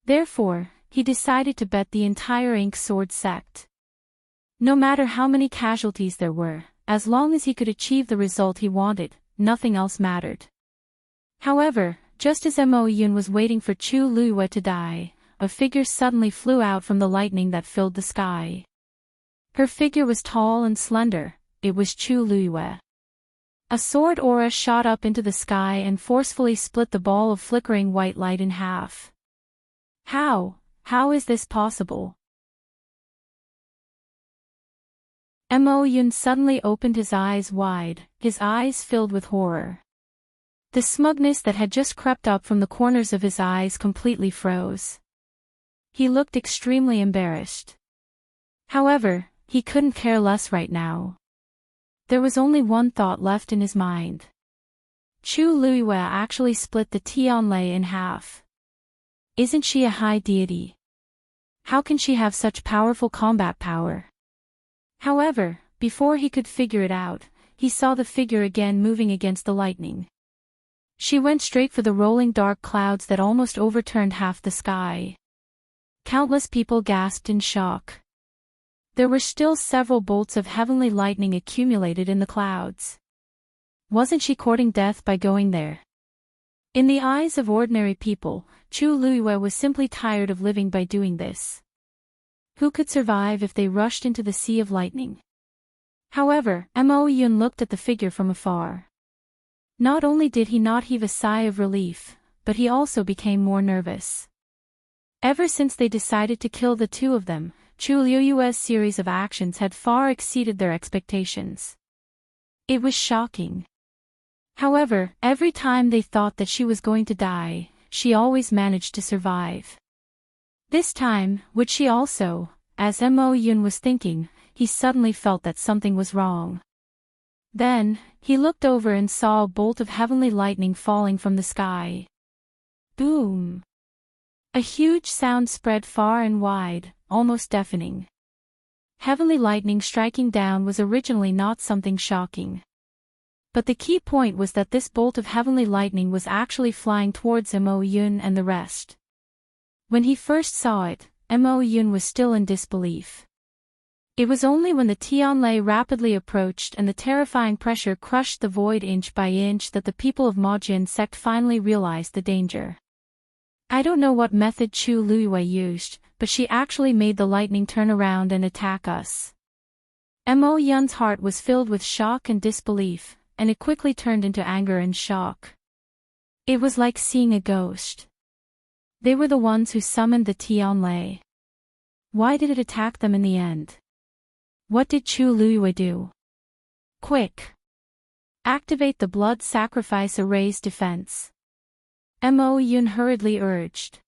Therefore, he decided to bet the entire Ink Sword sect. No matter how many casualties there were, as long as he could achieve the result he wanted, nothing else mattered. However, just as Mo Yun was waiting for Chu Luyue to die, a figure suddenly flew out from the lightning that filled the sky. Her figure was tall and slender. It was Chu Luyue. A sword aura shot up into the sky and forcefully split the ball of flickering white light in half. How is this possible? Mo Yun suddenly opened his eyes wide, his eyes filled with horror. The smugness that had just crept up from the corners of his eyes completely froze. He looked extremely embarrassed. However, he couldn't care less right now. There was only one thought left in his mind. Chu Luyue actually split the Tianlei in half. Isn't she a high deity? How can she have such powerful combat power? However, before he could figure it out, he saw the figure again moving against the lightning. She went straight for the rolling dark clouds that almost overturned half the sky. Countless people gasped in shock. There were still several bolts of heavenly lightning accumulated in the clouds. Wasn't she courting death by going there? In the eyes of ordinary people, Chu Luiyue was simply tired of living by doing this. Who could survive if they rushed into the sea of lightning? However, Mo Yun looked at the figure from afar. Not only did he not heave a sigh of relief, but he also became more nervous. Ever since they decided to kill the two of them, Chu Luiyue's series of actions had far exceeded their expectations. It was shocking. However, every time they thought that she was going to die, she always managed to survive. This time, would she also? As Mo Yun was thinking, he suddenly felt that something was wrong. Then, he looked over and saw a bolt of heavenly lightning falling from the sky. Boom! A huge sound spread far and wide, almost deafening. Heavenly lightning striking down was originally not something shocking. But the key point was that this bolt of heavenly lightning was actually flying towards Mo Yun and the rest. When he first saw it, Mo Yun was still in disbelief. It was only when the Tianlei rapidly approached and the terrifying pressure crushed the void inch by inch that the people of Majin sect finally realized the danger. I don't know what method Chu Luiyue used, but she actually made the lightning turn around and attack us. Mo Yun's heart was filled with shock and disbelief, and it quickly turned into anger and shock. It was like seeing a ghost. They were the ones who summoned the Tianlei. Why did it attack them in the end? What did Chu Luiyue do? Quick! Activate the blood sacrifice array's defense. Mo Yun hurriedly urged.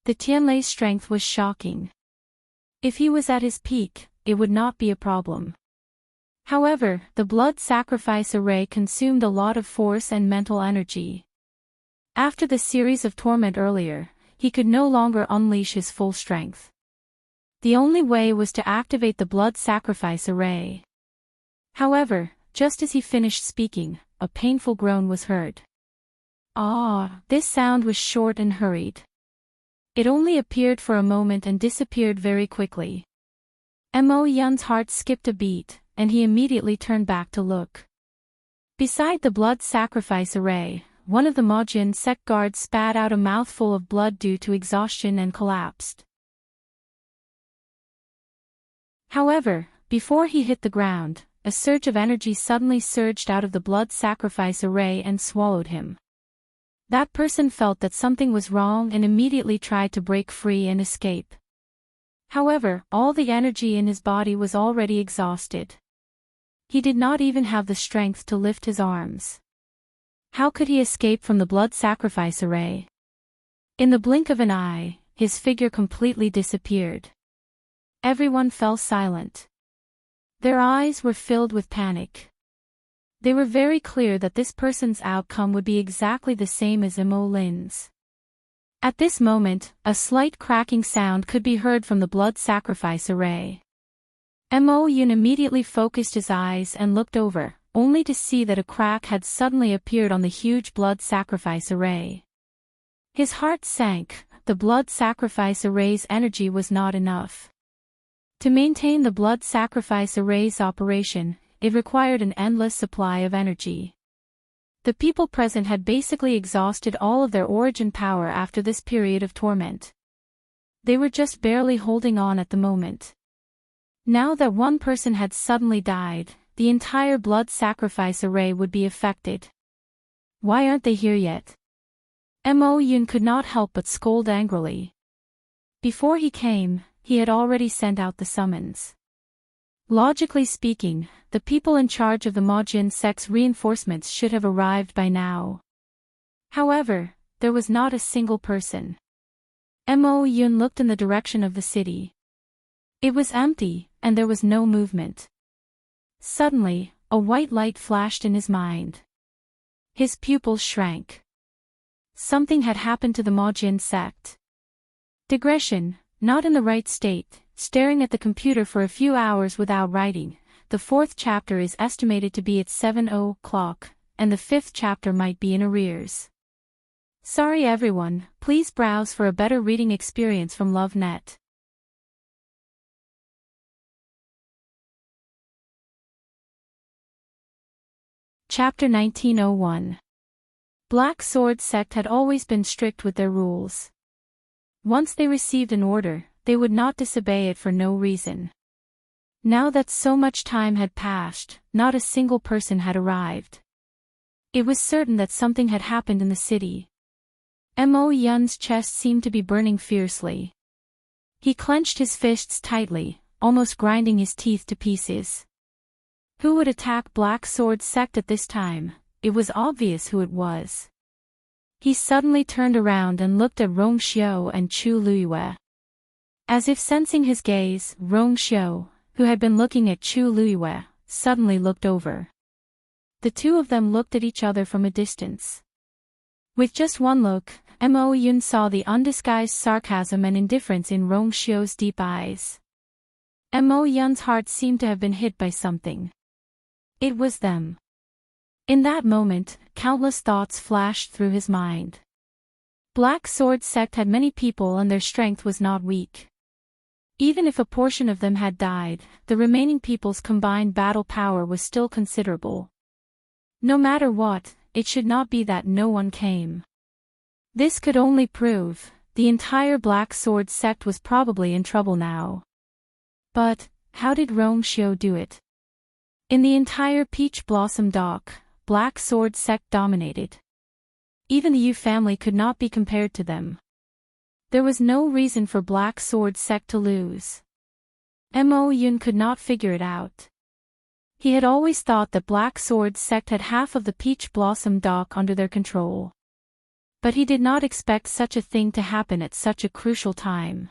The Tianlei's strength was shocking. If he was at his peak, it would not be a problem. However, the blood sacrifice array consumed a lot of force and mental energy. After the series of torment earlier, he could no longer unleash his full strength. The only way was to activate the blood sacrifice array. However, just as he finished speaking, a painful groan was heard. This sound was short and hurried. It only appeared for a moment and disappeared very quickly. Mo Yun's heart skipped a beat, and he immediately turned back to look. Beside the blood sacrifice array, one of the Majin sect guards spat out a mouthful of blood due to exhaustion and collapsed. However, before he hit the ground, a surge of energy suddenly surged out of the blood sacrifice array and swallowed him. That person felt that something was wrong and immediately tried to break free and escape. However, all the energy in his body was already exhausted. He did not even have the strength to lift his arms. How could he escape from the blood sacrifice array? In the blink of an eye, his figure completely disappeared. Everyone fell silent. Their eyes were filled with panic. They were very clear that this person's outcome would be exactly the same as Mo Lin's. At this moment, a slight cracking sound could be heard from the blood sacrifice array. Mo Yun immediately focused his eyes and looked over, only to see that a crack had suddenly appeared on the huge blood sacrifice array. His heart sank. The blood sacrifice array's energy was not enough. To maintain the blood sacrifice array's operation, it required an endless supply of energy. The people present had basically exhausted all of their origin power after this period of torment. They were just barely holding on at the moment. Now that one person had suddenly died, the entire blood sacrifice array would be affected. Why aren't they here yet? Mo Yun could not help but scold angrily. Before he came, he had already sent out the summons. Logically speaking, the people in charge of the Majin sect's reinforcements should have arrived by now. However, there was not a single person. Mo Yun looked in the direction of the city. It was empty, and there was no movement. Suddenly, a white light flashed in his mind. His pupils shrank. Something had happened to the Majin sect. Digression, not in the right state, staring at the computer for a few hours without writing, the 4th chapter is estimated to be at 7 o'clock, and the 5th chapter might be in arrears. Sorry everyone, please browse for a better reading experience from LoveNet. Chapter 1901. Black Sword Sect had always been strict with their rules. Once they received an order, they would not disobey it for no reason. Now that so much time had passed, not a single person had arrived. It was certain that something had happened in the city. Mo Yun's chest seemed to be burning fiercely. He clenched his fists tightly, almost grinding his teeth to pieces. Who would attack Black Sword Sect at this time? It was obvious who it was. He suddenly turned around and looked at Rong Xiu and Chu Luiyue. As if sensing his gaze, Rong Xiu, who had been looking at Chu Luiyue, suddenly looked over. The two of them looked at each other from a distance. With just one look, Mo Yun saw the undisguised sarcasm and indifference in Rong Xiu's deep eyes. Mo Yun's heart seemed to have been hit by something. It was them. In that moment, countless thoughts flashed through his mind. Black Sword Sect had many people and their strength was not weak. Even if a portion of them had died, the remaining people's combined battle power was still considerable. No matter what, it should not be that no one came. This could only prove, the entire Black Sword Sect was probably in trouble now. But, how did Rong Xiu do it? In the entire Peach Blossom Dock, Black Sword Sect dominated. Even the Yu family could not be compared to them. There was no reason for Black Sword Sect to lose. Mo Yun could not figure it out. He had always thought that Black Sword Sect had half of the Peach Blossom Dock under their control. But he did not expect such a thing to happen at such a crucial time.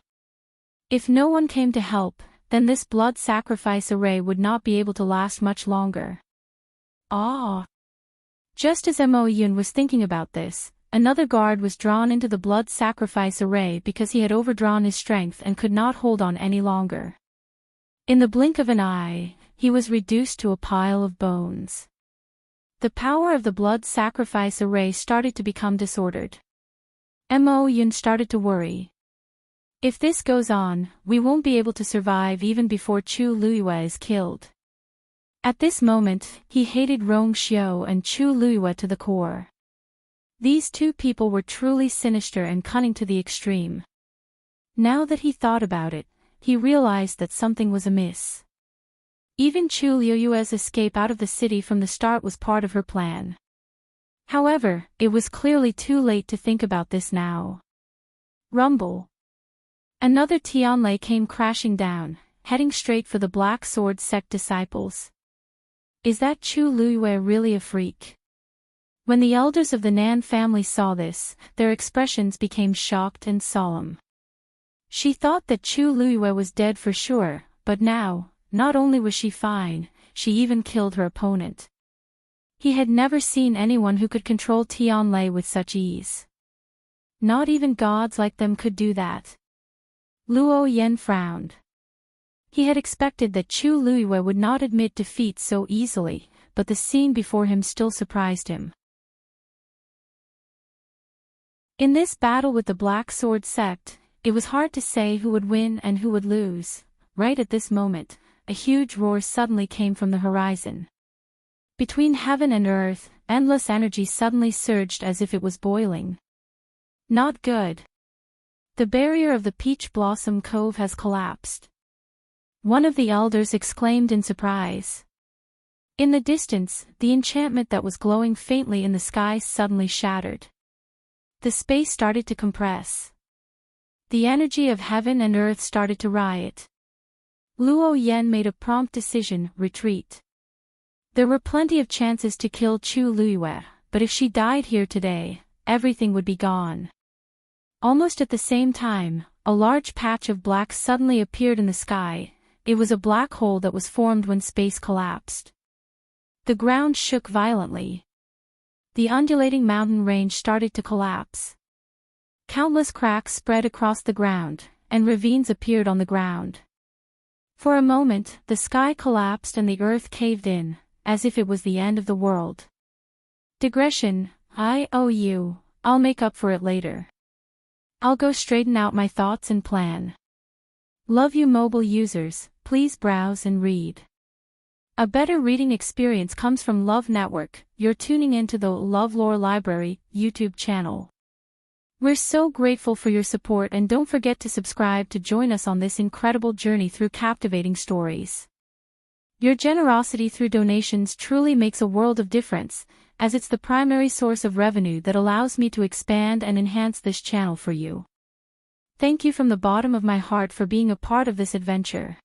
If no one came to help, then this blood sacrifice array would not be able to last much longer. Ah! Just as Mo Yun was thinking about this, another guard was drawn into the blood sacrifice array because he had overdrawn his strength and could not hold on any longer. In the blink of an eye, he was reduced to a pile of bones. The power of the blood sacrifice array started to become disordered. Mo Yun started to worry. If this goes on, we won't be able to survive even before Chu Luiyue is killed. At this moment, he hated Rong Xiu and Chu Luiyue to the core. These two people were truly sinister and cunning to the extreme. Now that he thought about it, he realized that something was amiss. Even Chu Luiyue's escape out of the city from the start was part of her plan. However, it was clearly too late to think about this now. Rumble. Another Tianlei came crashing down, heading straight for the Black Sword Sect disciples. Is that Chu Luiyue really a freak? When the elders of the Nan family saw this, their expressions became shocked and solemn. She thought that Chu Luiyue was dead for sure, but now, not only was she fine, she even killed her opponent. He had never seen anyone who could control Tianlei with such ease. Not even gods like them could do that. Luo Yan frowned. He had expected that Chu Luiyue would not admit defeat so easily, but the scene before him still surprised him. In this battle with the Black Sword Sect, it was hard to say who would win and who would lose. Right at this moment, a huge roar suddenly came from the horizon. Between heaven and earth, endless energy suddenly surged as if it was boiling. Not good. The barrier of the Peach Blossom Cove has collapsed. One of the elders exclaimed in surprise. In the distance, the enchantment that was glowing faintly in the sky suddenly shattered. The space started to compress. The energy of heaven and earth started to riot. Luo Yan made a prompt decision, retreat. There were plenty of chances to kill Chu Luiyue, but if she died here today, everything would be gone. Almost at the same time, a large patch of black suddenly appeared in the sky. It was a black hole that was formed when space collapsed. The ground shook violently. The undulating mountain range started to collapse. Countless cracks spread across the ground, and ravines appeared on the ground. For a moment, the sky collapsed and the earth caved in, as if it was the end of the world. Digression, I owe you, I'll make up for it later. I'll go straighten out my thoughts and plan. Love you mobile users, please browse and read. A better reading experience comes from Love Network. You're tuning into the LoveLore Library YouTube channel. We're so grateful for your support, and don't forget to subscribe to join us on this incredible journey through captivating stories. Your generosity through donations truly makes a world of difference, as it's the primary source of revenue that allows me to expand and enhance this channel for you. Thank you from the bottom of my heart for being a part of this adventure.